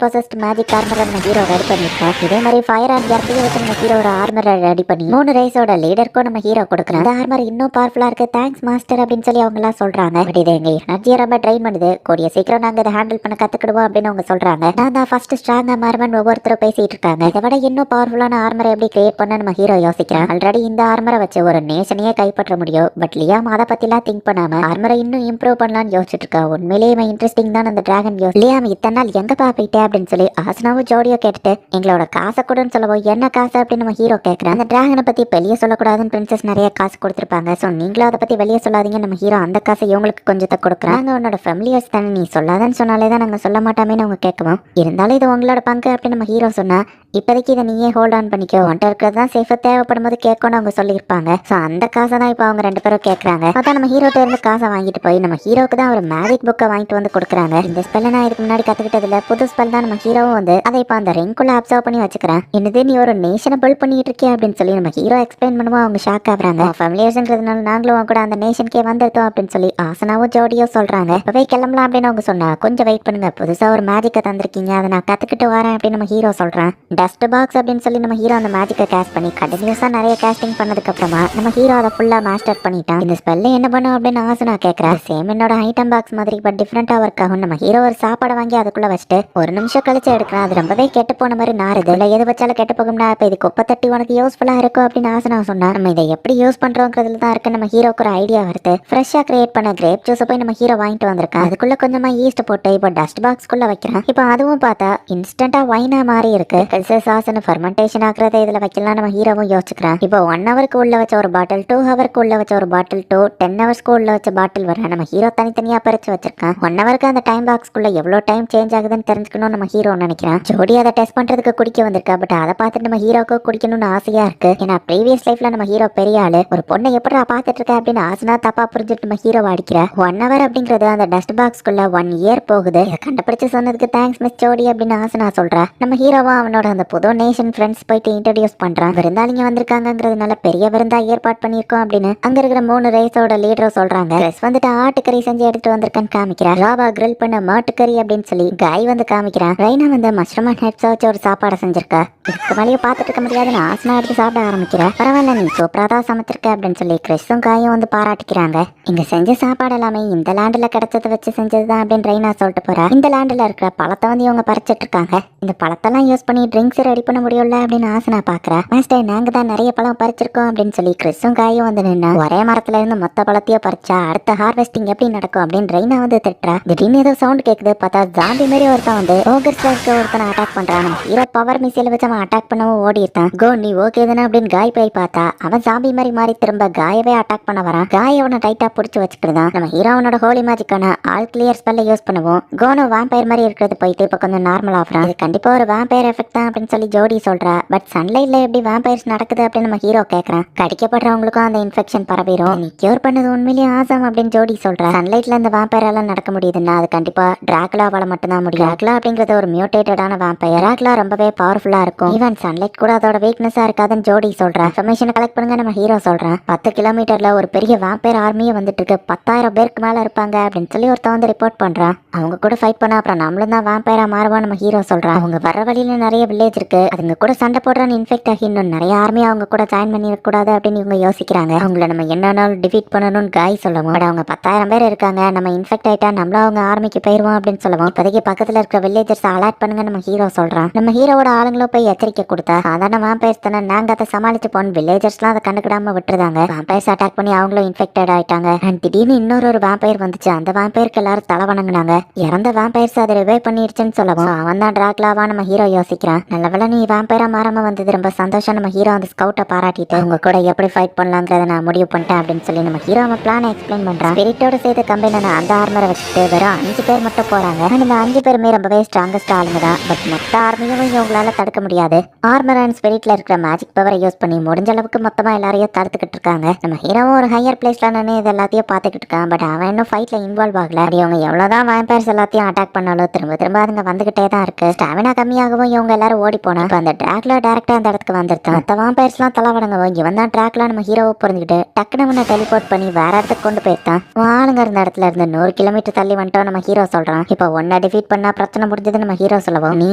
possessed magic ஆர்மரை நம்ம ஹீரோ ரெடி பண்ணிருக்கோம். இதே மாதிரி ஃபயர் அண்ட் எர்த்தையும் வச்சு நம்ம ஹீரோ ஒரு ஆர்மரை ரெடி பண்ணி 3 ரேஸோட லீடருக்கும் நம்ம ஹீரோ கொடுக்குறோம். இந்த ஆர்மர் இன்னும் பவர்ஃபுல்லா இருக்கு, தேங்க்ஸ் மாஸ்டர் அப்படின்னு சொல்லி அவங்க எல்லாம் சொல்றாங்க. பட் இது எங்க எனர்ஜியை ரொம்ப ட்ரைன் பண்ணுது, கூடிய சீக்கிரம் நாங்க இதை ஹேண்டில் பண்ண கத்துக்கிடுவோம் அப்படின்னு அவங்க சொல்றாங்க. நான் தான் ஃபர்ஸ்ட் ஸ்ட்ராங்கா மாறுவேன் ஒவ்வொருத்தரும் பேசிட்டு இருக்காங்க. இதை விட இன்னும் பவர்ஃபுல்லான ஆர்மரை எப்படி கிரியேட் பண்ண நம்ம ஹீரோ யோசிக்கிறேன். ஆல்ரெடி இந்த ஆர்மரை வச்சு ஒரு நேஷனையே கைப்பற்ற முடியும். பட் லியாம் அதை பத்திலாம் திங்க் பண்ணாம ஆர்மரை இன்னும் இம்ப்ரூவ் பண்ணலாம்னு யோசிச்சுட்டு இருக்கா. உண்மையிலேயே இவன் இன்ட்ரெஸ்டிங் தான் அந்த டிராகன் யோஸ். லியாம் இத்தனை நாள் எங்க பாப்பிட்டே அப்படின்னு சொல்லி ஆசனாவும் ஜோடியோ கேட்டுட்டு எங்களோட காசை கூடன்னு சொல்லவோ என்ன காசு அப்படின்னு நம்ம ஹீரோ கேட்கிறேன். அந்த டிராகனை பத்தி வெளியே சொல்லக்கூடாதுன்னு பிரின்சஸ் நிறைய காசு கொடுத்துருப்பாங்க. ஸோ நீங்களும் அதை பத்தி வெளியே சொல்லாதீங்க. நம்ம ஹீரோ அந்த காசை இவங்களுக்கு கொஞ்சத்தை கொடுக்குறாங்க. உன்னோட ஃபேமிலியர்ஸ் தானே, நீ சொல்லாதன்னு சொன்னாலே தான் நாங்கள் சொல்ல மாட்டாமேன்னு அவங்க கேட்கவும், இருந்தாலும் இது உங்களோட பங்கு அப்படின்னு நம்ம ஹீரோ சொன்னா, இப்போதைக்கு இதை நீயே ஹோல்ட் ஆன் பண்ணிக்கோ, ஒன்ட்ட இருக்கிறது தான் சேஃபாக தேவைப்படும் போது கேட்கணும்னு அவங்க சொல்லியிருப்பாங்க. ஸோ அந்த காசை தான் இப்போ அவங்க 2 பேரும் கேட்குறாங்க. அதான் நம்ம ஹீரோட்ட இருந்து காசை வாங்கிட்டு போய் நம்ம ஹீரோக்கு தான் ஒரு மேஜிக் புக்கை வாங்கிட்டு வந்து கொடுக்குறாங்க. இந்த ஸ்பெல்லை நான் இதுக்கு முன்னாடி கற்றுக்கிட்டதில்ல, புது ஸ்பெல் தான். நம்ம ஹீரோவும் வந்து அதை இப்போ அந்த ரிங்குள்ள அப்சர்வ் பண்ணி வச்சுக்கிறேன். என்னது நீ ஒரு நேஷனை பில்ட் பண்ணிட்டு இருக்கே அப்படின்னு சொல்லி நம்ம ஹீரோ எக்ஸ்பிளைன் பண்ணுவோம். அவங்க ஷாக் ஆகுறாங்க. ஃபேமிலியர்ஸ்ன்றதுனால நாங்களும் கூட அந்த நேஷனுக்கே வந்துட்டோம் அப்படின்னு சொல்லி ஆசனாவும் ஜோடியோ சொல்றாங்க. இப்பவே கிளம்பலாம் அப்படின்னு அவங்க சொன்னா, கொஞ்சம் வெயிட் பண்ணுங்க, புதுசா ஒரு மேஜிக்கை தந்திருக்கீங்க, அதை நான் கத்துக்கிட்டு வரேன் அப்படின்னு நம்ம ஹீரோ சொல்றேன். டஸ்ட் பாக்ஸ் அப்படின்னு சொல்லி நம்ம ஹீரோ அந்த மேஜிக்கை கேஸ்ட் பண்ணி கண்டினியூஸா நிறைய கேஸ்டிங் பண்ணதுக்கு அப்புறமா நம்ம ஹீரோ அதை ஃபுல்லா மாஸ்டர் பண்ணிட்டான். இந்த ஸ்பெல்ல என்ன பண்ணும் அப்படின்னு ஆசனா கேட்கிறேன். சேம் என்னோட ஐட்டம் பாக்ஸ் மாதிரி பட் டிஃப்ரெண்டா ஒர்க் ஆகும். நம்ம ஹீரோ ஒரு சாப்பாடை வாங்கி அதுக்குள்ள வச்சுட்டு 1 நிமிஷம் கழிச்சு எடுக்கிறேன். அது ரொம்பவே கெட்டு போன மாதிரி நாருது. இல்லை எது வச்சாலும் கெட்டு போகும்னா இப்போ இது குப்பை தட்டி உனக்கு யூஸ்ஃபுல்லா இருக்கும் அப்படின்னு ஆசனா சொன்னா, நம்ம இதை எப்படி யூஸ் பண்றோங்கிறதுல தான் இருக்கு. நம்ம ஹீரோக்கு ஒரு ஐடியா வருது. ஃப்ரெஷ்ஷா கிரியேட் பண்ண கிரேப் ஜூஸை போய் நம்ம ஹீரோ வாங்கிட்டு வந்திருக்கேன். அதுக்குள்ள கொஞ்சமா ஈஸ்ட் போட்டு இப்போ டஸ்ட் பாக்ஸ்க்குள்ள வைக்கிறேன். இப்போ அதுவும் பார்த்தா இன்ஸ்டன்டா வைனா மாதிரி இருக்கு. சாசன ஃபர்மெண்டேஷன் ஆகுறதை இதுல வைக்கலாம் நம்ம ஹீரோவும் யோசிக்கிறேன். இப்போ 1 ஹவருக்கு உள்ள வச்ச ஒரு பாட்டில், 2 ஹவருக்கு உள்ள வச்ச ஒரு பாட்டில், 10 ஹவர்ஸ்க்கு உள்ள வச்ச பாட்டில் வர நம்ம ஹீரோ தனித்தனியா பிரிச்சு வச்சிருக்கேன். 1 ஹவருக்கு அந்த டைம் பாக்ஸ்க்குள்ள எவ்வளவு டைம் சேஞ்ச் ஆகுதுன்னு தெரிஞ்சுக்கணும் நம்ம ஹீரோ நினைக்கிறேன். ஜோடி அதை டெஸ்ட் பண்றதுக்கு குடிக்க வந்திருக்கா. பட் அதை பார்த்துட்டு நம்ம ஹீரோக்கு குடிக்கணும்னு ஆசையா இருக்கு. ஏன்னா ப்ரீவியஸ் லைஃப்ல நம்ம ஹீரோ பெரிய ஆளு, ஒரு பொண்ணை எப்படி பார்த்துட்டு இருக்க அப்படின்னு ஆசனா தப்பா புரிஞ்சுட்டு நம்ம ஹீரோவை அடிக்கிற. 1 ஹவர் அப்படிங்கிறது அந்த டஸ்ட் பாக்ஸ்க்குள்ள 1 இயர் போகுது. இதை கண்டுபிடிச்சு சொன்னதுக்கு தேங்க்ஸ் மிஸ் ஜோடி அப்படின்னு ஆசனா சொல்றா. நம்ம ஹீரோவா அவனோட அந்த புது நேஷன் ஃப்ரெண்ட்ஸ் போயிட்டு இன்ட்ரடியூஸ் பண்றான். விருந்தாளிங்க வந்திருக்காங்கிறதுனால பெரிய விருந்தா ஏற்பாடு பண்ணிருக்கோம் அப்படின்னு அங்க இருக்கிற 3 ரேஸோட லீடரும் சொல்றாங்க. ட்ரெஸ் வந்துட்டு ஆட்டுக்கறி செஞ்சு எடுத்துட்டு வந்திருக்கான்னு காமிக்கிறான். ராவா கிரில் பண்ண மாட்டுக்கறி அப்படின்னு சொல்லி காய் வந்து காமிக்கிறான். ரைனா வந்து மஷ்ரூம் அண்ட் ஹெட்ஸ் வச்சு ஒரு சாப்பாடை செஞ்சிருக்கா. இதுக்கு மேலேயே பார்த்துட்டு இருக்க முடியாதுன்னு ஆசனா எடுத்து சாப்பிட ஆரம்பிக்கிறேன். பரவாயில்ல நீ சூப்பரா தான் சமைச்சிருக்க அப்படின்னு சொல்லி கிறிஸும் காயும் வந்து பாராட்டிக்கிறாங்க. இங்க செஞ்ச சாப்பாடு எல்லாமே இந்த லேண்ட்ல கிடைச்சதை வச்சு செஞ்சதுதான் அப்படின்னு ரைனா சொல்லிட்டு போறா. இந்த லேண்ட்ல இருக்கிற பழத்தை வந்து இவங்க பறிச்சிட்டு இருக்காங்க. இந்த பழத்தெல்லாம் யூஸ் பண்ணி ட்ரிங்க்ஸ் ரெடி பண்ண முடியும்ல அப்படின்னு ஆசனா பாக்குறா. மாஸ்டர் நாங்க தான் நிறைய பழம் பறிச்சிருக்கோம் அப்படின்னு சொல்லி கிறிஸும் காயும் வந்து நின்னா. ஒரே மரத்துல இருந்து மொத்த பழத்தையும் பறிச்சா அடுத்த ஹார்வெஸ்டிங் எப்படி நடக்கும் அப்படின்னு ரைனா வந்து திட்டுறா. திடீர்னு ஏதோ சவுண்ட் கேக்குது. பார்த்தா ஜாம்பி மாதிரி ஒருத்தன் வந்து ஓகர்ஸ்ல இருக்க ஒருத்தனை அட்டாக் பண்றான். ஹீரோ பவர் மிசைல வச்சு அவன் அட்டாக் பண்ணவும் ஓடி இருக்கான். கோ நீ ஓகே தானே அப்படின்னு காய் போய் பார்த்தா அவன் ஜாம்பி மாதிரி மாறி திரும்ப காயவே அட்டாக் பண்ண வரான். காய் அவனை டைட்டா புடிச்சு வச்சுக்கிட்டுதான் நம்ம ஹீரோ அவனோட ஹோலி மேஜிக்கான ஆல் கிளியர் ஸ்பெல்ல யூஸ் பண்ணுவோம். கோனோ வாம்பயர் மாதிரி இருக்கிறது போயிட்டு இப்ப கொஞ்சம் நார்மல் ஆகுறான். இது கண்டிப்பா ஒரு வாம்பயர் எஃபெக்ட் தான் அப்படின்னு சொல்லி ஜோடி சொல்றா. பட் சன்லைட்ல எப்படி வாம்பயர்ஸ் நடக்குது அப்படின்னு நம்ம ஹீரோ கேக்குறான். கடிக்கப்படுறவங்களுக்கும் அந்த இன்ஃபெக்ஷன் பரவிடும். நீ கியூர் பண்ணது உண்மையிலேயே ஆசம் அப்படின்னு ஜோடி சொல்றா. சன்லைட்ல இந்த வாம்பயர் எல்லாம் நடக்க முடியுதுன்னா அது கண்டிப்பா டிராகுலாவால மட்டும்தான் முடியும். டிராகுலா அப்படிங்கிறது ஒரு மியூட்டேட்டடான வாம்பயர். டிராகுலா ரொம்பவே பவர்ஃபுல்லா இருக்கும். ஈவன் சன்லைட் கூட அதோட வீக்னஸா இருக்காதுன்னு ஜோடி சொல்றா. இன்ஃபர்மேஷன் கலெக்ட் பண்ணுங்க நம்ம ஹீரோ சொல்றான். 10 கிலோமீட்டர்ல ஒரு பெரிய வாம்பயர் ஆர்மியே வந்துட்டு இருக்கு. 10,000 பேருக்கு மேல இருப்பாங்க அப்படின்னு சொல்லி ஒருத்தன் வந்து ரிப்போர்ட் பண்றான். அவங்க கூட ஃபைட் பண்ண அப்புறம் நம்மளும் தான் வாம்பயரா மாறுவோம் நம்ம ஹீரோ சொல்றான். அவங்க வர வழியில நிறைய வில்லேஜ் இருக்கு. அதுங்க கூட சண்டை போடுறான்னு இன்ஃபெக்ட் ஆகி இன்னும் நிறைய ஆர்மி அவங்க கூட ஜாயின் பண்ணிருக்க கூடாது அப்படின்னு இவங்க யோசிக்கிறாங்க. அவங்கள நம்ம என்னன்னாலும் டிஃபீட் பண்ணணும்னு காய் சொல்லவும், பட் அவங்க 10,000 பேர் இருக்காங்க, நம்ம இன்ஃபெக்ட் ஆயிட்டா நம்மளும் அவங்க ஆர்மிக்கு போயிருவோம் அப்படின்னு சொல்லுவோம். இப்போதைக்கு பக்கத்துல இருக்கிற வில்லேஜர்ஸ் அலர்ட் பண்ணுங்க நம்ம ஹீரோ சொல்றான். நம்ம ஹீரோட ஆளுங்களும் போய் எச்சரிக்கை கொடுத்தா சாதாரண வாம்பயர்ஸ் தானே, நாங்க அதை சமாளிச்சு போன வில்லேஜர்ஸ்லாம் அதை கண்டுக்கிடாம விட்டுருந்தாங்க. வாம்பயர்ஸ் அட்டாக் பண்ணி அவங்களும் இன்ஃபெக்டட் ஆயிட்டாங்க. அண்ட் திடீர்னு இன்னொரு வாம்பயர் வந்துச்சு. அந்த வாம்பயருக்கு எல்லாரும் தலை வணங்குனாங்க. இறந்த வாம்பயர்ஸ் அதை ரிவைவ் பண்ணிடுச்சுன்னு சொல்லவும் அவன் தான் டிராகுலாவா நம்ம ஹீரோ யோசிக்கிறான். நல்லவேளை நீ வாம்பயரா மாறாம வந்தது ரொம்ப சந்தோஷம். நம்ம ஹீரோ அந்த ஸ்கவுட்டை பாராட்டிட்டு அவங்க கூட எப்படி ஃபைட் பண்ணலாங்கிறத நான் முடிவு பண்ணிட்டேன் அப்படின்னு சொல்லி நம்ம ஹீரோ அவன் பிளானை எக்ஸ்பிளைன் பண்றான். ஸ்பிரிட்டோட சேர்த்து கம்பெனி அந்த ஆர்மரை வச்சுட்டு வெறும் 5 பேர் மட்டும் போறாங்க. இந்த 5 பேருமே ரொம்பவே ஸ்ட்ராங்கஸ்ட் ஆளுங்க தான். பட் மொத்த ஆர்மியும் இவங்களால தடுக்க முடியாது. ஆர்மர் அண்ட் ஸ்பிரிட்ல இருக்கிற மேஜிக் பவரை யூஸ் பண்ணி முடிஞ்ச அளவுக்கு மொத்தமா எல்லாரையும் தடுத்துக்கிட்டு இருக்காங்க. நம்ம ஹீரோவும் ஒரு ஹையர் பிளேஸ்ல நின்று இது எல்லாத்தையும் பார்த்துக்கிட்டு இருக்கான். பட் அவன் இன்னும் ஃபைட்ல இன்வால்வ் ஆகல. அவங்க எவ்வளவுதான் வாம்பயர்ஸ் எல்லாத்தையும் அட்டாக் பண்ணாலும் திரும்ப திரும்ப அதுங்க வந்துகிட்டே தான் இருக்கு. ஸ்டாமினா கம்மியாகவும் இவங்க எல்லாரும் ஓடி போனா அந்த டிராகுலா டேரக்டா அந்த இடத்துக்கு வந்துருக்கான். மற்ற வாம்பயர்ஸ் எல்லாம் தலை வணங்கவும் இவன் தான் டிராகுலா நம்ம ஹீரோவை புரிஞ்சு புரிஞ்சுக்கிட்டு டக்குனு அவனை டெலிபோர்ட் பண்ணி வேற இடத்துக்கு கொண்டு போயிருந்தான். ஆளுங்க இருந்த இடத்துல இருந்து 100 கிலோமீட்டர் தள்ளி வந்துட்டோம் நம்ம ஹீரோ சொல்றான். இப்போ ஒன்ன டிஃபீட் பண்ணா பிரச்சனை முடிஞ்சது நம்ம ஹீரோ சொல்லவும், நீ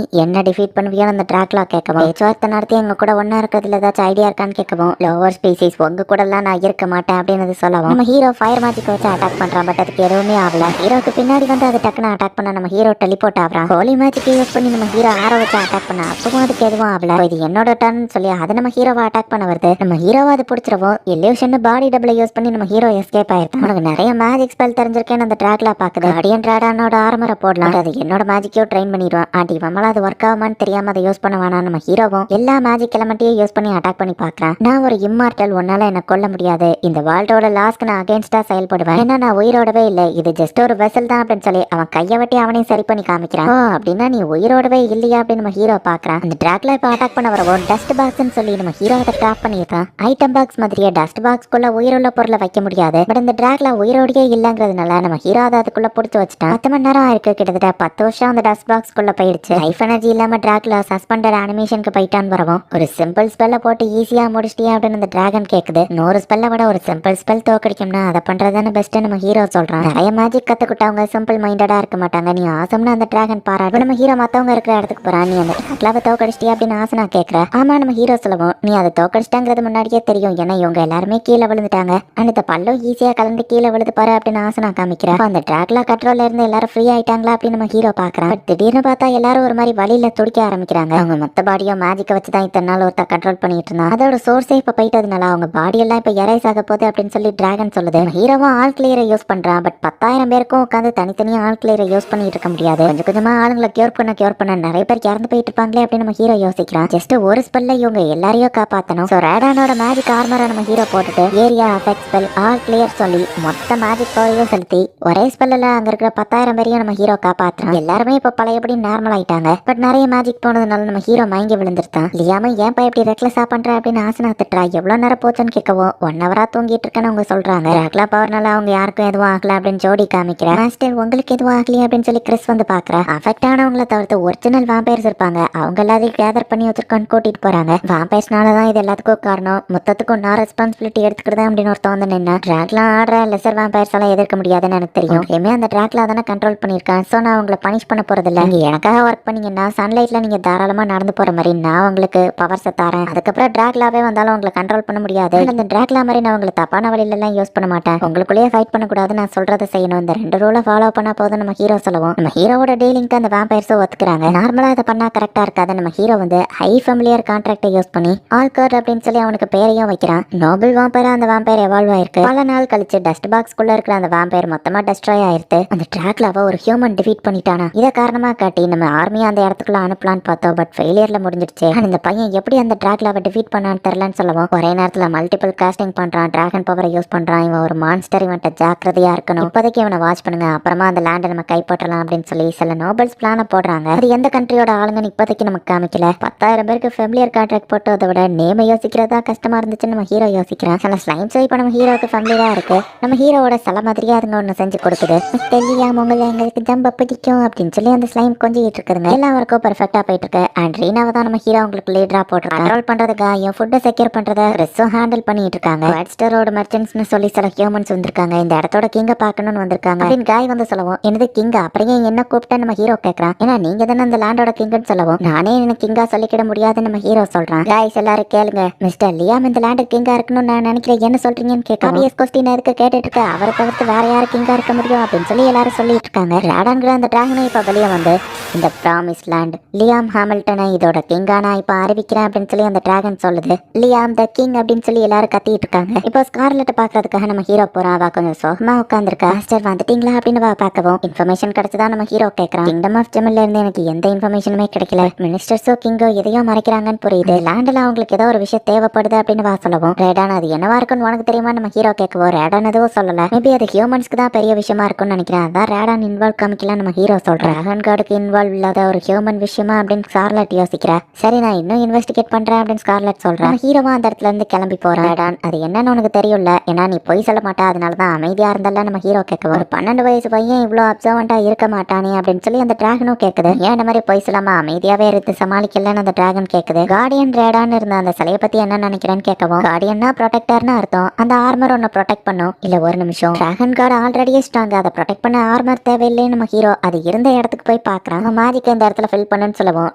என்ன டிஃபீட் பண்ணுவியோ அந்த டிராக்லா கேட்கவும், பேச்சுவார்த்தை நடத்தி எங்க கூட ஒன்னா இருக்கிறதுல ஏதாச்சும் ஐடியா இருக்கான்னு கேட்கவும், லோவர் ஸ்பீசிஸ் உங்க கூட எல்லாம் நான் இருக்க மாட்டேன் அப்படின்னு சொல்லவும், நம்ம ஹீரோ ஃபயர் மேஜிக் வச்சு அட்டாக் பண்றான். பட் அதுக்கு எதுவுமே ஆகல. ஹீரோக்கு பின்னாடி வந்து அது டக்குன்னு அட்டாக் பண்ண நம்ம ஹீரோ டெலிபோர்ட் ஆகிறான். ஹோலி மேஜிக் யூஸ் பண்ணி நம்ம ஹீரோ ஆரோ வச்சு அட்டாக் பண்ண அப்பவும் அதுக்கு எதுவும் ஆகல. இது என்னோட டர்ன் சொல்லி அதை நம்ம ஹீரோவை அட்டாக் பண்ண வருது. நம்ம ஹீரோவை அது பிடிச்சிருவோம். இல்லியூஷன் பாடி டபுள் யூஸ் பண்ணி நம்ம ஹீரோ எஸ்கேப் ஆயிருக்கான். உனக்கு நிறைய மேஜிக் ஸ்பெல் தெரிஞ்சிருக்கேன்னு அந்த டிராக்லா பாக்குது. அடியன் ராடானோட ஆர்மரை போடலாம், அது என்னோட மேஜிக்கையோ ட்ரெயின் பண்ணிடுவோம். ஆண்டி வம்மளா அது ஒர்க் ஆகுமான்னு தெரியாம அதை யூஸ் பண்ண வேணாம். நம்ம ஹீரோவும் எல்லா மேஜிக் எலமெண்ட்டையும் யூஸ் பண்ணி அட்டாக் பண்ணி பாக்குறேன். நான் ஒரு இம்மார்டல், உன்னால என்ன கொல்ல முடியாது. இந்த வேர்ல்டோட லாஸ்க்கு நான் அகைன்ஸ்டா செயல்படுவேன். ஏன்னா நான் உயிரோடவே இல்லை, இது ஜஸ்ட் ஒரு வெசல் தான் அப்படின்னு சொல்லி அவன் கையை வெட்டி அவனையும் சரி பண்ணி காமிக்கிறான். ஓ அப்படின்னா நீ உயிரோடவே இல்லையா அப்படின்னு நம்ம ஹீரோ பாக்குறான். அந்த டிராக்ல இப்ப அட்டாக் பண்ண வரவும் டஸ்ட் பாக்ஸ்ன்னு சொல்லி நம்ம ஹீரோ அதை ட்ராப் பண்ணியிருக்கான். ஐட்டம் பாக்ஸ் மாதிரியே டஸ்ட் பாக்ஸ்க்குள்ள உயிருள்ள பொருளை வைக்க முடியாது. பட் இந்த டிராக்ல உயிரோடையே இல்லங்கிறதுனால நம்ம ஹீரோ அதை அதுக்குள்ள புடிச்சு வச்சுட்டான். 10 மணி நேரம் ஆயிருக்கு, கிட்டத்தட்ட 10 வருஷம் அந்த டஸ்ட் பாக்ஸ்க்குள்ள போயிடுச்சு. லைஃப் எனர்ஜி இல்லாம டிராக்ல சஸ்பெண்டட் அனிமேஷனுக்கு போயிட்டான்னு வரவும், ஒரு சிம்பிள் ஸ்பெல்ல போட்டு ஈஸியா முடிச்சிட்டியா அப்படின்னு அந்த டிராகன் கேக்குது. 100 ஸ்பெல்ல விட ஒரு சிம்பிள் ஸ்பெல் தோக்கடிக்கும்னா அதை பண்றதானே பெஸ்ட் நம்ம ஹீரோ சொல்றான். நிறைய மேஜிக் கத்துக்கிட்டவங்க சிம்பிள் மைண்டடா இருக்க மாட்டாங்க. நீ ஆசம்னா அந்த டிராகன் பாராட்டு. நம்ம ஹீரோ மத்தவங்க இருக்கிற இடத்துக்கு போறான். நீ அந்த டிராக்லாவை தோக்கடிச்சிட்டியா அப்படின்னு ஆசை நான் கேட்கிறேன். ஆமா நம்ம ஹீரோ சொல்லவும், நீ அதை தோக்கடிச்சிட்டாங்கிறது முன்னாடியே தெரியும். ஏன்னா இவங்க எல்லாருமே கீழே விழுந்துட்டாங்க. அந்த பல்லும் ஈஸியா கலந்து கீழே விழுது பாரு அப்படின்னு ஆசை நான் காமிக்கிறேன். அந்த டிராக்லா கண்ட்ரோல்ல இருந்து எல்லாரும் ஃப்ரீ ஆயிட்டாங்களா அப்படின்னு நம்ம ஹீரோ பாக்குறான். திடீர்னு பார்த்தா எல்லாரும் ஒரு மாதிரி வழியில துடிக்க ஆரம்பிக்கிறாங்க. அவங்க மொத்த பாடியும் மேஜிக்கை வச்சுதான் இத்தனை நாள் ஒருத்தர் கண்ட்ரோல் பண்ணிட்டு இருந்தான். அதோட சோர்ஸே இப்ப போயிட்டதுனால அவங்க பாடி எல்லாம் இப்ப எரைஸ் ஆக போகுது அப்படின்னு சொல்லி டிராகன் சொல்லுது. ஹீரோவும் ஆல் கிளியரை யூஸ் பண்றான். பட் 10,000 பேருக்கும் உட்காந்து தனித்தனியா ஆல் கிளியரை யூஸ் பண்ணிட்டு இருக்க முடியாது. கொஞ்சம் கொஞ்சமா ஆளுங்களை கியூர் பண்ண நிறைய பேர் இறந்து போயிட்டு இருப்பாங்களே அப்படின்னு நம்ம ஹீரோ யோசிக்கிறான். ஜஸ்ட் ஒரு ஸ்பெல்ல இவங்க எல்லாரையும் காப்பாத்தணும். சோ ரேடானோட மேஜிக் ஆர்மரை நம்ம ஹீரோ போட்டுட்டு area affect spell all clear சொல்லி மொத்த மேஜிக் பவரையும் செலுத்தி ஒரே ஸ்பெல்ல அங்க இருக்கிற 10,000 பேரையும் நம்ம ஹீரோ காப்பாத்துறான். எல்லாருமே இப்ப பழையபடி நார்மல் ஆயிட்டாங்க. பட் நிறைய மேஜிக் போனதுனால நம்ம ஹீரோ மயங்கி விழுந்துருத்தான். லியாம ஏன் இப்படி ரெக்லஸா பண்ற அப்படின்னு ஆசனா திட்டுறா. எவ்வளவு நேரம் போச்சுன்னு கேட்கவும் 1 ஹவரா தூங்கிட்டு இருக்கேன்னு அவங்க சொல்றாங்க. ரெக்லா பவர்னால அவங்க யாருக்கும் எதுவும் ஆகல அப்படின்னு ஜோடி காமிக்கிறேன். மாஸ்டர் உங்களுக்கு எதுவும் ஆகலையே அப்படின்னு சொல்லி கிறிஸ் வந்து பாக்குறா. அஃபெக்ட் ஆனவங்களை தவிர்த்து ஒரிஜினல் வாம்பயர்ஸ் இருப்பாங்க, அவங்க எல்லாத்தையும் கேதர் பண்ணி வச்சிருக்கான்னு கூட்டிட்டு போறாங்க. வாம்பயர்ஸ்னாலதான் இது எல்லாத்துக்கும் காரணம், மொத்தத்துக்கும் நான் ரெஸ்பான்சிபிலிட்டி எடுத்துக்கிறேன் அப்படின்னு ஒருத்தன் வந்து நின்னா. டிராக்லாம் ஆடுற லெசர் வாம்பயர்ஸ் எல்லாம் எதிர்க்க முடியாதுன்னு எனக்கு தெரியும். எப்பயுமே அந்த டிராக்ல தானே கண்ட்ரோல் பண்ணிருக்கேன். சோ நான் உங்களை பனிஷ் பண்ண போறது இல்ல. நீங்க எனக்காக ஒர்க் பண்ணீங்கன்னா சன்லைட்ல நீங்க தாராளமா நடந்து போற மாதிரி நான் உங்களுக்கு பவர்ஸ் தரேன். அதுக்கப்புறம் டிராக்லாவே வந்தாலும் உங்களை கண்ட்ரோல் பண்ண முடியாது. அந்த டிராக்லா மாதிரி நான் உங்களை தப்பான வழியில எல்லாம் யூஸ் பண்ண மாட்டேன். உங்களுக்குள்ளேயே ஃபைட் பண்ணக்கூடாது, நான் சொல்றதை செய்யணும். இந்த 2 ரூலை ஃபாலோ பண்ணா போதும் நம்ம ஹீரோ சொல்லுவோம். நம்ம ஹீரோவோட டீலிங்க்கு அந்த வாம்பயர்ஸும் ஒத்துக்கிறாங்க. நார்மலா அதை பண்ணா கரெக்டா இருக்காது. நம்ம ஹீரோ வந்து ஹை ஃபெமிலியர் கான்ட்ராக்டை யூஸ் பண்ணி ஆல்கர் அப்படின்னு சொல்லி அவனுக்கு பேரையும் வைக்கிறான். நோபல் வாம்பயரா அந்த வாம்பயர் எவால்வ் ஆயிருக்கு. பல நாள் கழிச்சு டஸ்ட் பாக்ஸ்குள்ள இருக்கிற அந்த வாம்பயர் மொத்தமா டெஸ்ட்ராய் ஆயிருக்கு. அந்த டிராக்லாவை ஒரு ஹியூமன் டிஃபீட் பண்ணிட்டானா. இதை காரணமா காட்டி நம்ம ஆர்மியை அந்த இடத்துக்குள்ள அனுப்பலான்னு பார்த்தோம். பட் ஃபெயிலியர்ல முடிஞ்சிடுச்சு. இந்த பையன் எப்படி அந்த டிராக்லாவை டிஃபீட் பண்ணான்னு தெரியலன்னு சொல்லவும், ஒரே நேரத்துல மல்டிபிள் காஸ்டிங் பண்றான், டிராகன் பவரை யூஸ் பண்றான். இவன் ஒரு மான்ஸ்டர், இவன்ட்ட ஜாக்கிரதையா இருக்கணும். இப்போதைக்கு இவனை வாட்ச் பண்ணுங்க, அப்புறமா அந்த லேண்டை நம்ம கைப்பற்றலாம் அப்படின்னு சொல்லி சில நோபல்ஸ் பிளான போடுறாங்க. அது எந்த கண்ட்ரியோட ஆளுங்கன்னு இப்போதைக்கு நமக்கு காமிக்கல. 10,000 பேருக்கு ஃபெமிலியர் கான்ட்ராக்ட் போட்டதை விட நேம யோசிக்கிறதா கஷ்டமா இருந்துச்சுன்னு நம்ம ஹீரோ யோசிக்கிறான். சில ஸ்லைம்ஸ் இப்ப நம்ம ஹீரோக்கு ஃபெமிலியரா இருக்கு. நம்ம ஹீரோவோட சில மாதிரியா அதுங்க ஒண்ணு செஞ்சு கொடுக்குது. தெரியாம உங்களை எங்களுக்கு ஜம்ப பிடிக்கும் அப்படின்னு சொல்லி அந்த ஸ்லைம் கொஞ்சிட்டு இருக்குதுங்க. எல்லாருக்கும் பெர்ஃபெக்டா போயிட்டு இருக்கு. அண்ட் ரீனாவை தான் நம்ம ஹீரோ உங்களுக்கு லீடரா போட்டு கண்ட்ரோல் பண்றதுக்காக ஃபுட்டை செக்யூர் பண்றத ரெஸ்ஸும் ஹேண்டில் பண்ணிட்டு இருக்காங்க. வாட்ஸ்டரோட மர்ச்சன்ட்ஸ்னு சொல்லி சில ஹியூமன்ஸ் வந்திருக்காங்க. இந்த இடத்தோட கிங்க பாக்கணும்னு வந்திருக்காங்க அப்படின்னு காய் வந்து சொல்லவும், என்னது கிங்கா, அப்புறம் என்ன கூப்பிட்டா நம்ம ஹீரோ கேட்கறான். ஏன்னா நீங்க தானே அந்த லேண்டோட கிங்னு சொல்லவும், நானே எனக்கு கிங்கா சொல்லிக்கிட முடியாதுன்னு நம்ம ஹீரோ சொல்றான். காய்ஸ் எல்லாரும் கேளுங்க, மிஸ்டர் லியாம் இந்த லேண்டு கிங்கா இருக்கணும்னு நான் நினைக்கிறேன், என்ன சொல்றீங்கன்னு கேட்க ஆப்வியஸ் கொஸ்டின் எதுக்கு கேட்டுட்டு இருக்க, அவரை தவிர்த்து வேற யாரு கிங்கா இருக்க முடியும் அப்படின்னு சொல்லி எல்லாரும் சொல்லிட்டு இருக்காங்க. ராடான்கிற அந்த டிராகனை இப்ப வெளியே வந்து இந்த ப்ராமிஸ் லேண்ட் லியாம் ஹாமில்டனை இதோட கிங்கா நான் இப்ப அறிவிக்கிறேன் அப்படின்னு சொல்லி அந்த டிராகன் சொல்லுது. லியாம் த கிங் அப்படின்னு சொல்லி எல்லாரும் கத்திட்டு இருக்காங்க. இப்போ ஸ்கார்லெட் பாக்குறதுக்காக நம்ம ஹீரோ போறான். அவ கொஞ்சம் சோகமா உட்காந்துருக்கா. மாஸ்டர் வந்துட்டீங்களா அப்படின்னு பார்க்கவும் இன்ஃபர்மேஷன் கிடைச்சதா நம்ம ஹீரோ கேட்கறான். கிங்டம் ஆஃப் ஜெமில்ல இருந்து எனக்கு எந்த இன்ஃபர்மேஷனுமே கிடைக்கல. மினிஸ்டர்ஸோ கிங்கோ எதையோ மறைக்கிறாங்கன்னு புரியுது. லேண்ட்ல அவங்களுக்கு ஏதோ ஒரு விஷயம் தேவைப்படுது அப்படின்னு சொல்லவும், ரேடான் அது என்னவா இருக்குன்னு உனக்கு தெரியுமா நம்ம ஹீரோ கேட்கவும், ரேடான் எதுவும் சொல்லல. மேபி அது ஹியூமன்ஸ்க்கு தான் பெரிய விஷயமா இருக்கும்னு நினைக்கிறேன். அதான் ரேடான் இன்வால்வ் காமிக்கல நம்ம ஹீரோ சொல்றேன். டிராகன் கார்டுக்கு இன்வால்வ் இன்வால்வ் இல்லாத ஒரு ஹியூமன் விஷயமா அப்படின்னு ஸ்கார்லெட் யோசிக்கிறா. சரி நான் இன்னும் இன்வெஸ்டிகேட் பண்றேன் அப்படின்னு ஸ்கார்லெட் சொல்றேன். ஹீரோவா அந்த இடத்துல இருந்து கிளம்பி போறான். அது என்னன்னு உனக்கு தெரியும்ல, ஏன்னா நீ பொய் சொல்ல மாட்டா, அதனாலதான் அமைதியா இருந்தால நம்ம ஹீரோ கேட்கவும், ஒரு 12 வயசு பையன் இவ்வளவு அப்சர்வெண்டா இருக்க மாட்டானே அப்படின்னு சொல்லி அந்த டிராகனும் கேக்குது. ஏன் இந்த மாதிரி பொய் சொல்லாம அமைதியாவே இருந்து சமாளிக்கலன்னு அந்த டிராகன் கேக்குது. கார்டியன் ரேடான்னு இருந்த அந்த சிலையை பத்தி என்ன நினைக்கிறேன்னு கேட்கவும், கார்டியன்னா ப்ரொடெக்டர்னு அர்த்தம், அந்த ஆர்மர் ஒன்னு ப்ரொடெக்ட் பண்ணும். இல்ல ஒரு நிமிஷம், டிராகன் கார்டு ஆல்ரெடியே ஸ்ட்ராங், அதை ப்ரொடெக்ட் பண்ண ஆர்மர் தேவையில்லைன்னு நம்ம ஹீரோ அது இருந்த இடத்துக்கு போய் பாக்குறான். மேஜிக் இந்த இடத்துல ஃபில் பண்ணுன்னு சொல்லவும்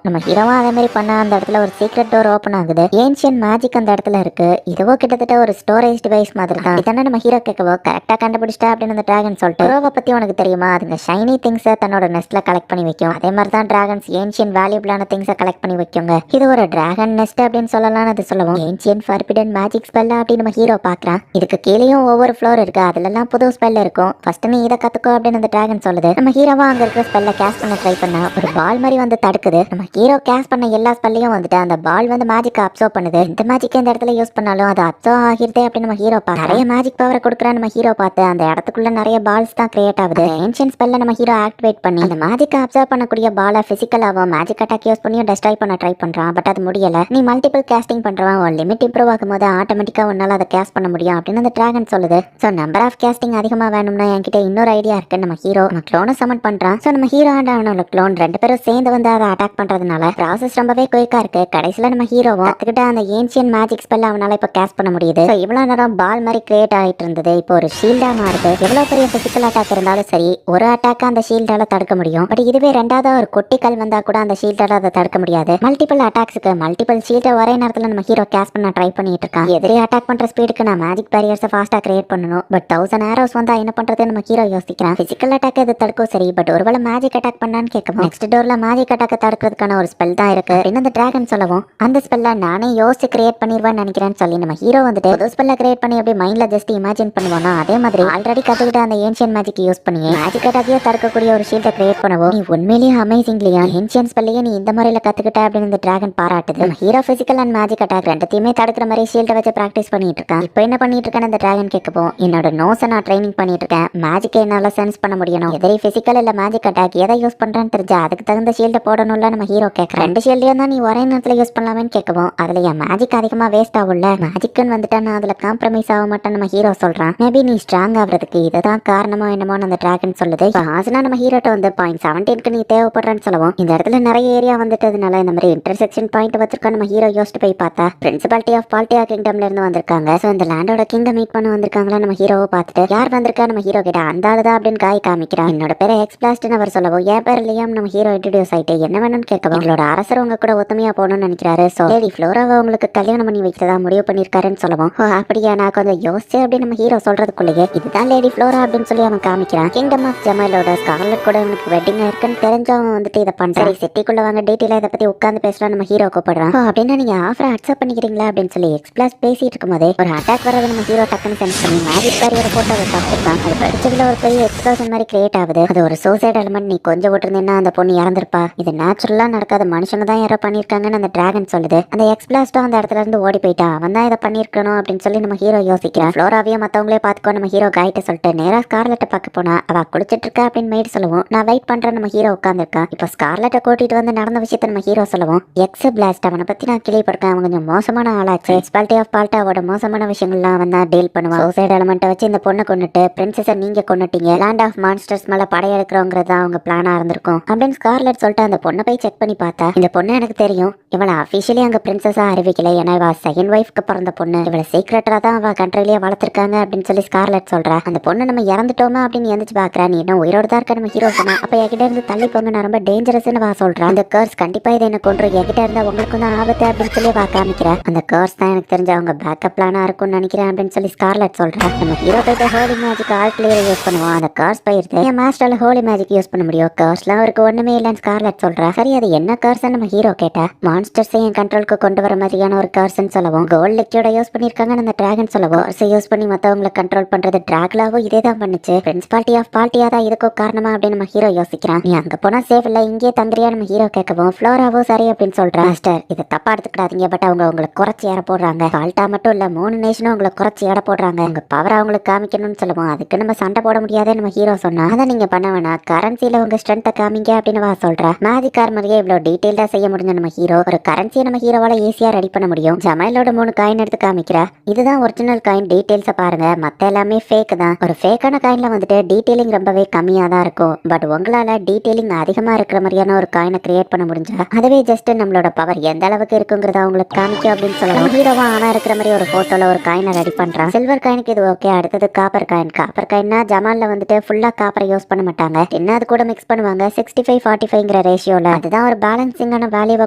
நம்ம ஹீரோவா அதே மாதிரி பண்ண அந்த இடத்துல ஒரு சீக்ரெட் டோர் ஓபன் ஆகுது. ஏன்ஷியன் மேஜிக் அந்த இடத்துல இருக்கு. இதுவோ கிட்டத்தட்ட ஒரு ஸ்டோரேஜ் டிவைஸ் மாதிரி தான். இதென்ன நம்ம ஹீரோ கேட்கவோ கரெக்டா கண்டுபிடிச்சிட்டா அப்படின்னு அந்த டிராகன் சொல்லிட்டு, ரோவை பத்தி உனக்கு தெரியுமா, அதுங்க ஷைனி திங்ஸை தன்னோட நெஸ்ட்ல கலெக்ட் பண்ணி வைக்கும். அதே மாதிரி தான் டிராகன்ஸ் ஏன்ஷியன் வேல்யூபிளான திங்ஸை கலெக்ட் பண்ணி வைக்குங்க. இது ஒரு டிராகன் நெஸ்ட் அப்படின்னு சொல்லலாம்னு அது சொல்லவும், ஏன்ஷியன் ஃபர்பிடன் மேஜிக் ஸ்பெல் அப்படின்னு நம்ம ஹீரோ பாக்குறான். இதுக்கு கீழேயும் ஒவ்வொரு ஃப்ளோர் இருக்கு, அதுல எல்லாம் புது ஸ்பெல் இருக்கும். ஃபர்ஸ்ட் நீ இதை கத்துக்கோ அப்படின்னு அந்த டிராகன் சொல்லுது. நம்ம ஹீரோவா அங்க இருக்கிற ஸ்பெல்ல கேஸ்ட் பண்ண ட்ரை பண்ணா ஒரு பால் மாதிரி வந்து தடுக்குது. நம்ம ஹீரோ கேஸ்ட் பண்ண எல்லா ஸ்பெல்லையும் வந்துட்டு அந்த பால் வந்து மேஜிக் அப்சர்வ் பண்ணுது. இந்த மேஜிக் இந்த இடத்துல யூஸ் பண்ணாலும் அது அப்சர்வ் ஆகிருதே அப்படின்னு நம்ம ஹீரோ பார்த்து நிறைய மேஜிக் பவரை கொடுக்குற நம்ம ஹீரோ பார்த்து அந்த இடத்துக்குள்ள நிறைய பால்ஸ் தான் கிரியேட் ஆகுது. ஏன்ஷியன் ஸ்பெல்ல நம்ம ஹீரோ ஆக்டிவேட் பண்ணி அந்த மேஜிக் அப்சர்வ் பண்ணக்கூடிய பாலை பிசிக்கலாவோ மேஜிக் அட்டாக் யூஸ் பண்ணி டெஸ்ட்ராய் பண்ண ட்ரை பண்றான். பட் அது முடியல. நீ மல்டிபிள் கேஸ்டிங் பண்றவன் ஒரு லிமிட் இம்ப்ரூவ் ஆகும்போது ஆட்டோமேட்டிக்கா உன்னால அதை கேஸ்ட் பண்ண முடியும் அப்படின்னு அந்த டிராகன் சொல்லுது. ஸோ நம்பர் ஆஃப் கேஸ்டிங் அதிகமா வேணும்னா என்கிட்ட இன்னொரு ஐடியா இருக்கு. நம்ம ஹீரோ நம்ம க்ளோனை சமன் பண்றான். ஸோ நம்ம ஹீரோ அண்ட் அவனோட க்ளோன் ரெண்டு பேரும் சேர்ந்து வந்து அதை அட்டாக் பண்றதுனால ப்ராசஸ் ரொம்பவே குயிக்கா இருக்கு. கடைசியில நம்ம ஹீரோவும் அதுக்கிட்ட அந்த ஏன்ஷியன் மேஜிக் ஸ்பெல் அவனால இப்ப கேஸ்ட் பண்ண முடியுது. ஸோ இவ்வளவு நேரம் பால் மாதிரி கிரியேட் ஆயிட்டு இருந்தது, இப்போ ஒரு ஷீல்டா மாறுது. எவ்வளவு பெரிய பிசிக்கல் அட்டாக் இருந்தாலும் சரி, ஒரு அட்டாக் அந்த ஷீல்டால தடுக்க முடியும். பட் இதுவே ரெண்டாவது ஒரு கொட்டி கல் வந்தா கூட அந்த ஷீல்டால அதை தடுக்க முடியாது. மல்டிபிள் அட்டாக்ஸ்க்கு மல்டிபிள் ஷீல்டை ஒரே நேரத்துல நம்ம ஹீரோ கேஸ்ட் பண்ண ட்ரை பண்ணிட்டு இருக்கான். எதிரே அட்டாக் பண்ற ஸ்பீடுக்கு நான் மேஜிக் பேரியர்ஸை ஃபாஸ்டா கிரியேட் பண்ணணும். பட் 1000 ஆரோஸ் வந்தா என்ன பண்றது நம்ம ஹீரோ யோசிக்கிறான். பிசிக்கல் அட்டாக் இது தடுக்கும் சரி, பட் ஒருவேளை மேஜிக் அட்டாக் பண்ணான்னு கேட்கவும், நெக்ஸ்ட் டோர்ல மேஜிக் அட்டாக் தடுக்கிறதுக்கான ஒரு ஸ்பெல் தான் இருக்கு அப்படின்னு அந்த டிராகன் சொல்லவும், அந்த ஸ்பெல்ல நானே யோசிச்சு கிரியேட் பண்ணிடுவேன்னு நினைக்கிறேன்னு சொல்லி நம்ம ஹீரோ வந்துட்டு புது ஸ்பெல்ல கிரியேட் பண்ணி எப்படி மைண்ட்ல ஜஸ்ட் இமேஜின் பண்ணுவானா அதே மாதிரி ஆல்ரெடி கத்துக்கிட்ட அந்த ஏன்ஷியன் மேஜிக் யூஸ் பண்ணி மேஜிக் அட்டாக்கையே தடுக்கக்கூடிய ஒரு ஷீல்டை கிரியேட் பண்ணவும், நீ உண்மையிலேயே அமேசிங்லியா ஏன்ஷியன் ஸ்பெல்லையே நீ இந்த முறையில கத்துக்கிட்ட அப்படின்னு இந்த டிராகன் பாராட்டுது. Hero physical and magic attack ரெண்டுத்தையுமே தடுக்கிற மாதிரி ஷீல்டை வச்சு பிராக்டிஸ் பண்ணிட்டு இருக்கான். இப்போ என்ன பண்ணிட்டு இருக்கேன் அந்த டிராகன் கேட்கவும், என்னோட நோஸை நான் ட்ரைனிங் பண்ணிட்டு இருக்கேன். மேஜிக்கை என்னால சென்ஸ் பண்ண முடியணும். எதிரி பிசிக்கல் இல்ல மேஜிக் அட்டாக் எதை யூஸ் பண்றான்னு தெரிஞ்சா அதுக்கு தகுந்த ஷீல்டை போடணும்ல நம்ம ஹீரோ கேட்கறேன். ரெண்டு ஷீல்டையும் தான் நீ ஒரே நேரத்துல யூஸ் பண்ணலாமேன்னு கேட்கவும், அதுல என் மேஜிக் அதிகமா வேஸ்ட் ஆகும்ல, மேஜிக்னு வந்துட்டா நான் அதுல காம்ப்ரமைஸ் ஆக மாட்டேன் நம்ம ஹீரோ சொல்றான். மேபி நீ ஸ்ட்ராங் ஆகுறதுக்கு இதுதான் காரணமோ என்னமோன்னு அந்த டிராகன் சொல்லுது. ஆசனா நம்ம ஹீரோட்ட வந்து பாயிண்ட் 17க்கு நீ தேவைப்படுறேன்னு சொல்லவும், இந்த இடத்துல நிறைய ஏரியா வந்துட்டதுனால இந்த மாதிரி இன்டர்செக்ஷன் பாயிண்ட் வச்சிருக்கா நம்ம ஹீரோ யோசிச்சு போய் பார்த்தா பிரின்சிபாலிட்டி ஆஃப் பால்டியா கிங்டம்ல இருந்து வந்திருக்காங்க. ஸோ இந்த லேண்டோட கிங்க மீட் பண்ண வந்திருக்காங்களா நம்ம ஹீரோவை பார்த்துட்டு, யார் வந்திருக்கா நம்ம ஹீரோ கிட்ட அந்த ஆளுதான் அப்படின்னு காய் காமிக்கிறான். என்னோட பேரை எக்ஸ்பிளாஸ்ட்னு அவர் சொல்லவும், என் பேர் லியாம் நம்ம ஹீரோ இன்ட்ரடியூஸ் ஆயிட்டு என்ன வேணும்னு கேட்கவும், எங்களோட அரசர் உங்க கூட ஒத்துமையா போகணும்னு நினைக்கிறாரு. ஸோ லேடி ஃப்ளோராவை உங்களுக்கு கல்யாணம் பண்ணி வைக்கிறதா முடிவு பண்ணிருக்காருன்னு சொல்லவும், அப்படியா நான் கொஞ்சம் யோசிச்சு அப்படின்னு நம்ம ஹீரோ சொல்றதுக்குள்ளேயே இதுதான் லேடி ஃப்ளோரா அப்படின்னு சொல்லி அவன் காமிக்கிறான். கிங்டம் ஆஃப் ஜமைலோட ஸ்கார்லெட் கூட இவனுக்கு வெட்டிங் இருக்குன்னு தெரிஞ்சவன் வந்துட்டு இதை பண்றான். சிட்டிக்குள்ள வாங்க டீட்டெயிலா இதை பத்தி உட்காந்து பேசலாம் நம்ம ஹீரோ கூப்பிடுறான். அப்படின்னா நீங்க ஆஃபரை அக்செப்ட் பண்ணிக்கிறீங்களா அப்படின்னு சொல்லி எக்ஸ்பிளாஸ் பேசிட்டு இருக்கும்போதே ஒரு அட்டாக் வரது நம்ம ஹீரோ டக்குன்னு சென்ஸ் பண்ணி மேஜிக் பேரியரை போட்டு அதை தப்பிருக்கான். அது படிச்சதுல ஒரு பெரிய எக்ஸ்ப்ளோஷன் மாதிரி கிரியேட் ஆகுது. அது ஒரு சூசைட் எலிமெண்ட். நீ கொஞ்சம் விட்டுருந்தீங்கன்னா அந்த பொண்ணு இறந்துருப்பா. இது நேச்சுரலா நடக்காத, மனுஷங்க தான் யாரோ பண்ணிருக்காங்கன்னு அந்த டிராகன் சொல்லுது. அந்த எக்ஸ்பிளாஸ்டும் அந்த இடத்துல இருந்து ஓடி போயிட்டா, அவன் தான் இதை பண்ணிருக்கணும் அப்படின்னு சொல்லி நம்ம ஹீரோ யோசிக்கிறான். ஃப்ளோராவையும் மத்தவங்களே பாத்துக்கோ நம்ம ஹீரோ கைட்ட சொல்லிட்டு நேரா ஸ்கார்லெட்டை பார்க்க போனா அவ குளிச்சிட்டு இருக்கா அப்படின்னு மேட் சொல்லவும், நான் வெயிட் பண்றேன் நம்ம ஹீரோ உட்காந்துருக்கா. இப்போ ஸ்கார்லெட்டை கூட்டிட்டு வந்து நடந்த விஷயத்த நம்ம ஹீரோ சொல்லவும், எக்ஸ் பிளாஸ்ட் அவனை பத்தி நான் கேள்விப்பட்டிருக்கேன். அவன் கொஞ்சம் மோசமான ஆளாச்சு. முனிசிபாலிட்டி ஆஃப் பால்டாவோட மோசமான விஷயங்கள்லாம் அவன் தான் டீல் பண்ணுவான். சூசைட் எலிமெண்ட்டை வச்சு இந்த பொண்ணை கொண்டுட்டு பிரின்சஸை நீங்க கொண்டுட்டீங்க, லேண்ட் ஆஃப் மான்ஸ்டர்ஸ் மேல படையெடுக்கிறோங்கிறது அவங்க பிளானா இருந்திருக்கும் அப்படின்னு ஸ்கார்லெட் சொல்லிட்டு அந்த பொண்ணை போய் செக் பண்ணி பார்த்தா, இந்த பொண்ணு எனக்கு தெரியும், இவளை அபிஷியலி அங்க பிரின்சஸா அறிவிக்கல, ஏன்னா இவ செகண்ட் ஒய்ஃப்க்கு பிறந்த பொண்ணு, இவளை சீக்கிரட்டா தான் அவ கண்ட்ரிலேயே வளர்த்திருக்காங்க அப்படின்னு சொல்லி ஸ்கார்லெட் சொல்றா. அந்த பொண்ணு நம்ம இறந்துட்டோமா அப்படின்னு எந்திரிச்சு பாக்குறா. நீ இன்னும் உயிரோட தான் இருக்க நம்ம ஹீரோ சொன்னா. அப்ப என்கிட்ட இருந்து தள்ளி போங்க, நான் ரொம்ப டேஞ்சரஸ்ன்னு வா சொல்றா. அந்த கர்ஸ் கண்டிப்பா இதை என்ன கொண்டு என்கிட்ட இருந்தா உங்களுக்கு தான் ஆபத்து அப்படின்னு சொல்லி வா காமிக்கிறேன். அந்த கர்ஸ் தான் எனக்கு தெரிஞ்ச அவங்க பேக்கப் பிளானா இருக்கும்னு நினைக்கிறேன் அப்படின்னு சொல்லி ஸ்கார்லெட் சொல்றா. நம்ம ஹீரோ போயிட்டு holy magic all clear use பண்ணுவோம். அந்த கர்ஸ் போயிருது என் மாஸ்டர்ல ஹோலி மேஜிக் யூஸ் பண்ண முடியும், கர்ஸ்லாம் அவருக்கு ஒண்ணுமே இல்லைன்னு ஸ்கார்லெட் சொல்றா. சரி அது என்ன கர்ஸ் நம்ம ஹீரோ கேட்டா, மான்ஸ்டர்ஸை என் கண்ட்ரோலுக்கு கொண்டு வர மாதிரியான ஒரு கர்ஸ்ன்னு சொல்லவும், கோல்ட் லிக்யூட யூஸ் பண்ணிருக்காங்கன்னு அந்த டிராகன் சொல்லவும், கர்ஸை யூஸ் பண்ணி மத்தவங்களை கண்ட்ரோல் பண்றது டிராகுலாவும் இதே தான் பண்ணுச்சு. பிரின்சிபாலிட்டி ஆஃப் பால்டியா தான் இதுக்கோ காரணமா அப்படின்னு நம்ம ஹீரோ யோசிக்கிறான். நீ அங்க போனா சேஃப் இல்ல, இங்கே தங்குறியா நம்ம ஹீரோ கேட்கவும், ஃப்ளோராவோ சரி அப்படின்னு சொல்றா. மாஸ்டர் இதை தப்பா எடுத்துக்கிடாதீங்க, பட் அவங்க உங்களை குறைச்சி ஏற போடுறாங்க. பால்டா மட்டும் இல்ல 3 நேஷனும் உங்களை குறைச்சி ஏற போடுறாங்க. உங்க பவர் அவங்களுக்கு காமிக்கணும்னு சொல்லுவோம். அதுக்கு நம்ம சண்டை போட முடியாதே நம்ம ஹீரோ சொன்னா. அதை நீங்க பண்ண வேணா, கரன்சில உங்க ஸ்ட்ரென்த்தை காமிங்க இருக்கே அப்படின்னு வா சொல்றா. மேஜிக் கார் மாதிரியே இவ்வளவு டீடைல்டா செய்ய முடிஞ்ச நம்ம ஹீரோ ஒரு கரன்சியை நம்ம ஹீரோவால ஈஸியா ரெடி பண்ண முடியும். ஜமைலோட 3 காயின் எடுத்து காமிக்கிறா. இதுதான் ஒரிஜினல் காயின், டீடைல்ஸை பாருங்க, மத்த எல்லாமே ஃபேக் தான். ஒரு ஃபேக்கான காயின்ல வந்துட்டு டீடைலிங் ரொம்பவே கம்மியா தான் இருக்கும். பட் உங்களால டீடைலிங் அதிகமா இருக்கிற மாதிரியான ஒரு காயினை கிரியேட் பண்ண முடிஞ்சா அதுவே ஜஸ்ட் நம்மளோட பவர் எந்த அளவுக்கு இருக்குங்கிறத அவங்களுக்கு காமிக்கும் அப்படின்னு சொல்லலாம். ஹீரோவா ஆனா இருக்கிற மாதிரி ஒரு போட்டோல ஒரு காயினை ரெடி பண்றான். சில்வர் காயினுக்கு இது ஓகே. அடுத்தது காப்பர் காயின். காப்பர் காயின்னா ஜமால்ல வந்துட்டு ஃபுல்லா காப்பரை யூஸ் பண்ண மாட்டாங்க, என்ன அது கூட மிக்ஸ் பண்ணுவாங்க 65-45ங்கிற ரேஷியோல. அதுதான் ஒரு பேலன்சிங்கான வேல்யூவை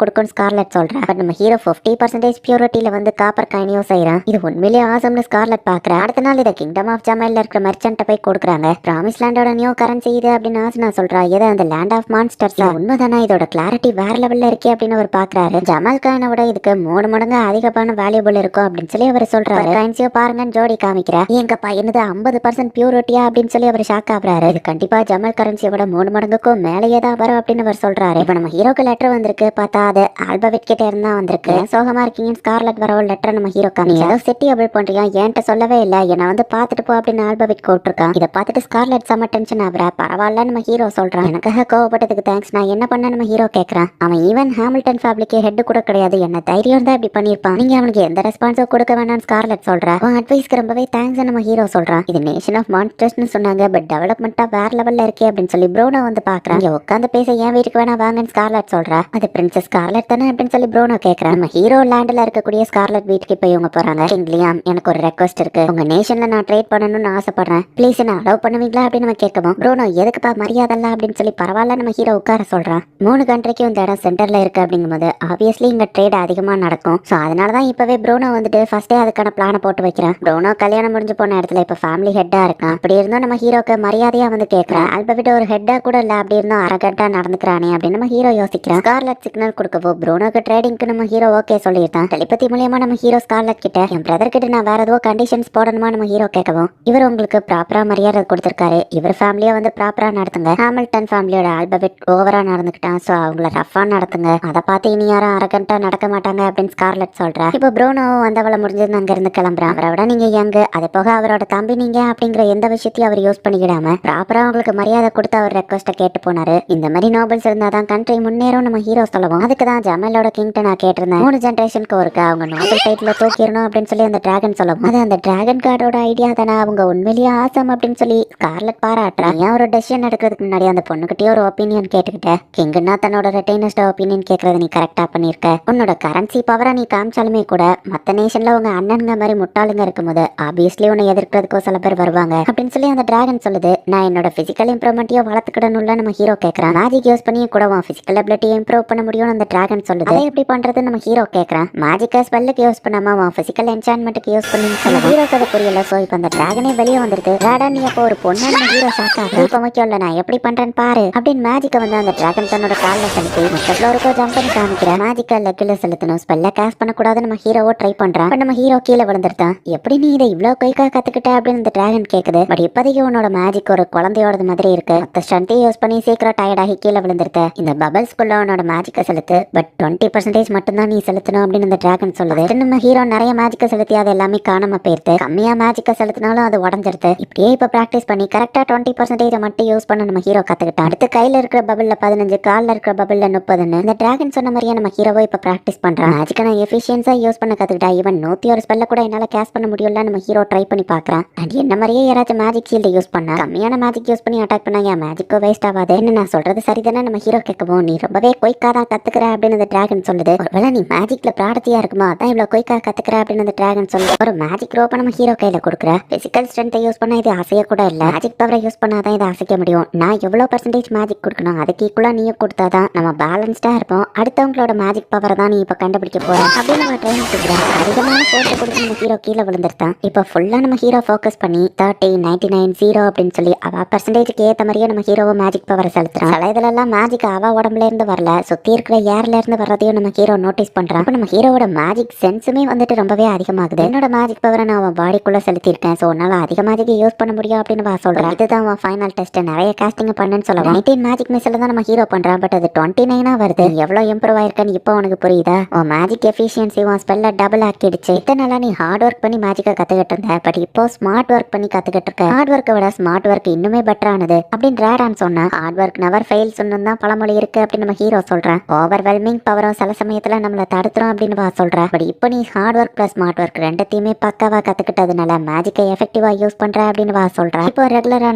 கொடுக்கும் ஸ்கார்லெட் சொல்றேன். பட் நம்ம ஹீரோ 50% பியூரிட்டியில வந்து காப்பர் காயினையும் செய்யறான். இது உண்மையிலேயே ஆசம்னு ஸ்கார்லெட் பாக்குறேன். அடுத்த நாள் இதை கிங்டம் ஆஃப் ஜமைல்ல இருக்கிற மெர்ச்சன்ட்ட போய் கொடுக்குறாங்க. பிராமிஸ் லேண்டோட நியூ கரன்சி இது அப்படின்னு ஆசனா சொல்றா. எதை அந்த லேண்ட் ஆஃப் மான்ஸ்டர்ஸ் உண்மைதானா, இதோட கிளாரிட்டி வேற லெவல்ல இருக்கே அப்படின்னு அவர் பாக்குறாரு. ஜமால் காயினை விட இதுக்கு 3 மடங்கு அதிகமான வேல்யூபிள் இருக்கும் அப்படின்னு சொல்லி அவர் சொல்றாரு. காயின்ஸையோ பாருங்கன்னு ஜோடி காமிக்கிறா. எங்க பையனது 50% பியூரிட்டியா அப்படின்னு சொல்லி அவர் ஷாக் ஆகுறாரு. இது கண்டிப்பா ஜமால் கரன்சியை விட 3 மடங்குக்கும் மேலேயே தான் வரும் அப்படின்னு அவர் சொல்றாரு. இப்ப நம்ம ஹீரோக்கு லெட்டர் வந்திருக்கு. பார்த்தா அது ஆல்பபெட் கிட்ட இருந்தா வந்திருக்கு. சோகமா இருக்கீங்கன்னு ஸ்கார்லெட் வர ஒரு லெட்டர் நம்ம ஹீரோ காமிக்கிறா. ஏதோ செட்டி அபிள் பண்றியா, என்கிட்ட சொல்லவே இல்ல, என்ன வந்து பாத்துட்டு போ அப்படின்னு ஆல்பபெட் கூப்பிட்டுருக்கான். இதை பார்த்துட்டு ஸ்கார்லெட் செம்ம டென்ஷன் ஆகுறா. பரவாயில்ல நம்ம ஹீரோ சொல்றான். எனக்காக கோவப்பட்டதுக்கு தேங்க்ஸ், நான் என்ன பண்ண நம்ம ஹீரோ கேட்கறான். அவன் ஈவன் ஹாமில்டன் ஃபேமிலிக்கு ஹெட் கூட கிடையாது, என்ன தைரியம் தான் இப்படி பண்ணிருப்பான், நீங்க அவனுக்கு எந்த ரெஸ்பான்ஸோ கொடுக்க வேணாம்னு ஸ்கார்லெட் சொல்றா. அவன் அட்வைஸ்க்கு ரொம்பவே தேங்க்ஸ் நம்ம ஹீரோ சொல்றான். இது நேஷன் ஆஃப் மான்ஸ்டர்ஸ்னு சொன்னாங்க, பட் டெவலப்மெண்டா வேற லெவல்ல இருக்கே அப்படின்னு சொல்லி ப்ரோனோ வந்து பாக்குறான். இங்க உட்காந்து பேச என் வீட்டுக்கு வேணா வாங்கன்னு ஸ்கார்லெட் சொல்றா. அது பிரின்சஸ் ஸ்கார்லெட் தானே அப்படின்னு சொல்லி ப்ரோனோ கேட்கறான். நம்ம ஹீரோ லேண்ட்ல இருக்கக்கூடிய ஸ்கார்லெட் வீட்டுக்கு போய் இவங்க போறாங்க. கிங் லியாம், எனக்கு ஒரு ரெக்வஸ்ட் இருக்கு, உங்க நேஷன்ல நான் ட்ரேட் பண்ணணும்னு ஆசைப்படுறேன், ப்ளீஸ் என்ன அலோவ் பண்ணுவீங்களா அப்படின்னு நம்ம கேட்கவும் ப்ரோனோ எதுக்குப்பா மரியாதை அப்படின்னு சொல்லி பரவாயில்ல நம்ம ஹீரோ உட்கார சொல்றான். 3 கண்ட்ரிக்கும் இந்த இடம் சென்டர்ல இருக்கு அப்படிங்கும்போது ஆப்வியஸ்லி இங்க ட்ரேட் அதிகமா நடக்கும். சோ அதனாலதான் இப்பவே ப்ரோனோ வந்துட்டு ஃபர்ஸ்டே அதுக்கான பிளான போட்டு வைக்கிறான். ப்ரோனோ கல்யாணம் முடிஞ்சு போன இடத்துல இப்ப ஃபேமிலி ஹெட்டா இருக்கான். அப்படி இருந்தும் நம்ம ஹீரோக்கு மரியாதையா வந்து கேட்கறான். ஆல்பபெட் ஒரு ஹெட்டா கூட இல்ல, அப்படி இருந்தும் அரகண்டா நடந்துக்கிறானே அப்படின்னு நம்ம ஹீரோ யோசிக்கிறான். ஸ்கார்லெட் சிக்னல் கொடுக்கவோ ப்ரோனோக்கு ட்ரேடிங்க்கு நம்ம ஹீரோ ஓகே சொல்லியிருந்தான். டெலிபதி மூலியமா நம்ம ஹீரோ ஸ்கார்லெட் கிட்ட என் பிரதர் கிட்ட நான் வேற ஏதோ கண்டிஷன்ஸ் போடணுமா நம்ம ஹீரோ கேட்கவும் இவர் உங்களுக்கு ப்ராப்பரா மரியாதை கொடுத்திருக்காரு, இவர் ஃபேமிலியா வந்து ப்ராப்பரா நடத்துங்க, ஹாமில்டன் ஃபேமிலியோட ஆல்பபெட் ஓவரா நடந்துக்கிட்டான், சோ அவங்கள ரஃபா நடத்துங்க, அதை பார்த்து இனி யாரும் அரகண்டா நடக்க மாட்டாங்க அப்படின்னு ஸ்கார்லெட் சொல்றா. இப்போ ப்ரோனோ வந்தவளை முடிஞ்சது அங்க இருந்து கிளம்புறான். அவரை விட நீங்க யங்கு, அதே போக அவரோட தம்பி நீங்க அப்படிங்கிற எந்த விஷயத்தையும் அவர் யூஸ் பண்ணிக்கிடாம ப்ராப்பரா உங்களுக்கு மரியாதை கொடுத்து அவர் ரெக்வஸ்ட கேட்டு போனாரு. இந்த மாதிரி நோபல்ஸ் இருந்தாதான் கண்ட்ரி முன்னேறும் நம்ம ஹீரோ சொல்லவும் அதுக்கு தான் ஜமலோட கிங்ட்ட நான் கேட்டிருந்தேன், 3 ஜெனரேஷனுக்கு ஒருக்கா அவங்க நோபல் டைட்டில் தூக்கிடணும் அப்படின்னு சொல்லி அந்த டிராகன் சொல்லவும் அது அந்த டிராகன் கார்டோட ஐடியா தானே, அவங்க உண்மையிலேயே ஆசம் அப்படின்னு சொல்லி ஸ்கார்லெட் பாராட்டுறா. ஏன் ஒரு டெசிஷன் எடுக்கிறதுக்கு முன்னாடி அந்த பொண்ணுகிட்டயே ஒரு ஒப்பீனியன் கேட்டுக்கிட்ட, கிங்குன்னா தன்னோட ரிட்டைனர்ஸ்ட ஒப்பீனியன் கேட்கறது நீ கரெக்டா பண்ணிருக்க, உன்னோட கரன்சி பவரை நீ காமிச்சாலுமே கூட மத்த நேஷன்ல உங்க அண்ணனுங்க மாதிரி முட்டாளுங்க இருக்கும்போது ஆப்வியஸ்லி உன்னை எதிர்க்கிறதுக்கோ சில பேர் வருவாங்க அப்படின்னு சொல்லி அந்த டிராகன் சொல்லுது. நான் என்னோட பிசிக்கல் இம்ப்ரூவ்மெண்ட்டையும் வளர்த்துக்கிடணும்ல நம்ம ஹீரோ கேட்கறான். மேஜிக் யூஸ் பண்ணி கூட உன் பிசிக்கல் அபிலிட்டியை இம்ப்ரூவ் பண்ண முடியும்னு அந்த டிராகன் சொல்லுது. அதை எப்படி பண்றது நம்ம ஹீரோ கேட்கறான். மேஜிக்கை ஸ்பெல்லுக்கு யூஸ் பண்ணாம உன் பிசிக்கல் என்சான்மெண்ட்டுக்கு யூஸ் பண்ணி சொல்ல ஹீரோ கதை புரியல. சோ இப்போ அந்த டிராகனே வெளியே வந்துருக்கு. ராடா நீ அப்போ ஒரு பொண்ணு நம்ம ஹீரோ ஷாக் ஆகுது. இப்போ முக்கியம் நான் எப்படி பண்றேன்னு பாரு அப்படின்னு மேஜிக்கை வந்து அந்த டிராகன் தன்னோட காலில் செலுத்தி மொத்த ஃப்ளோருக்கோ ஜம்ப் பண்ணி காமிக்கிறேன். மேஜிக்கை லெக்கில் செலுத்தணும், ஸ்பெல்ல கேஸ் பண்ணக்கூடாது நம்ம ஹீரோவோ ட்ரை பண்றான். நம்ம ஹீரோ கீழே விழுந்துட்டான். எப்படி நீ இதை இவ்வளவு குயிக்கா கத்துக்கிட்ட அப்படின்னு இந்த டிராகன் கேக்குது. பட் இப்போதைக்கு உன்னோட மேஜிக் ஒரு குழந்தையோட மாதிரி இருக்கு, மொத்த ஸ்ட்ரென்த்தையும் யூஸ் பண்ணி சீக்கிரம் டயர்டாகி கீழே விழுந்துருக்க. இந்த பபல்ஸ்குள்ள உன்னோட மேஜிக்கை செலுத்து, பட் 20% மட்டும் தான் நீ செலுத்தணும் அப்படின்னு இந்த டிராகன் சொல்லுது. நம்ம ஹீரோ நிறைய மேஜிக்கை செலுத்தி அது எல்லாமே காணாம போயிருது. கம்மியா மேஜிக்கை செலுத்தினாலும் அது உடஞ்சிருது. இப்படியே இப்ப பிராக்டிஸ் பண்ணி கரெக்டா 20% மட்டும் யூஸ் பண்ண நம்ம ஹீரோ கத்துக்கிட்டான். அடுத்து கையில இருக்கிற பபிள்ல 15, கால்ல இருக்கிற பபிள்ல 30ன்னு இந்த டிராகன் சொன்ன மாதிரியே நம்ம ஹீரோவை இப்ப பிராக்டிஸ் பண்றான். மேஜிக்கை நான் எஃபிஷியன்ஸா யூஸ் பண்ண கத்துக்கிட்டா ஈவன் 101 ஸ்பெல்ல கூட என்னால கேஸ் பண்ண முடியல நம்ம ஹீரோ ட்ரை பண்ணி பாக்குறான். அண்ட் என்ன மாதிரியே யாராச்சும் மேஜிக் ஷீல்டு யூஸ் பண்ணா கம்மியான மேஜிக் யூஸ் பண்ணி அட்டாக் பண்ணா என் மேஜிக்கோ வேஸ்ட் ஆகாது. என்ன நான் சொல்றது சரிதானே நம்ம ஹீரோ கேட்கவும் நீ ரொம்பவே குயிக்கா தான் கத்துக்கிற அப்படின்னு அந்த டிராகன் சொல்லுது. ஒருவேளை நீ மேஜிக்ல ப்ராடக்டியா இருக்குமா அதான் இவ்வளவு குயிக்கா கத்துக்கிற அப்படின்னு அந்த டிராகன் சொல்லுது. ஒரு மேஜிக் ரோப்பை நம்ம ஹீரோ கையில கொடுக்குற. பிசிக்கல் ஸ்ட்ரென்த்தை யூஸ் பண்ணா இது அசைய கூட இல்ல, மேஜிக் பவரை யூஸ் பண்ணாதான் இதை அசைக்க முடியும். நான் எவ்வளவு பர்சன்டேஜ் மேஜிக் கொடுக்கணும் அதுக்கு ஈக்குவலா நீயும் கொடுத்தாதான் நம்ம பேலன்ஸ்டா இருப்போம். அடுத்தவங்களோட மேஜிக் பவரை தான் நீ இப்ப கண்டுபிடிக்க போற அப்படின்னு நம்ம ட்ரெயின் கொடுக்குறேன். அதிகமான போட்டு கொடுத்து நம்ம ஹீரோ கீழே விழுந்துருத்தான். இப்போ ஃபுல்லா நம்ம ஹீரோ ஃபோக்கஸ் பண்ணி 30, 99, 0 அப்படின்னு சொல்லி அவ பர்சன்டேஜுக்கு ஏற்ற மாதிரியே நம்ம ஹீரோவை மேஜிக் பவரை செலுத்துறான். சில இதுல எல்லாம் மேஜிக் அவ உடம்புல இருந்து வரல, சுத்தி இருக்கிற ஏர்ல இருந்து வர்றதையும் நம்ம ஹீரோ நோட்டீஸ் பண்றான். நம்ம ஹீரோவோட மேஜிக் சென்ஸுமே வந்துட்டு ரொம்பவே அதிகமாகுது. என்னோட மேஜிக் பவரை நான் அவன் பாடிக்குள்ள செலுத்திருக்கேன், சோ உன்னால அதிக மேஜிக் யூஸ் பண்ண முடியும் அப்படின்னு வா சொல்றேன். இதுதான் அவன் ஃபைனல் டெஸ்ட், நிறைய காஸ்டிங் பண்ணுன்னு சொல்லுவான். 19 மேஜிக் மிஸ்ல தான் நம்ம ஹீரோ பண்றான், பட் அது 29 வருது. எவ்வளவு இம்ப்ரூவ் ஆயிருக்கன்னு இப்போ உனக்கு புரியுதா? உன் மேஜிக் எஃபிஷியன்சி உன் ஸ்பெல்ல டபுள் ஆக்கிடுச்சு. இத்தனை நாளா நீ ஹார்ட் ஒர்க் பண்ணி மேஜிக்கை கத்துக்கிட்டு இருந்த, பட் இப்போ ஸ்மார்ட் ஒர்க் பண்ணி கத்துக்கிட்டு இருக்க. ஹார்ட் ஒர்க்கை விட ஸ்மார்ட் ஒர்க் இன்னுமே பெட்டரானது அப்படின்னு ரேடான் சொன்னா. ஹார்ட் ஒர்க்னா நெவர் ஃபெயில் தான் பழமொழி இருக்கு அப்படின்னு நம்ம ஹீரோ சொல்றேன். ஓவர்வெல்மிங் பவரும் சில சமயத்துல நம்மள தடுத்துரும் அப்படின்னு சொல்ற. பட் இப்போ நீ hard work plus smart work ரெண்டுத்தையுமே பக்காவா கத்துக்கிட்டதுனால மேஜிக்கை எஃபெக்டிவா யூஸ் பண்ற அப்படின்னு சொல்றேன். இப்போ ரெகுலரா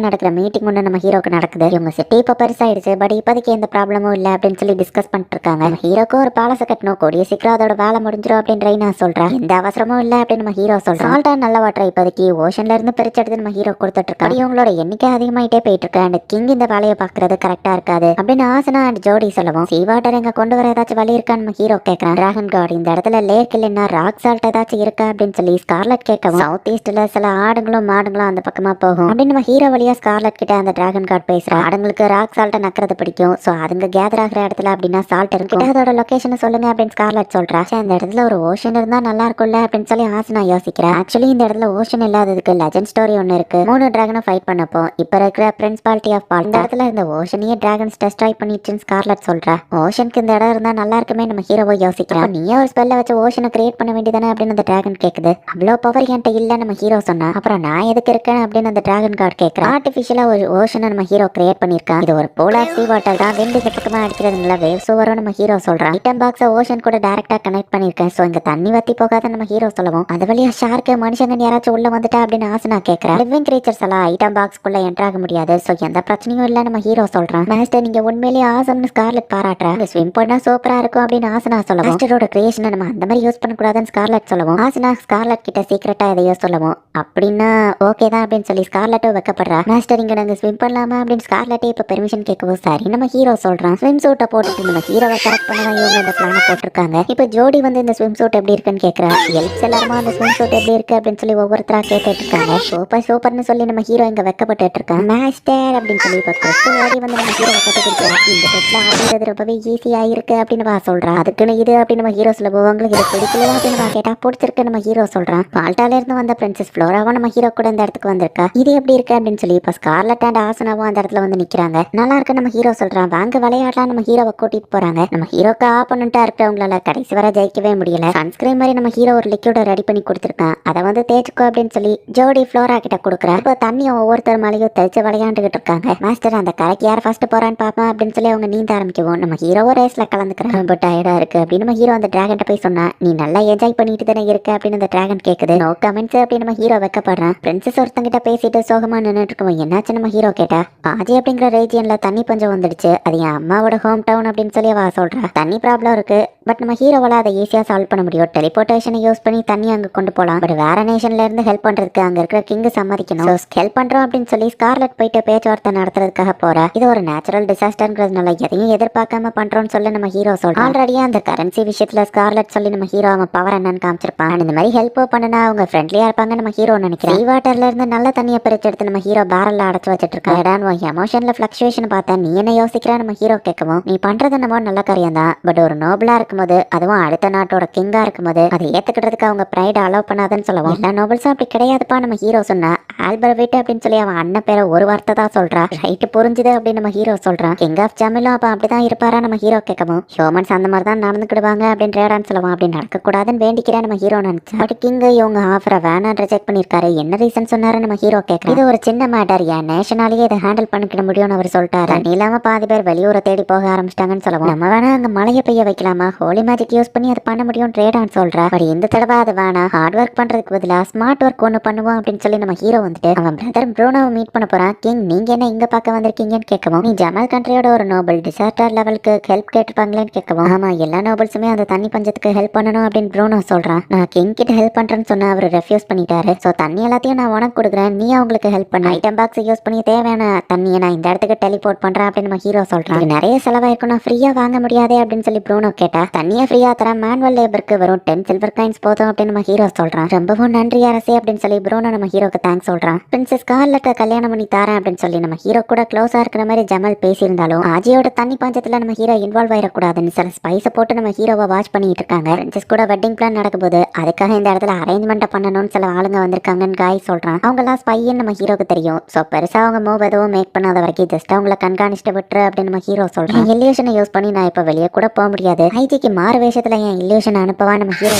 நடக்கிற மீட்டிங் ஒன்று நம்ம ஹீரோக்கு நடக்குது. இவங்க சிட்டி இப்போ பெருசாயிடுச்சு, பட் இப்போதைக்கு எந்த ப்ராப்ளமும் இல்லை அப்படின்னு சொல்லி டிஸ்கஸ் பண்ணிட்டு இருக்காங்க. நம்ம ஹீரோக்கு ஒரு பேலஸை கட்டணும், கூடிய சீக்கிரம் அதோட வேலை முடிஞ்சிடும் அப்படின்னு ரெய்னா சொல்றேன். எந்த அவசரமும் இல்லை அப்படின்னு நம்ம ஹீரோ சொல்றேன். சால்ட் அண்ட் நல்ல வாட்டர் இப்போதைக்கு ஓஷன்ல இருந்து பிரிச்சு எடுத்து நம்ம ஹீரோ கொடுத்துட்டு இருக்காங்க. இவங்களோட எண்ணிக்கை அதிகமாயிட்டே போயிட்டு இருக்கு. அண்ட் கிங் இந்த வேலையை பாக்குறது கரெக்டா இருக்காது அப்படின்னு ஆசனா அண்ட் ஜோடி சொல்லவும், சீ வாட்டர் எங்க கொண்டு வர ஏதாச்சும் வழி இருக்கான்னு நம்ம ஹீரோ கேட்கறான். டிராகன் கார்டு இந்த இடத்துல லேக் இல்லைன்னா ராக் சால்ட் ஏதாச்சும் இருக்கா அப்படின்னு சொல்லி ஸ்கார்லட் கேட்கவும், சவுத் ஈஸ்ட்ல சில ஆடுங்களும் மாடுங்களும் அந்த பக்கமா போகும் அப்படின்னு நம்ம ஹீரோ வழியா ஸ்கார்லட் கிட்ட அந்த டிராகன் கார்டு பேசுறா. ஆடுங்களுக்கு ராக் சால்ட்டை நக்கிறது பிடிக்கும், சோ அதுங்க கேதர் ஆகிற இடத்துல அப்படின்னா சால்ட் இருக்கு, அதோட லொகேஷனை சொல்லுங்க அப்படின்னு ஸ்கார்லட் சொல்றா. இந்த இடத்துல ஒரு ஓஷன் இருந்தா நல்லா இருக்கும்ல அப்படின்னு சொல்லி ஆசனா யோசிக்கிறேன். ஆக்சுவலி இந்த இடத்துல ஓஷன் இல்லாததுக்கு லெஜண்ட் ஸ்டோரி ஒன்னு இருக்கு. 3 டிராகனை ஃபைட் பண்ணப்போ இப்ப இருக்கிற பிரின்சிபாலிட்டி ஆஃப் பால் இந்த இடத்துல இந்த ஓஷனையே டிராகன்ஸ் டெஸ்ட்ராய் பண்ணிடுச்சுன்னு ஸ்கார்லட் சொல்றா. ஓஷனுக்கு இந்த இடம் இருந்தா நல்லா இருக்குமே நம்ம ஹீரோவை யோசிக்கிறேன். நீயே ஒரு ஸ்பெல்ல வச்சு ஓஷனை கிரியேட் பண்ண வேண்டியதானே அப்படின்னு அந்த டிராகன் கேக்குது. அவ்வளோ பவர் என்கிட்ட இல்ல நம்ம ஹீரோ சொன்னா. அப்புறம் நான் எதுக்கு இருக்கேன் அப்படின்னு அந்த டிராகன் கார்டு கேட்கிறேன். ஆர்டிபிஷியலா ஒரு ஓஷனை நம்ம ஹீரோ கிரியேட் பண்ணிருக்கான். இது ஒரு போலார் சீ வாட்டர் தான், விண்டு இந்த பக்கமா அடிக்கிறதுங்களா வேவ்ஸ் வரும் நம்ம ஹீரோ சொல்றான். ஐட்டம் பாக்ஸை ஓஷன் கூட டைரக்டா கனெக்ட் பண்ணிருக்கேன், சோ இங்க தண்ணி வத்தி போகாத நம்ம ஹீரோ சொல்லவும், அது வழியா ஷார்க்கு மனுஷங்க யாராச்சும் உள்ள வந்துட்டா அப்படின்னு ஆசனா கேட்கறேன். லிவிங் கிரீச்சர்ஸ் எல்லாம் ஐட்டம் பாக்ஸ்க்குள்ள என்டர் ஆக முடியாது, சோ எந்த பிரச்சனையும் இல்ல நம்ம ஹீரோ சொல்றான். மாஸ்டர் நீங்க உண்மையிலேயே ஆசம்னு ஸ்கார்லட் பாராட்டுறேன். ஸ்விம் பண்ணா சூப்பரா இருக்கும் அப்படின்னு ஆசனா சொல்லவும், மாஸ்டரோட கிரியேஷனை நம்ம அந்த மாதிரி யூஸ் பண்ணக்கூடாதுன்னு ஸ்கார்லட் சொல்லவும், ஆசனா ஸ்கார்லட் கிட்ட சீக்கிரட்டா எதையோ சொல்லவும், அப்படின்னா ஓகே தான் அப்படின்னு சொல்லி ஸ்கார்லட்டும் வைக்கப்படுறா. மாஸ்டர் இங்க நாங்க ஸ்விம் பண்ணலாமா அப்படின்னு ஸ்கார்லட்டே இப்ப பெர்மிஷன் கேட்கவும், சரி நம்ம ஹீரோ சொல்றான். ஸ்விம் சூட்டை போட்டுட்டு நம்ம ஹீரோவை கரெக்ட் பண்ணதான் இவங்க இந்த பிளான போட்டிருக்காங்க. இப்ப ஜோடி வந்து இந்த ஸ்விம் சூட் எப்படி இருக்குன்னு கேட்கறா. எல்ப்ஸ் எல்லாருமா அந்த ஸ்விம் சூட் எப்படி இருக்கு அப்படின்னு சொல்லி ஒவ்வொருத்தரா கேட்டுட்டு இருக்காங்க. சூப்பர் சூப்பர்னு சொல்லி நம்ம ஹீரோ இங்க வெக்கப்பட்டு இருக்காங்க. மாஸ்டர் அப்படின்னு சொல்லி இப்ப கிறிஸ்து ஓடி வந்து நம்ம ஹீரோ வெக்கப்பட்டு இந்த செட்ல ஆடுறது ரொம்பவே ஈஸியா இருக்கு அப்படின்னு சொல்றா. அதுக்குன்னு இது அப்படின்னு நம்ம ஹீரோ சொல்லுவோம். உங்களுக்கு இது பிடிக்கல அப்படின்னு கேட்டா பிடிச்சிருக்கு நம்ம ஹீரோ சொல்றான். பால்டால இருந்து வந்த பிரின்சஸ் ஃப்ளோராவும் நம்ம ஹீரோ கூட இந்த இடத்துக்கு வந்திருக்கா. இது எப்படி இருக்கு அப்படின்னு சொல்லி இப்ப ஸ்கார்லட் அண்ட் ஆசனாவும் அந்த இடத்துல வந்து நிக்கிறாங்க. நல்லா இருக்கு நம்ம ஹீரோ சொல்றான். வாங்க விளையாடலாம் நம்ம ஹீரோவை கூட்டிட்டு போறாங்க. நம்ம ஹீரோக்கு ஆப்போனண்டா இருக்கிறவங்களால கடைசி வரை ஜெயிக்கவே முடியல. சன்ஸ்கிரீன் மாதிரி நம்ம ஹீரோ ஒரு லிக்விட ரெடி பண்ணி கொடுத்துருக்கான். அதை வந்து தேய்ச்சுக்கோ அப்படின்னு சொல்லி ஜோடி ஃப்ளோரா கிட்ட கொடுக்குறா. இப்போ தண்ணியை ஒவ்வொருத்தர் மேலேயும் தெளிச்சு விளையாண்டுகிட்டு இருக்காங்க. மாஸ்டர் அந்த கரைக்கு யார் ஃபர்ஸ்ட் போறான்னு பாப்பா அப்படின்னு சொல்லி அவங்க நீந்த ஆரம்பிக்கவும், நம்ம ஹீரோவோ ரேஸ்ல கலந்துக்கிறாங்க. ரொம்ப டயர்டா இருக்கு அப்படின்னு நம்ம ஹீரோ அந்த டிராகன் போய் சொன்னா, நீ நல்லா என்ஜாய் பண்ணிட்டு தானே இருக்க அப்படின்னு அந்த டிராகன் கேக்குது. நோ கமெண்ட்ஸ் அப்படின்னு நம்ம ஹீரோ வைக்கப்படுறான். பிரின்சஸ் ஒருத்தங்கிட்ட பேசிட்டு சோகமா நின்றுட்டு இருக்கோம். என்னாச்சு நம்ம ஹீரோ கேட்டா, ஆஜி அப்படிங்கிற ரீஜியன்ல தண்ணி பஞ்சம் வந்துடுச்சு, அது என் அம்மாவோட ஹோம் டவுன் அப்படின்னு சொல்லி அவ சொல்றா. தண்ணி ப்ராப்ளம் இருக்கு, பட் நம்ம ஹீரோவால அதை ஈஸியா சால்வ் பண்ண முடியும். டெலிபோர்டேஷனை யூஸ் பண்ணி தண்ணி அங்க கொண்டு போலாம். பட் வேற நேஷன்ல இருந்து ஹெல்ப் பண்றதுக்கு அங்க இருக்கிற கிங் சம்மதிக்கணும். ஹெல்ப் பண்றோம் அப்படின்னு சொல்லி ஸ்கார்லட் போயிட்டு பேச்சுவார்த்தை நடத்துறதுக்காக போற. இது ஒரு நேச்சுரல் டிசாஸ்டர்ங்கிறதுனால எதையும் எதிர்பார்க்காம பண்றோம்னு சொல்லி நம்ம ஹீரோ சொல்றோம். ஆல்ரெடியா அந்த கரன்சி விஷயத்துல ஸ்கார்லட் சொல்லி நம்ம ஹீரோ அவன் பவர் என்னன்னு காமிச்சிருப்பான். இந்த மாதிரி ஹெல்ப் பண்ணனா அவங்க ஃப்ரெண்ட்லியா இருப்பாங்க நம்ம ஹீரோ நினைக்கிறேன். சீ வாட்டர்ல இருந்து நல்ல தண்ணியை பிரிச்சு எடுத்து நம்ம ஹீரோ பேரல்ல அடைச்சு வச்சிட்டு இருக்கான். எமோஷன்ல பிளக்சுவேஷன் பார்த்தா நீ என்ன யோசிக்கிற நம்ம ஹீரோ கேட்கவும், நீ பண்றது நம்ம நல்ல காரியம் தான், பட் ஒரு நோபலா இருக்கும்போது அதுவும் அடுத்த நாட்டோட கிங்கா இருக்கும்போது அதை ஏத்துக்கிட்டதுக்கு அவங்க பிரைட் அலோவ் பண்ணாதுன்னு சொல்லுவோம். எல்லா நோபல்ஸும் அப்படி கிடையாதுப்பா நம்ம ஹீரோ சொன்னா. ஆல்பர்ட் அப்படின்னு சொல்லி அவன் அண்ணன் பேரை ஒரு வார்த்தை தான் சொல்றா. ரைட்டு புரிஞ்சுது அப்படின்னு நம்ம ஹீரோ சொல்றான். கிங் ஆஃப் ஜமிலும் அப்ப அப்படிதான் இருப்பாரா நம்ம ஹீரோ கேட்கவும், ஹியூமன்ஸ் அந்த மாதிரி தான் நடந்துக்கிடுவாங்க அப்படின்னு ரேடான்னு சொல்லுவான். அப்படி நடக்க கூடாதுன்னு வேண்டிக்கிறேன் நம்ம ஹீரோ நினைச்சா. பட் கிங் இவங்க ஆஃபரை வேணான்னு ரிஜெக்ட் பண்ணிருக்காரு. என்ன ரீசன் சொன்னாரு நம்ம ஹீரோ கேட்கறேன். இது ஒரு சின்ன மேட்டர், என் நேஷனாலேயே இதை ஹேண்டில் பண்ணிக்கிட முடியும்னு அவர் சொல்லிட்டாரு. தண்ணி இல்லாம பாதி பேர் வெளியூரை தேடி போக ஆரம்பிச்சிட்டாங்கன்னு சொல்லுவோம். நம்ம வேணா அங்க மழையை பெய்ய வைக்கலாமா, ஹோலி மேஜிக் யூஸ் பண்ணி அதை பண்ண முடியும் ட்ரேடான்னு சொல்றா. பட் இந்த தடவை அது வேணா, ஹார்ட் ஒர்க் பண்றதுக்கு பதிலா ஸ்மார்ட் ஒர்க் ஒன்று பண்ணுவோம் அப்படின்னு சொல்லி நம்ம ஹீரோ வந்துட்டு அவன் பிரதர் ப்ரூனோவை மீட் பண்ண போறான். கிங் நீங்க என்ன இங்க பார்க்க வந்திருக்கீங்கன்னு கேட்கவும், நீ ஜமல் கண்ட்ரியோட ஒரு நோபல் டிசாஸ்டர் லெவலுக்கு ஹெல்ப் கேட்டுப்பாங்களேன்னு கேட்கவும், ஆமா எல்லா நோபல்ஸுமே அந்த தண்ணி பஞ்சத்துக்கு ஹெல்ப் பண்ணணும் அப்படின்னு ப்ரூனோ சொல்றான். நான் கிங் கிட்ட ஹெல்ப் பண்றேன்னு சொன்னா அவர் ரெஃப்யூஸ் பண்ணிட்டாரு. சோ தண்ணி எல்லாத்தையும் நான் உனக்கு கொடுக்குறேன், நீ அவங்களுக்கு ஹெல்ப் பண்ண. ஐட்டம் பாக்ஸ் யூஸ் பண்ணி தேவையான தண்ணியை நான் இந்த இடத்துக்கு டெலிபோர்ட் பண்றேன் அப்படின்னு நம்ம ஹீரோ சொல்றான். நிறைய செலவாயிருக்கும், நான் ஃப்ரீயா வாங்க முடியாதே அப்படின்னு சொல்லி ப்ரூனோ கேட்டா, தண்ணியை ஃப்ரீயா தரேன், மேனுவல் லேபருக்கு வரும் 10 சில்வர் காயின்ஸ் போதும் அப்படின்னு நம்ம ஹீரோ சொல்றான். ரொம்பவும் நன்றி அரசே அப்படின்னு சொல்லி ப்ரூனோ நம்ம ஹீரோக்கு தேங்க்ஸ் சொல்றான். பிரின்சஸ் ஸ்கார்லட்டை கல்யாணம் பண்ணி தாரேன் அப்படின்னு சொல்லி நம்ம ஹீரோ கூட க்ளோஸா இருக்கிற மாதிரி ஜமல் பேசியிருந்தாலும் ஆஜியோட தண்ணி பஞ்சத்துல நம்ம ஹீரோ இன்வால்வ் ஆயிடக்கூடாதுன்னு சில ஸ்பைஸை போட்டு நம்ம ஹீரோவை வாட்ச் பண்ணிட்டு இருக்காங்க. பிரின்சஸ் கூட வெட்டிங் பிளான் நடக்கும்போது அதுக்காக இந்த இடத்துல அரேஞ்ச்மெண்ட் பண்ணணும்னு சில ஆளுங்க வந்திருக்காங்கன்னு காய் சொல்றான். அவங்க எல்லாம் ஸ்பைன்னு நம்ம ஹீரோக்கு தெரியும். சோ பெருசா அவங்க மூவ் எதுவும் மேக் பண்ணாத வரைக்கும் ஜஸ்ட் அவங்களை கண்காணிச்சுட்டு விட்டுரு அப்படின்னு நம்ம ஹீரோ சொல்றான். எலியூஷனை யூஸ் பண்ணி நான் இப்ப வெளியே கூட போக முடியாது, ஐஜி இன்னைக்கு மாறு வேஷத்துல என் இல்லூஷன் அனுப்பவா நம்ம ஹீரோ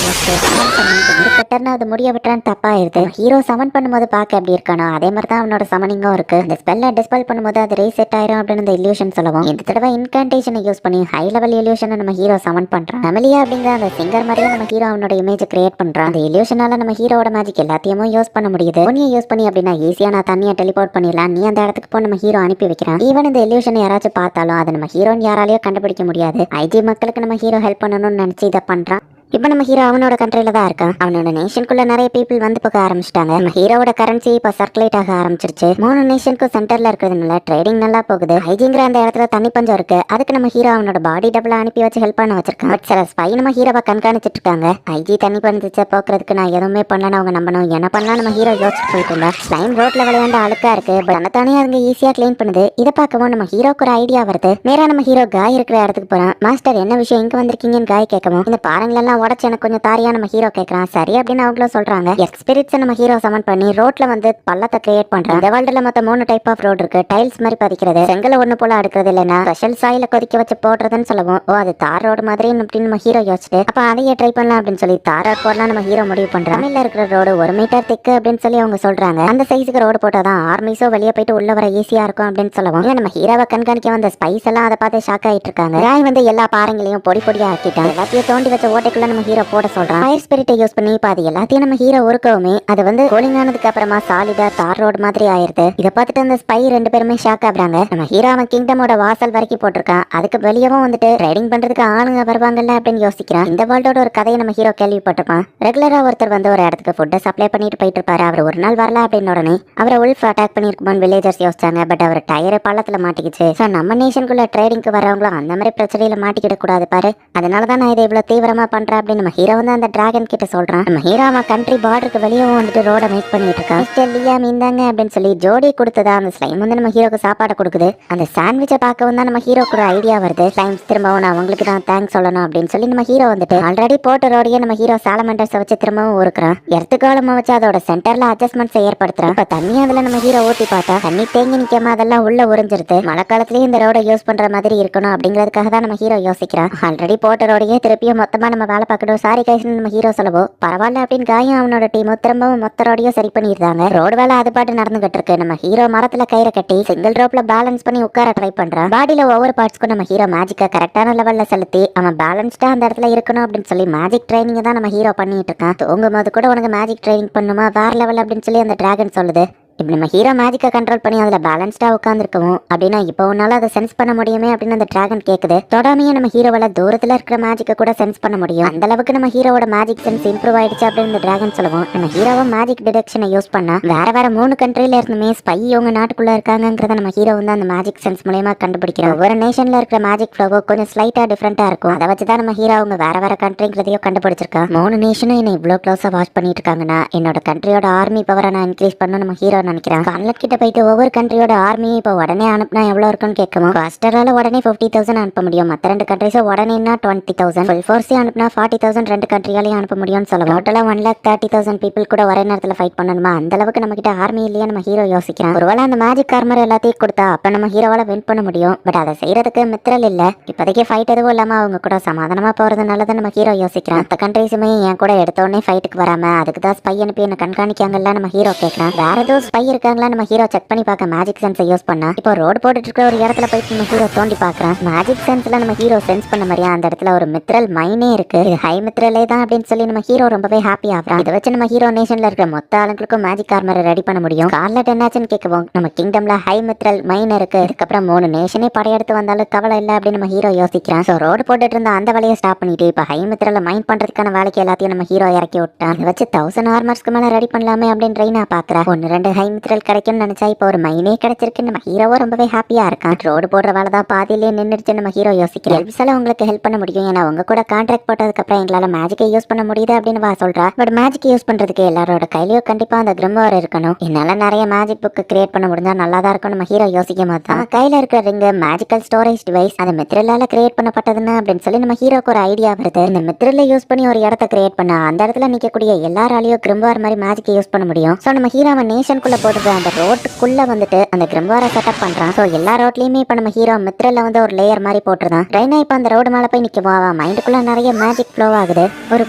அது முடிய விட்டுறான்னு தப்பாயிருது. ஹீரோ சமன் பண்ணும்போது பார்க்க எப்படி இருக்கானோ அதே மாதிரி தான் அவனோட சமனிங்கும் இருக்கு. அந்த ஸ்பெல்ல டிஸ்பெல் பண்ணும்போது அது ரீசெட் ஆயிரும் அப்படின்னு இந்த இல்லூஷன் சொல்லுவோம். இந்த தடவை இன்கான்டேஷனை யூஸ் பண்ணி ஹை லெவல் இல்லூஷனை நம்ம ஹீரோ சமன் பண்றான். அமலியா அப்படிங்கிற அந்த சிங்கர் மாதிரியே நம்ம ஹீரோ அவனோட இமேஜ் கிரியேட் பண்றான். அந்த இல்லூஷனால நம்ம ஹீரோட மேஜிக் எல்லாத்தையும் யூஸ் பண்ண முடியுது. உன்னைய யூஸ் பண்ணி அப்படின்னா ஈஸியா நான் தண்ணியை டெலிபோர்ட் பண்ணிடலாம், நீ அந்த இடத்துக்கு போ நம்ம ஹீரோ அனுப்பி வைக்கிறான். ஈவன் இந்த இல்லூஷன் யாராச்சும் பார்த்தாலும் அதை நம்ம ஹீரோன்னு யாராலையும் கண்டுபிடிக்க முடியாது. ஐஜி மக்களுக்கு நம்ம ஹீரோ ஹெல்ப் பண்ணணும்னு நினைச்சு இதை பண்றான். இப்போ நம்ம ஹீரோ அவனோட கண்ட்ரில தான் இருக்கான். அவனோட நேஷனுக்குள்ள நிறைய பீப்புள் வந்து போக ஆரம்பிச்சிட்டாங்க. நம்ம ஹீரோட கரன்சி இப்போ சர்க்குலேட் ஆக ஆரம்பிச்சிருச்சு. 3 நேஷனுக்கும் சென்டர்ல இருக்கிறதுனால ட்ரேடிங் நல்லா போகுது. ஐஜிங்கிற அந்த இடத்துல தண்ணி பஞ்சம் இருக்கு. அதுக்கு நம்ம ஹீரோ அவனோட பாடி டபுள் அனுப்பி வச்சு ஹெல்ப் பண்ண வச்சிருக்கான். பட் சில ஸ்பை நம்ம ஹீரோவை கண்காணிச்சிட்டு இருக்காங்க. ஐஜி தண்ணி பஞ்சத்தை போக்குறதுக்கு நான் எதுவுமே பண்ணலன்னு அவங்க நம்பணும். என்ன பண்ணலாம் நம்ம ஹீரோ யோசிச்சு போயிட்டு இருந்தா. ஸ்லைம் ரோட்ல விளையாண்ட அழுக்கா இருக்கு. பட் தனித்தானே அதுங்க ஈஸியா கிளீன் பண்ணுது. இதை பார்க்கவும் நம்ம ஹீரோக்கு ஒரு ஐடியா வருது. நேரா நம்ம ஹீரோ காய் இருக்கிற இடத்துக்கு போறான். மாஸ்டர் என்ன விஷயம் இங்க வந்திருக்கீங்கன்னு காய் கேட்கவும் இந்த பாறைங்களெல்லாம் உடச்சு எனக்கு கொஞ்சம் தாரியா நம்ம ஹீரோ கேட்கறான். சரி அப்படின்னு அவங்களும் சொல்றாங்க. எக்ஸ்பிரிட்ஸ் நம்ம ஹீரோ சமன் பண்ணி ரோட்ல வந்து பள்ளத்தை கிரியேட் பண்றான். இந்த வேர்ல்டுல மொத்தம் 3 டைப் ஆஃப் ரோட் இருக்கு. டைல்ஸ் மாதிரி பதிக்கிறது, செங்கல ஒண்ணு போல அடுக்கிறது, இல்லைன்னா ஸ்பெஷல் சாயில கொதிக்க வச்சு போடுறதுன்னு சொல்லுவோம். ஓ அது தார் ரோடு மாதிரி அப்படின்னு நம்ம ஹீரோ யோசிச்சுட்டு அப்ப அதையே ட்ரை பண்ணலாம் அப்படின்னு சொல்லி தார் ரோட் போடலாம் நம்ம ஹீரோ முடிவு பண்றான். தமிழ்ல இருக்கிற ரோடு 1 மீட்டர் திக்கு அப்படின்னு சொல்லி அவங்க சொல்றாங்க. அந்த சைஸுக்கு ரோடு போட்டாதான் ஆர்மிஸோ வெளியே போயிட்டு உள்ள வர ஈஸியா இருக்கும் அப்படின்னு சொல்லுவோம். நம்ம ஹீரோவை கண்காணிக்க வந்த ஸ்பைஸ் எல்லாம் அதை பார்த்து ஷாக் ஆயிட்டு இருக்காங்க. ராய் வந்து எல்லா பாறைங்களையும் பொடி பொடியா ஆக்கிட்டாங்க. எல்லாத்தையும் தோண்டி வச்ச ஓட்டைக்குள்ள நம்ம ஹீரோ போட சொல்றான். ஃபயர் ஸ்பிரிட்டை யூஸ் பண்ணி பாதி எல்லாத்தையும் நம்ம ஹீரோ உருக்கவுமே அது வந்து கூலிங் ஆனதுக்கு அப்புறமா சாலிடா தார் ரோடு மாதிரி ஆயிருது. இதை பார்த்துட்டு அந்த ஸ்பை 2 பேருமே ஷாக் ஆகுறாங்க. நம்ம ஹீரோ அவன் கிங்டமோட வாசல் வரைக்கும் போட்டிருக்கான். அதுக்கு வெளியவும் வந்துட்டு ரைடிங் பண்றதுக்கு ஆளுங்க வருவாங்கல்ல அப்படின்னு யோசிக்கிறான். இந்த வேர்ல்டோட ஒரு கதையை நம்ம ஹீரோ கேள்விப்பட்டிருப்பான். ரெகுலரா ஒருத்தர் வந்து ஒரு இடத்துக்கு ஃபுட்டை சப்ளை பண்ணிட்டு போயிட்டு இருப்பாரு. அவர் ஒரு நாள் வரல அப்படின்னு உடனே அவரை உல்ஃப் அட்டாக் பண்ணிருக்குமான்னு வில்லேஜர்ஸ் யோசிச்சாங்க. பட் அவர் டயர் பள்ளத்துல மாட்டிக்கிச்சு. ஸோ நம்ம நேஷனுக்குள்ள ட்ரேடிங்க்கு வரவங்களும் அந்த மாதிரி பிரச்சனையில மாட்டிக்கிட கூடாது பாரு, அதனாலதான் நான் இதை இவ்வளவு தீவிரமா பண்றேன் அப்படின்னு நம்ம ஹீரோ வந்து அந்த டிராகன் கிட்ட சொல்றான். நம்ம ஹீரோ அவன் கண்ட்ரி பார்டருக்கு வெளியவும் வந்துட்டு ரோட மேக் பண்ணிட்டு இருக்கான். மீந்தாங்க அப்படின்னு சொல்லி ஜோடி கொடுத்ததா அந்த ஸ்லைம் வந்து நம்ம ஹீரோக்கு சாப்பாடு கொடுக்குது. அந்த சாண்ட்விச்சை பார்க்கவும் தான் நம்ம ஹீரோக்கு ஒரு ஐடியா வருது. ஸ்லைம்ஸ் திரும்பவும் நான் அவங்களுக்கு தான் தேங்க்ஸ் சொல்லணும் அப்படின்னு சொல்லி நம்ம ஹீரோ வந்துட்டு ஆல்ரெடி போட்ட ரோடையே நம்ம ஹீரோ சாலமெண்டர்ஸை வச்சு திரும்பவும் ஊருக்குறான். எர்த்துக்காலமா வச்சு அதோட சென்டர்ல அட்ஜஸ்ட்மெண்ட்ஸ் ஏற்படுத்துறான். இப்ப தண்ணி அதுல நம்ம ஹீரோ ஊத்தி பார்த்தா தண்ணி தேங்கி நிக்காம அதெல்லாம் உள்ள உறிஞ்சிருது. மழை காலத்திலேயே இந்த ரோட யூஸ் பண்ற மாதிரி இருக்கணும் அப்படிங்கிறதுக்காக தான் நம்ம ஹீரோ யோசிக்கிறான். ஆல்ரெடி போட்ட ரோடையே திருப்பியும் மொத்தமா நம்ம வேலை பார்க்கணும் சாரி கைஸ் நம்ம ஹீரோ சொல்லவோ பரவாயில்ல அப்படின்னு காயம் அவனோட டீமும் திரும்பவும் மொத்த ரோடையும் சரி பண்ணிடுறாங்க. ரோடு வேலை அது பாட்டு நடந்துகிட்டு இருக்கு. நம்ம ஹீரோ மரத்துல கயிறை கட்டி சிங்கிள் ரோப்ல பேலன்ஸ் பண்ணி உட்கார ட்ரை பண்றான். பாடியில ஒவ்வொரு பார்ட்ஸ்க்கும் நம்ம ஹீரோ மேஜிக்கா கரெக்டான லெவல்ல செலுத்தி அவன் பேலன்ஸ்டா அந்த இடத்துல இருக்கணும் அப்படின்னு சொல்லி மேஜிக் ட்ரைனிங் தான் நம்ம ஹீரோ பண்ணிட்டு இருக்கான். தூங்கும் போது கூட உனக்கு மேஜிக் ட்ரைனிங் பண்ணுமா வேற லெவல் அப்படின்னு சொல்லி அந்த டிராகன் சொல்லுது. இப்படி நம்ம ஹீரோ மேஜிக்கை கண்ட்ரோல் பண்ணி அதில் பேலன்ஸ்டாக உட்காந்துருக்கவும் அப்படின்னா இப்போ உன்னால அதை சென்ஸ் பண்ண முடியுமே அப்படின்னு அந்த டிராகன் கேட்குது. தொடாமையே நம்ம ஹீரோவால தூரத்தில் இருக்கிற மேஜிக்கை கூட சென்ஸ் பண்ண முடியும். அந்த அளவுக்கு நம்ம ஹீரோவோட மேஜிக் சென்ஸ் இம்ப்ரூவ் ஆயிடுச்சு அப்படின்னு இந்த டிராகன் சொல்லுவோம். நம்ம ஹீரோவை மேஜிக் டிடெக்ஷனை யூஸ் பண்ணா வேற 3 கண்ட்ரில இருந்துமே ஸ்பை இவங்க நாட்டுக்குள்ள இருக்காங்கிறத நம்ம ஹீரோ வந்து அந்த மேஜிக் சென்ஸ் மூலமா கண்டுபிடிக்கிறோம். ஒவ்வொரு நேஷன்ல இருக்கிற மேஜிக் ஃப்ளோவோ கொஞ்சம் ஸ்லைட்டா டிஃப்ரெண்டா இருக்கும். அதை வச்சுதான் நம்ம ஹீரோ அவங்க வேற கண்ட்ரிங்கிறதையோ கண்டுபிடிச்சிருக்கான். 3 நேஷனும் என்ன இவ்வளோ க்ளோஸா வாட்ச் பண்ணிட்டு இருக்காங்கன்னா என்னோட கண்ட்ரியோட ஆர்மி பவரை நான் இன்க்ரீஸ் பண்ண நம்ம ஹீரோ நினைக்கிறேன். கிட்ட போயிட்டு ஒவ்வொரு கண்ட்ரியோட ஆர்மியை இப்போ உடனே அனுப்புனா எவ்வளவு இருக்குன்னு கேட்கணும். காஸ்டரால உடனே 50,000 அனுப்ப முடியும். மற்ற 2 கண்ட்ரிஸும் உடனேனா 20,000, ஃபுல் ஃபோர்ஸ் அனுப்புனா 40,000 2 கண்ட்ரியாலையும் அனுப்ப முடியும்னு சொல்லலாம். டோட்டலா 1,30,000 பீப்புள் கூட ஒரே நேரத்தில் ஃபைட் பண்ணணுமா? அந்த அளவுக்கு நம்ம கிட்ட ஆர்மி இல்லையா நம்ம ஹீரோ யோசிக்கிறான். ஒருவேளை அந்த மேஜிக் ஆர்மர் எல்லாத்தையும் கொடுத்தா அப்ப நம்ம ஹீரோவால வின் பண்ண முடியும். பட் அதை செய்யறதுக்கு மித்ரல் இல்ல. இப்போதைக்கு ஃபைட் எதுவும் இல்லாம அவங்க கூட சமாதானமா போறது நல்லது நம்ம ஹீரோ யோசிக்கிறான். மற்ற கண்ட்ரிஸுமே என் கூட எடுத்தோடனே ஃபைட்டுக்கு வராம அதுக்கு தான் ஸ்பை அனுப்பி என்ன கண்காணிக்காங்கல்ல நம்ம ஹீரோ கேட்கறான். வேற ஏதோ ஸ்பை இருக்காங்களா நம்ம ஹீரோ செக் பண்ணி பார்க்க மேஜிக் சென்ஸை யூஸ் பண்ணா இப்போ ரோடு போட்டுட்டு இருக்கிற ஒரு இடத்துல போயிட்டு நம்ம ஹீரோ தோண்டி பார்க்கறான். மேஜிக் சென்ஸ்ல நம்ம ஹீரோ சென்ஸ் பண்ண மாதிரியா அந்த இடத்துல ஒரு மித்ரல் மைனே இருக்கு. இது ஹை மித்ரலே தான் அப்படின்னு சொல்லி நம்ம ஹீரோ ரொம்பவே ஹாப்பி ஆகிறான். இதை வச்சு நம்ம ஹீரோ நேஷன்ல இருக்கிற மொத்த ஆளுங்களுக்கும் மேஜிக் ஆர்மரை ரெடி பண்ண முடியும். கார்லட் என்னாச்சுன்னு கேட்கவும் நம்ம கிங்டம்ல ஹை மித்ரல் மைன் இருக்கு. இதுக்கப்புறம் 3 நேஷனே படையெடுத்து வந்தாலும் கவலை இல்லை அப்படின்னு நம்ம ஹீரோ யோசிக்கிறான். ஸோ ரோடு போட்டுட்டு இருந்த அந்த வேலையை ஸ்டாப் பண்ணிட்டு இப்போ ஹை மித்ரல மைன் பண்றதுக்கான வேலைக்கு எல்லாத்தையும் நம்ம ஹீரோ இறக்கி விட்டான். இதை வச்சு 1000 ஆர்மர்ஸ்க்கு மேல ரெடி பண்ணலாமே அப்படின்னு ட்ரெயினா பாக்குறேன். 1-2 ஹை மித்ரல் கிடைக்கும்னு நினைச்சா இப்போ ஒரு மைனே கிடைச்சிருக்கு. நம்ம ஹீரோவும் ரொம்பவே ஹாப்பியா இருக்கான். ரோடு போடுற வேலை தான் பாதியிலே நின்றுச்சு நம்ம ஹீரோ யோசிக்கிறேன். ஹெல்ப்ஸால உங்களுக்கு ஹெல்ப் பண்ண முடியும். ஏன்னா உங்க கூட கான்ட்ராக்ட் போட்டதுக்கு அப்புறம் எங்களால மேஜிக்கை யூஸ் பண்ண முடியுது அப்படின்னு வா சொல்றா. பட் மேஜிக் யூஸ் பண்றதுக்கு எல்லாரோட கையிலயும் கண்டிப்பா அந்த கிரிம்வார் இருக்கணும். என்னால நிறைய மேஜிக் புக் கிரியேட் பண்ண முடிஞ்சா நல்லா தான் இருக்கும் நம்ம ஹீரோ யோசிக்கும் போது தான் கையில இருக்கிற ரிங்கு மேஜிக்கல் ஸ்டோரேஜ் டிவைஸ் அது மித்ரலால கிரியேட் பண்ணப்பட்டதுன்னு அப்படின்னு சொல்லி நம்ம ஹீரோக்கு ஒரு ஐடியா வருது. இந்த மித்ரல யூஸ் பண்ணி ஒரு இடத்த கிரியேட் பண்ணா அந்த இடத்துல நிக்கக்கூடிய எல்லாராலையும் கிரிம்வார் மாதிரி மேஜிக்கை யூஸ் பண்ண முடியும். ஸோ நம்ம ஹீரோ அவன் நேஷனுக்குள்ள ரோட்ல போடுற அந்த ரோட்டுக்குள்ள வந்துட்டு அந்த கிரிம்வாரை செட்டப் பண்றான். ஸோ எல்லா ரோட்லயுமே இப்ப நம்ம ஹீரோ மித்ரல வந்து ஒரு லேயர் மாதிரி போட்டுருந்தான். ரெய்னா இப்ப அந்த ரோடு மேல போய் நிக்குவா, அவன் மைண்டுக்குள்ள நிறைய மேஜிக் ஃப்ளோ ஆகுது. ஒரு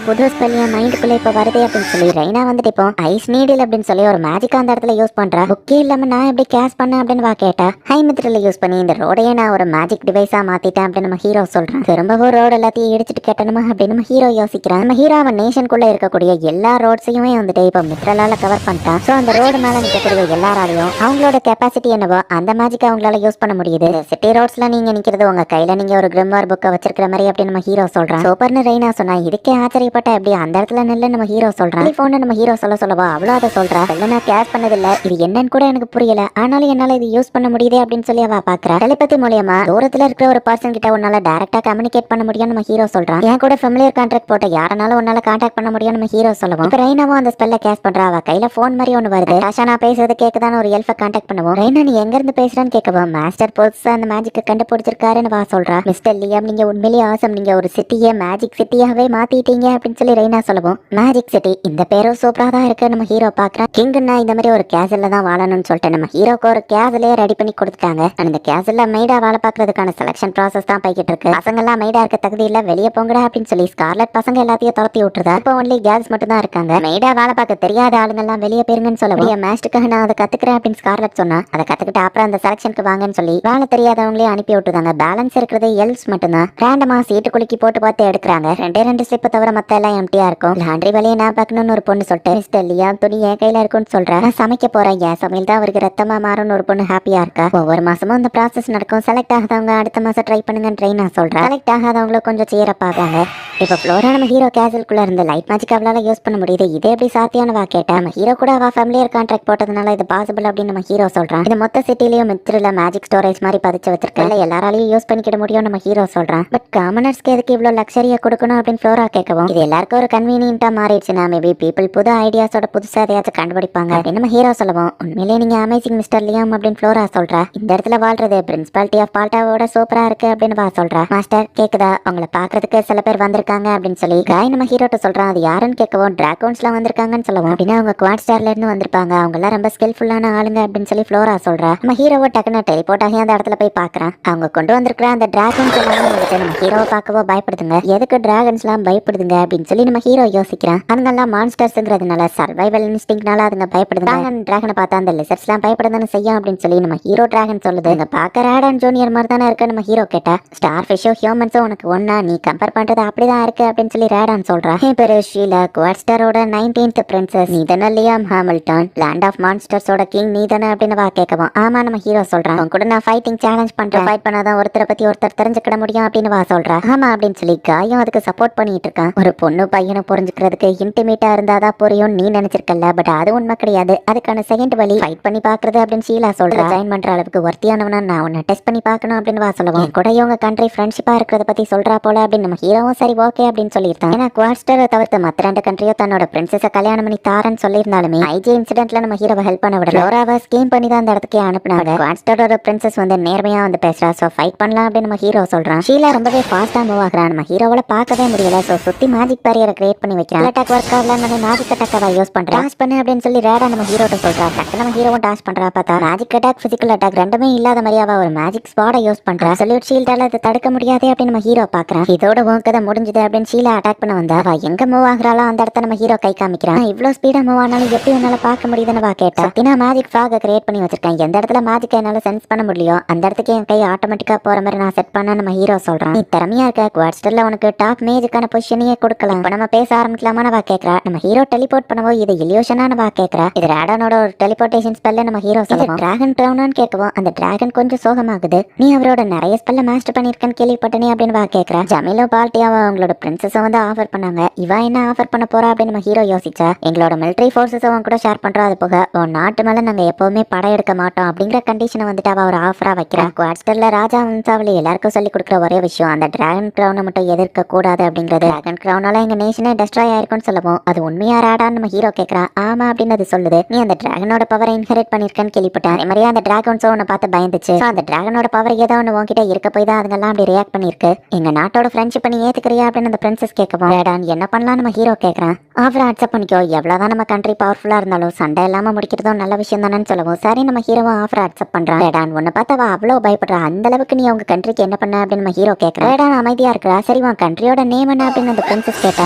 புது ஸ்பெல் என் மைண்டுக்குள்ள இப்ப வருது அப்படின்னு சொல்லி ரெய்னா வந்துட்டு இப்போ ஐஸ் நீடில் அப்படின்னு சொல்லி ஒரு மேஜிக் அந்த இடத்துல யூஸ் பண்றா. புக்கே இல்லாம நான் எப்படி கேஷ் பண்ணேன் அப்படின்னு வா கேட்டா. ஹை மித்ரல யூஸ் பண்ணி இந்த ரோடையே நான் ஒரு மேஜிக் டிவைஸா மாத்திட்டேன் அப்படின்னு நம்ம ஹீரோ சொல்றான். திரும்பவும் ரோடு எல்லாத்தையும் இடிச்சிட்டு கேட்டணுமா அப்படின்னு நம்ம ஹீரோ யோசிக்கிறான். நம்ம ஹீரோ அவன் நேஷனுக்குள்ள இருக்கக்கூடிய எல்லா ரோட்ஸையுமே வந்துட்டு இப்போ மித்ரலால கவர் பண்ணிட்டான். ஸோ அந்த ரோடு மேல நிற்கக்கூடிய எல்லாராலையும் அவங்களோட கெப்பாசிட்டி என்னவோ அந்த மேஜிக் அவங்களால யூஸ் பண்ண முடியுது. சிட்டி ரோட்ஸ்ல நீங்க நிக்கிறது உங்க கையில நீங்க ஒரு கிரிம்வார் புக்கை வச்சிருக்கிற மாதிரி அப்படின்னு நம்ம ஹீரோ சொல்றான். சூப்பர்னு ரெய்னா சொன்னா. இதுக்கே ஆச்சரியப்பட்ட எப்படி அந்த இடத்துல நில்ல நம்ம ஹீரோ சொல்றான். போன நம்ம ஹீரோ சொல்லவா அவ்வளோ அதை சொல்றா. நான் கேஷ் பண்ணதில்ல, இது என்னன்னு கூட எனக்கு புரியல, ஆனாலும் என்னால இது யூஸ் பண்ண முடியுது அப்படின்னு சொல்லி அவ பாக்குறா. டெலிபதி மூலியமா தூரத்துல இருக்கிற ஒரு பர்சன் கிட்ட உன்னால டைரக்டா கம்யூனிகேட் பண்ண முடியும் நம்ம ஹீரோ சொல்றான். என் கூட ஃபெமிலியர் கான்ட்ராக்ட் போட்ட யாரனாலும் உன்னால கான்டாக்ட் பண்ண முடியும் நம்ம ஹீரோ சொல்லுவோம். இப்ப ரெய்னாவும் அந்த ஸ்பெல்ல கேஷ் பண்றா. அவ கையில போன் மாதிரி ஒண்ணு வருது. ஆஷா நான் பேசுறது கேக்குதான்னு ஒரு எல்ஃப கான்டாக்ட் பண்ணுவோம். ரெய்னா நீ எங்க இருந்து பேசுறான்னு கேட்கவும் மாஸ்டர் போல்ஸ் அந்த மேஜிக் கண்டுபிடிச்சிருக்காருன்னு வா சொல்றா. மிஸ்டர் லியாம் நீங்க உண்மையிலேயே ஆசம், நீங்க ஒரு சிட்டியை மேஜிக் சிட்டியாவே மாத்திட்டீங்க அப்படின்னு சொல்லி ரெய்னா சொல்லுவோம். மேஜிக் சிட்டி இந்த பேரும் சூப்பரா தான் இருக்கு நம்ம ஹீரோ பாக்குறான். கிங்னா இந்த மாதிரி ஒரு கேசல்ல தான் வாழணும்னு சொல்லிட்டு நம்ம ஹீரோக்கு ஒரு கேசலே ரெடி பண்ணி கொடுத்துட்டாங்க. அந்த கேசல்ல மெய்டா வேலை பார்க்கறதுக்கான செலக்ஷன் ப்ராசஸ் தான் போய்கிட்டு இருக்கு. பசங்க எல்லாம் மெய்டா இருக்க தகுதி இல்ல, வெளியே போங்கடா அப்படின்னு சொல்லி ஸ்கார்லெட் பசங்க எல்லாத்தையும் துரத்தி விட்டுருதா. இப்போ ஒன்லி கேர்ள்ஸ் மட்டும் தான் இருக்காங்க. மெய்டா வேலை பார்க்க தெரியாத ஆளுங்க எல்லாம் வெளியே போயிருங்கன்னு சொல்லுவோம். என் மேஸ்டுக்காக நான் அதை கத்துக்கிறேன் அப்படின்னு ஸ்கார்லெட் சொன்னா. அதை கத்துக்கிட்டு அப்புறம் அந்த செலக்ஷனுக்கு வாங்கன்னு சொல்லி வேலை தெரியாதவங்களே அனுப்பி விட்டுருந்தாங்க. பேலன்ஸ் இருக்கிறது எல்ஸ் மட்டும் தான். ரேண்டமா சீட்டு குலுக்கி போட்டு பார்த்து எடுக்கிறாங்க. ரெண்டு ஸ்லிப் தவிர மத்த எல்லாம் எம்டியா இருக்கும். லாண்ட்ரி வேலையை நான் பார்க்கணும்னு ஒரு பொண்ணு சொல்லிட்டு மிஸ்டர் லியா துணி என் கையில இருக்குன்னு சொல்றேன். நான் சமைக்க போறேன், என் சமையல் தான் அவருக்கு ரத்தமா மாறும்னு ஒரு பொண்ணு ஹாப்பியா இருக்கா. ஒவ்வொரு மாசமும் அந்த ப்ராசஸ் நடக்கும். செலக்ட் ஆகாதவங்க அடுத்த மாசம் ட்ரை பண்ணுங்கன்னு ட்ரை நான் சொல்றேன். செலக்ட் ஆகாதவங்களும் கொஞ்சம் சேரப் ஆகாங்க. இப்ப ஃப்ளோரா நம்ம ஹீரோ கேசல்குள்ள இருந்த லைட் மேஜிக் அவளால யூஸ் பண்ண முடியுது. இதே எப்படி சாத்தியானவா கேட்டா. நம்ம ஹீரோ கூட அவ ஃபேமிலியர் கான்ட்ராக்ட் போட்டதுனால இது பாசிபிள் அப்படின்னு நம்ம ஹீரோ சொல்றான். இது மொத்த சிட்டிலயும் மித்ரில மேஜிக் ஸ்டோரேஜ் மாதிரி பதிச்சு வச்சிருக்கல, எல்லாராலையும் யூஸ் பண்ணிக்கிட முடியும் நம்ம ஹீரோ சொல்றான். பட் காமனர்ஸ்க்கு எதுக்கு இவ்வளவு லக்ஸரியா கொடுக்கணும் அப்படின்னு ஃப்ளோரா கேட்கவும் இது எல்லாருக்கும் ஒரு கன்வீனியன்ட்டா மாறிடுச்சுன்னா மேபி பீப்புள் புது ஐடியாஸோட புதுசா எதையாச்சும் கண்டுபிடிப்பாங்க அப்படின்னு நம்ம ஹீரோ சொல்லுவோம். உண்மையிலேயே நீங்க அமேசிங் மிஸ்டர் லியாம் அப்படின்னு ஃப்ளோரா சொல்றா. இந்த இடத்துல வாழ்றது பிரின்சிபாலிட்டி ஆஃப் பால்டாவோட சூப்பரா இருக்கு அப்படின்னு வா சொல்றா. மாஸ்டர் கேக்குதா, அவங்களை பாக்குறதுக்கு சில பேர் வந்திருக்காங்க அப்படின்னு சொல்லி காய் நம்ம ஹீரோட்ட சொல்றான். அது யாருன்னு கேட்கவும் டிராகோன்ஸ்லாம் வந்திருக்காங்கன்னு சொல்லுவோம். அப்படின்னா அவங்க குவாட் ஸ்டார்ல இருந்து வந்திருப்பாங்க, அவங்க எல்லாம் ரொம்ப ஸ்கில்ஃபுல்லான ஆளுங்க அப்படின்னு சொல்லி ஃப்ளோரா சொல்றா. நம்ம ஹீரோவை டக்குன்னு டெலிபோர்ட் ஆகி அந்த இடத்துல போய் பாக்குறான். அவங்க கொண்டு வந்திருக்கிற அந்த டிராகன்ஸ் எல்லாம் வந்துட்டு நம்ம ஹீரோவை பார்க்கவோ பயப்படுதுங்க. எதுக்கு டிராகன்ஸ் எல்லாம் பயப்படுதுங்க அப்படின்னு சொல்லி நம்ம ஹீரோ யோசிக்கிறான். அவங்க எல்லாம் மான்ஸ்டர்ஸ்ங்கிறதுனால சர்வைவல் இன்ஸ்டிங்க்னால அதுங்க பயப்படுதுங்க. டிராகனை பார்த்தா அந்த லிசர்ட்ஸ் எல்லாம் பயப்படுதானே செய்யும் அப்படின்னு சொல்லி நம்ம ஹீரோ டிராகன் சொல்லுது. இங்க பாக்க ரேடான் ஜூனியர் மாதிரி தானே இருக்கு நம்ம ஹீரோ கேட்டா. ஸ்டார் ஃபிஷோ ஹியூமன்ஸோ உனக்கு ஒன்னா, நீ கம்பேர் பண்றது அப்படிதான் இருக்கு அப்படின்னு சொல்லி ரேடான் சொல்றா. என் பேரு ஷீலா, குவாட்ஸ்டாரோட 19th பிரின்சஸ். நீ தானே லியாம் ஹாமில்டன், லேண்ட் ஆஃப் மான்ஸ்டர்ஸோட கிங் நீ தானே அப்படின்னு வா கேட்கவும். ஆமா நம்ம ஹீரோ சொல்றான். அவன் கூட நான் ஃபைட்டிங் சேலஞ்ச் பண்றேன், ஃபைட் பண்ணாதான் ஒருத்தரை பத்தி ஒருத்தர் தெரிஞ்சுக்கிட முடியும் அப்படின்னு வா சொல்றா. ஆமா அப்படின்னு சொல்லி காயும் அதுக்கு சப்போர்ட் பண்ணிட்டு இருக்கான். ஒரு பொண்ணு பையனை புரிஞ்சுக்கிறதுக்கு இன்டிமேட்டா இருந்தாதான் புரியும் நீ நினைச்சிருக்கல, பட் அது உண்மை கிடையாது. அதுக்கான செகண்ட் வழி ஃபைட் பண்ணி பாக்குறது அப்படின்னு ஷீலா சொல்றா. ஜாயின் பண்ற அளவுக்கு ஒர்த்தியானவனா நான் உன்னை டெஸ்ட் பண்ணி பார்க்கணும் அப்படின்னு வா சொல்லுவோம். கூட இவங்க கண்ட்ரி ஃப்ரெண்ட்ஷிப்பா இருக்கிறத பத்தி சொல்றா போல அப்படின்னு நம்ம ஹீரோவும் சரி ஓகே அப்படின்னு சொல்லியிருந்தான். ஏன்னா குவாட்ஸ்டரை தவிர்த்து மற்ற 2 கண்ட்ரியோ தன்னோட பிரின்சஸை கல்யாணம் பண்ணி தாரன்னு சொல்லியிருந்தாலுமே ஐஜி இன்சிடென்ட்ல நம்ம ஹீரோவை ஹெல்ப் பண்ண விட ஃப்ளோராவை ஸ்கீம் பண்ணி தான் அந்த இடத்துக்கே அனுப்புனாங்க. குவாட்ஸ்டரோட பிரின்சஸ் வந்து நேர்மையா வந்து பேசுறா. சோ ஃபைட் பண்ணலாம் அப்படின்னு நம்ம ஹீரோ சொல்றான். ஷீலா ரொம்பவே ஃபாஸ்டா மூவ் ஆகுறான். நம்ம ஹீரோவால பார்க்கவே முடியல. சோ சுத்தி மேஜிக் பேரியரை கிரியேட் பண்ணி வைக்கிறான். அட்டாக் ஒர்க் ஆகல, நம்ம மேஜிக் அட்டாக்கை யூஸ் பண்றேன். டாஷ் பண்ணு அப்படின்னு சொல்லி ரேடா நம்ம ஹீரோட்ட சொல்றா. டக்கு நம்ம ஹீரோவும் டாஷ் பண்றா. பார்த்தா மேஜிக் அட்டாக் பிசிக்கல் அட்டாக் ரெண்டுமே இல்லாத மாதிரி அவ ஒரு மேஜிக் ஸ்பாட யூஸ் பண்றா. சொல்யூட் ஷீல்டால அதை தடுக்க முடியாதே அப்படின்னு நம்ம ஹீரோ பாக்குறான். இதோட கதை முடிஞ்சது அப்படின்னு ஷீலா அட்டாக் பண்ண வந்தா. அவ எங்க மூவ் ஆகுறாளோ அந்த இடத்த நம்ம ஹீரோ கை காமிக்கிறான். இவ்வளவு ஸ்பீடா மூவ் ஆனாலும் எப்படி உன்னால பார்க்க முடியுதுன்னு வா கேட்டா. சத்தினா மேஜிக் ஃபிராக கிரியேட் பண்ணி வச்சிருக்கேன். எந்த இடத்துல மேஜிக் என்னால சென்ஸ் பண்ண முடியலையோ அந்த இடத்துக்கு என் கை ஆட்டோமேட்டிக்கா போற மாதிரி நான் செட் பண்ண நம்ம ஹீரோ சொல்றான். நீ திறமையா இருக்க, குவாட்ஸ்டர்ல உனக்கு டாப் மேஜுக்கான பொசிஷனையே கொடுக்கலாம். இப்ப நம்ம பேச ஆரம்பிக்கலாமான்னு வா கேக்குறா. நம்ம ஹீரோ டெலிபோர்ட் பண்ணவோ இது இல்யூஷனான வா கேக்குறா. இது ரேடானோட ஒரு டெலிபோர்டேஷன் ஸ்பெல்ல நம்ம ஹீரோ சொல்லுவோம். டிராகன் கிரவுனான்னு கேட்கவும் அந்த டிராகன் கொஞ்சம் சோகமாகுது. நீ அவரோட நிறைய ஸ்பெல்ல மாஸ்டர் பண்ணிருக்கேன்னு கேள்விப்பட்டனே அப்படின்னு வா கேக்குறா. ஜமீலோ பால்ட்டியாவோ அவங்களோட பிரின்சஸை வந்து ஆஃபர் பண்ணாங்க. இவ என்ன ஆஃபர் பண்ண போறா அப்படின்னு நம்ம ஹீரோ யோசிச்சா. எங்களோட மிலிட்டரி ஃபோர்ஸஸ் அவன் கூட ஷேர் பண்றோம். அது போக உன் நாட்டு மேல நாங்க எப்பவுமே படையெடுக்க மாட்டோம் அப்படிங்கிற கண்டிஷனை வந்துட்டு அவ ஒரு ஆஃபரா வைக்கிறான். குவாட்ஸ்டர்ல ராஜா வம்சாவளி எல்லாருக்கும் சொல்லி கொடுக்குற ஒரே விஷயம் அந்த டிராகன் கிரவுனை மட்டும் எதிர்க்க கூடாது அப்படிங்கிறது. டிராகன் கிரவுனால எங்க நேஷனே டெஸ்ட்ராய் ஆயிருக்கும்னு சொல்லுவோம். அது உண்மையா ராடான்னு நம்ம ஹீரோ கேட்கறான். ஆமா அப்படின்னு அது சொல்லுது. நீ அந்த டிராகனோட பவரை இன்ஹெரிட் பண்ணிருக்கேன்னு கேள்விப்பட்டேன். அதே மாதிரியே அந்த டிராகன்ஸோ உன்னை பார்த்து பயந்துச்சு. அந்த டிராகனோட பவர் ஏதோ ஒன்று உன்கிட்ட இருக்க போய் தான் அதுங்கெல்லாம் அப்படி ரியாக்ட் பண்ணிருக்கு. எங்க நாட்டோட ஃப்ரெண்ட்ஷிப் பண்ணி ஏத்துக்கிறியா அப்படின்னு அந்த பிரின்சஸ் கேட்கவும் ரேடான் என்ன பண்ணலாம் நம்ம ஹீரோ கேட்கறான். ஆஃபர் அக்செப்ட் பண்ணிக்கோ, எவ்வளவுதான் நம்ம கண்ட்ரி பவர்ஃபுல்லா இருந்தாலும் சண்டை இல்லாம முடிக்கிறதும் நல்ல விஷயம் தானேன்னு சொல்லவும் சரி நம்ம ஹீரோவும் ஆஃபர் அக்செப்ட் பண்றான். ரேடான் உன்னை பார்த்து அவ அவ்வளவு பயப்படுறா, அந்த அளவுக்கு நீ அவங்க கண்ட்ரிக்கு என்ன பண்ண அப்படின்னு நம்ம ஹீரோ கேட்கறான். ரேடான் அமைதியா இருக்கிறா. சரி உன் கண்ட்ரியோட நேம் என்ன அப்படின்னு அந்த பிரின்சஸ் கேட்டா.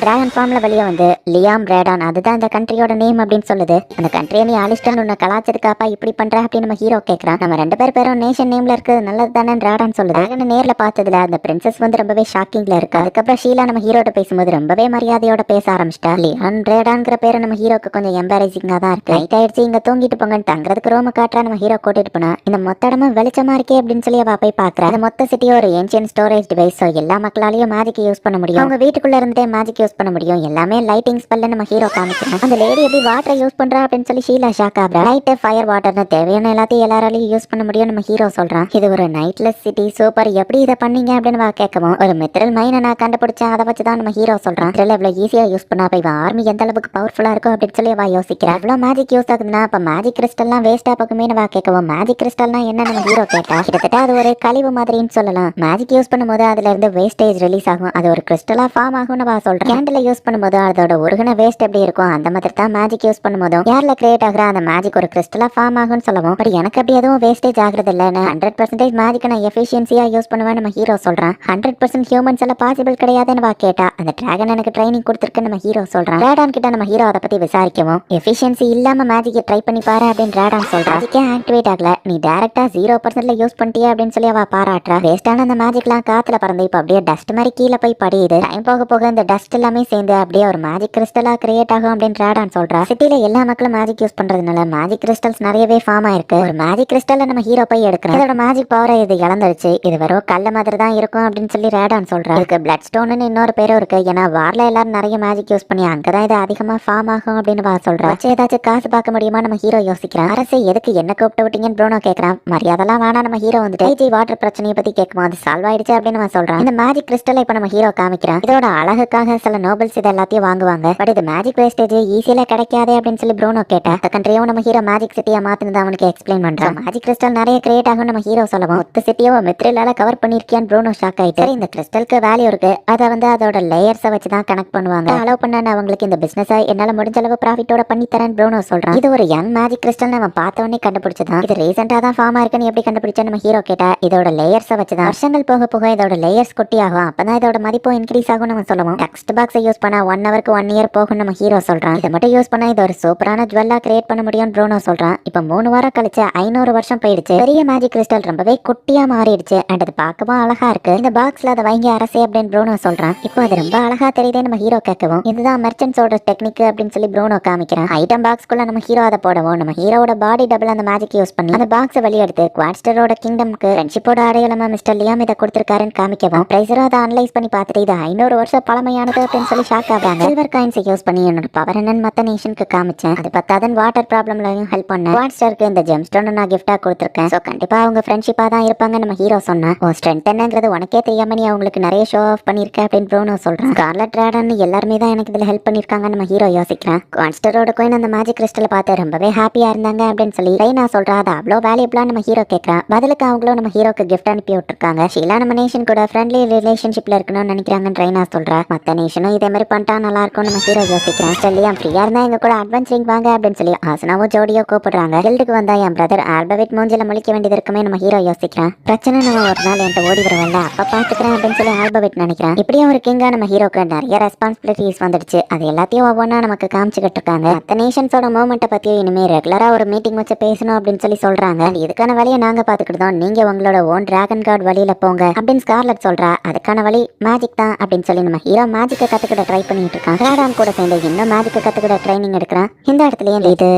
டிராகன் ஃபார்ம்ல வெளியே வந்து லியாம் ரேடான் அதுதான் இந்த கண்ட்ரியோட நேம் அப்படின்னு சொல்லுது. அந்த கண்ட்ரியை நீ அலிஸ்டன் உன்னை கலாச்சதுக்காப்பா இப்படி பண்ற அப்படின்னு நம்ம ஹீரோ கேட்கறான். நம்ம 2 பேரும் நேஷன் நேம்ல இருக்கு நல்லது தானே ரேடான் சொல்லுது. டிராகனை நேர்ல பார்த்ததுல அந்த பிரின்சஸ் வந்து ரொம்பவே ஷாக்கிங்ல இருக்கு. அதுக்கப்புறம் ஷீலா நம்ம ஹீரோட்ட பேசும்போது ரொம்பவே மரியாதையோட பேச ஆரம்பிச்சிட்டா. லியான் ரேடான்ங்கிற பேரு நம்ம ஹீரோக்கு கொஞ்சம் எம்பாரசிங்கா தான் இருக்கு. நைட் ஆயிடுச்சு, இங்க தூங்கிட்டு போங்கன்னு தங்குறதுக்கு ரூம் காட்டுறா. நம்ம ஹீரோ கூட்டிட்டு போனா இந்த மொத்த இடமும் வெளிச்சமா இருக்கே அப்படின்னு சொல்லி அவ போய் பாக்குறா. அந்த மொத்த சிட்டியும் ஒரு ஏன்ஷியன் ஸ்டோரேஜ் டிவைஸ். ஸோ எல்லா மக்களாலையும் மேஜிக் யூஸ் பண்ண முடியும், அவங்க வீட்டுக்குள்ள இருந்துட்டே மேஜிக் யூஸ் பண்ண முடியும். எல்லாமே லைட்டிங் ஸ்பெல்ல நம்ம ஹீரோ காமிக்கிறான். அந்த லேடி எப்படி வாட்டரை யூஸ் பண்றா அப்படின்னு சொல்லி ஷீலா ஷாக் ஆகுறா. லைட் ஃபயர் வாட்டர்னு தேவையான எல்லாத்தையும் எல்லாராலையும் யூஸ் பண்ண முடியும் நம்ம ஹீரோ சொல்றான். இது ஒரு நைட்லெஸ் சிட்டி, சூப்பர், எப்படி இதை பண்ணீங்க அப்படின்னு கேட்கவும் ஒரு மெத்தரல் மைனை நான் கண்டுபிடிச்சேன், அதை வச்சுதான் நம்ம ஹீரோ சொல்றான். இவ்வளவு ஈஸியா யூஸ் பண்ணா இவன் ஆர்மி எந்த அளவுக்கு பவர்ஃபுல்லா இருக்கும் அப்படின்னு சொல்லி அவ யோசிக்கிறா. அவ்வளவு மேஜிக் யூஸ் ஆகுதுன்னா அப்ப மேஜிக் கிறிஸ்டல்லாம் வேஸ்டா போகுமே நம்ம கேட்கவும் மேஜிக் கிறிஸ்டல்னா என்ன நம்ம ஹீரோ கேட்டா. கிட்டத்தட்ட அது ஒரு கழிவு மாதிரின்னு சொல்லலாம். மேஜிக் யூஸ் பண்ணும்போது அதுல இருந்து வேஸ்டேஜ் ரிலீஸ் ஆகும், அது ஒரு கிறிஸ்டலா ஃபார்ம் ஆகும்னு நான் சொல்றேன். கேண்டில் யூஸ் பண்ணும்போது அதோட உருகின வேஸ்ட் எப்படி இருக்கும் அந்த மாதிரி தான் மேஜிக் யூஸ் பண்ணும்போதும் யார்ல கிரியேட் ஆகிற அந்த மேஜிக் ஒரு கிறிஸ்டலா ஃபார்ம் ஆகும்னு சொல்லவும் பட் எனக்கு அப்படி எதுவும் வேஸ்டேஜ் ஆகுறது இல்லைன்னு 100% மேஜிக் நான் எஃபிஷியன்சியா யூஸ் பண்ணுவேன் நம்ம ஹீரோ சொல்றான். 100% ஹியூமன்ஸ் எல்லாம் பாசிபிள் கிடையாதுன்னு கேட்டா. அந்த டிராகன் எனக்கு ட்ரைனிங் கொடுத்துருக்கு நம்ம ஹீரோ சொல்றான். ரேடான் கிட்ட நம்ம ஹீரோ அதை பத்தி விசாரிக்கவும் எஃபிஷியன்சி இல்லாம மேஜிக்கை ட்ரை பண்ணி பாரு அப்படின்னு ரேடான் சொல்றான். அதுக்கே ஆக்டிவேட் ஆகல, நீ டைரக்டா 0%ல யூஸ் பண்ணிட்டியா அப்படின்னு சொல்லி அவ பாராட்டுறா. வேஸ்டான அந்த மேஜிக்லாம் காத்துல பறந்து இப்ப அப்படியே டஸ்ட் மாதிரி கீழே போய் படியுது. டைம் போக போக இந்த டஸ்ட் எல்லாமே சேர்ந்து அப்படியே ஒரு மேஜிக் கிறிஸ்டலா கிரியேட் ஆகும் அப்படின்னு ரேடான் சொல்றா. சிட்டில எல்லா மக்களும் மேஜிக் யூஸ் பண்றதுனால மேஜிக் கிறிஸ்டல்ஸ் நிறையவே ஃபார்ம் ஆயிருக்கு. ஒரு மேஜிக் கிறிஸ்டல்ல நம்ம ஹீரோ போய் எடுக்கிறோம். இதோட மேஜிக் பவரை இது இழந்துருச்சு, இது வெறும் கல்ல மாதிரி தான் இருக்கும் அப்படின்னு சொல்லி ரேடான் சொல்றா. இதுக்கு பிளட் ஸ்டோன்னு இன்னொரு பேரும் இருக்கு, ஏன்னா வார்ல எல்லாரும் நிறைய மேஜிக் யூஸ் பண்ணி அங்கதான் இது அதிகமா ஃபார்ம் ஆகும் அப்படின்னு சொல்றா. ஏதாச்சும் காசு பார்க்க முடியுமா நம்ம ஹீரோ யோசிக்கிறான். அரசு எதுக்கு என்ன கூப்பிட்டு விட்டீங்கன்னு ப்ரோனோ கேட்கறான். மரியாதைலாம் வேணா நம்ம ஹீரோ வந்துட்டு வாட்டர் பிரச்சனையை பத்தி கேட்குமா, அது சால்வ் ஆயிடுச்சு அப்படின்னு சொல்றான். இந்த மேஜிக் கிறிஸ்டல் இப்ப நம்ம ஹீரோ காமிக்கிறான். இதோட அழகுக்காக சில நோபல்ஸ் இது எல்லாத்தையும் வாங்குவாங்க, பட் இது மேஜிக் வேஸ்டேஜ் ஈஸியில கிடைக்காதே அப்படின்னு சொல்லி ப்ரோனோ கேட்டா. அந்த கண்ட்ரியும் நம்ம ஹீரோ மேஜிக் சிட்டியா மாத்தினது அவனுக்கு எக்ஸ்பிளைன் பண்றான். மேஜிக் கிறிஸ்டல் நிறைய கிரியேட் ஆகும் நம்ம ஹீரோ சொல்லவும் மொத்த சிட்டியோ மெத்ரிலால கவர் பண்ணிருக்கியான்னு ப்ரோனோ ஷாக் ஆயிட்டு. இந்த கிறிஸ்டலுக்கு வேல்யூ இருக்கு, அதை வந்து அதோட லேயர்ஸை வச்சுதான் கனெக்ட் பண்ணுவாங்க. அலோவ் பண்ண அவங்களுக்கு இந்த பிசினஸ் என்னால முடிஞ்ச அளவு ப்ராஃபிட்டோட பண்ணி தரேன் ப்ரோனோ சொல்றான். இது ஒரு யங் மேஜிக் கிறிஸ்டல் நம்ம பார்த்த உடனே கண்டுபிடிச்சதான். இது ரீசெண்டா தான் ஃபார்ம் ஆயிருக்குன்னு எப்படி கண்டுபிடிச்சா நம்ம ஹீரோ கேட்டா. இதோட லேயர்ஸை வச்சுதான் வருஷங்கள் போக போக இதோட லேயர்ஸ் குட்டி ஆகும், அப்பதான் இதோட மதிப்பும் இன்க்ரீஸ் ஆகும் நம்ம சொல்லுவோம். டெக்ஸ்ட் பாக்ஸை யூஸ் பண்ணா 1 ஹவருக்கு 1 இயர் போகும் நம்ம ஹீரோ சொல்றான். இதை மட்டும் யூஸ் பண்ணா இது ஒரு சூப்பரான ஜுவல்லா கிரியேட் பண்ண முடியும் ப்ரோனோ சொல்றான். இப்ப 3 வாரம் கழிச்சு 500 வருஷம் போயிடுச்சு. பெரிய மேஜிக் கிறிஸ்டல் ரொம்பவே குட்டியா மாறிடுச்சு அண்ட் அது பார்க்கவும் அழகா இருக்கு. இந்த பாக்ஸ்ல அதை வாங்கி அரசே அப்படின்னு ப்ரோனோ சொல்றான். இப்போ அது ரொம்ப அழகா தெரியுதே நம்ம ஹீரோ கேட்கவும் இதுதான் மெர்ச்சன்ட்ஸோட டெக்னிக் அப்படின்னு சொல்லி ப்ரோனோ காமிக்கிறான். ஐட்டம் பாக்ஸ்க்குள்ள நம்ம ஹீரோ அதை போடவும் நம்ம ஹீரோட பாடி டபுள் அந்த மேஜிக் யூஸ் பண்ணி அந்த பாக்ஸை வெளியெடுத்து குவாட்ஸ்டரோட கிங்டம்க்கு ஃப்ரெண்ட்ஷிப்போட அடையாளமா மிஸ்டர் லியாம் இதை கொடுத்திருக்காருன்னு காமிக்கவும் பிரைசரோ அதை அனலைஸ் பண்ணி பார்த்துட்டு இது 500 வருஷம் பழமையானது அப்படின்னு சொல்லி ஷாக் ஆகிறாங்க. சில்வர் காயின்ஸை யூஸ் பண்ணி என்னோட பவர் என்னன்னு மத்த நேஷனுக்கு காமிச்சேன். அது பத்தாதன் வாட்டர் ப்ராப்ளம்லையும் ஹெல்ப் பண்ணேன். குவாட்ஸ்டருக்கு இந்த ஜெம் ஸ்டோன் நான் கிஃப்டா கொடுத்துருக்கேன். ஸோ கண்டிப்பா அவங்க ஃப்ரெண்ட்ஷிப்பா தான் இருப்பாங்க நம்ம ஹீரோ சொன்னா. ஓ ஸ்ட்ரென்த் என்னங்கிறது உனக்கே தெரியாம நீ அவங்களுக்கு நிறைய ஷோ ஆஃப் பண்ணிருக்க அப்படின்னு ப்ரோனோ சொல்றான். ஸ்கார்லட் ரேடான் எல்லாருமே தான் எனக்கு இதுல ஹெல்ப் பண்ணிருக்காங்க நம்ம ஹீரோ யோசிக்கிறான். குவாட்ஸ்டரோட கோயின் அந்த மேஜிக் கிறிஸ்டலை பார்த்து ரொம்பவே ஹாப்பியா இருந்தாங்க அப்படின்னு சொல்லி ரெய்னா சொல்றா. அது அவ்வளோ வேல்யூபிளா நம்ம ஹீரோ கேட்கறான். பதிலுக்கு அவங்களும் நம்ம ஹீரோக்கு கிஃப்ட் அனுப்பி விட்டுருக்காங்க. ஷீலா நம்ம நேஷன் கூட ஃப்ரெண்ட்லி ரிலேஷன்ஷிப்ல இருக்கணும்னு நினைக்கிறாங்கன்னு ரெய்னா சொல்றா. மத்த நேஷனும் இதே மாதிரி பண்ணிட்டா நல்லா இருக்கும் நம்ம ஹீரோ யோசிக்கிறான். சொல்லியா ஃப்ரீயா இருந்தா எங்க கூட அட்வென்ச்சரிங் வாங்க அப்படின்னு சொல்லி ஆசனாவோ ஜோடியோ கூப்பிடுறாங்க. கில்டுக்கு வந்தா என் பிரதர் ஆல்பர்ட் மூஞ்சில முழிக்க வேண்டியது இருக்குமே நம்ம ஹீரோ யோசிக்கிறான். பிரச்சனை நம்ம ஒரு நாள் என்கிட்ட ஓடி வருவல்ல அப்ப பாத்துக்கிறேன் அப்படின்னு சொல்லி ஆல்பர்ட் நினைக்கிறான். இப்படியும் ஒரு கிங்கா நம்ம ஹீரோக்கு நிறைய ரெஸ்பான்சிபிலிட்டிஸ் வந்துடுச்சு. அது எல்லாத்தையும் ஒவ்வொன்றா நமக்கு காமிச்சுக்கிட்டு இருக்காங்க. மத்த நேஷன்ஸோட மூவ்மெண்ட்டை பத்தியும் இனிமே ரெகுலரா ஒரு மீட்டிங் வச்சு பேசணும் அப்படின்னு சொல்லி சொல்றாங்க. இதுக்கான வழியை நாங்க பாத்துக்கிட்டோம், நீங்க உங்களோட ஓன் டிராகன் கார்டு வழியில போங்க அப்படின்னு ஸ்கார்லட் சொல்றா. அதுக்கான வழி மேஜிக் தான் அப்படின்னு சொல்லி நம்ம ஹீரோ மேஜிக்கை கத்துக்கிட்ட ட்ரை பண்ணிட்டு இருக்கான். ரேடான் கூட சேர்ந்து இன்னும் மேஜிக்கை கத்துக்கிட்ட ட்ரைனிங் எடுக்கிறான். இந்த இடத்துலயே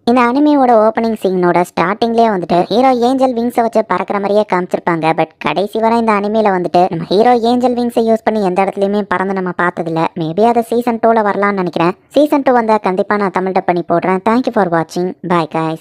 இந்த அனிமையோட ஓப்பனிங் சீனோட ஸ்டார்டிங்லேயே வந்துட்டு ஹீரோ ஏஞ்சல் விங்ஸை வச்சு பறக்கிற மாதிரியே காமிச்சிருப்பாங்க. பட் கடைசி வரை இந்த அனிமையில வந்துட்டு நம்ம ஹீரோ ஏஞ்சல் விங்ஸை யூஸ் பண்ணி எந்த இடத்துலையுமே பறந்து நம்ம பார்த்ததில்ல. மேபி அதை சீசன் 2ல வரலாம்னு நினைக்கிறேன். சீசன் 2 வந்தால் கண்டிப்பாக நான் தமிழ் டப் பண்ணி போடுறேன். தேங்க்யூ ஃபார் வாட்சிங். Bye guys.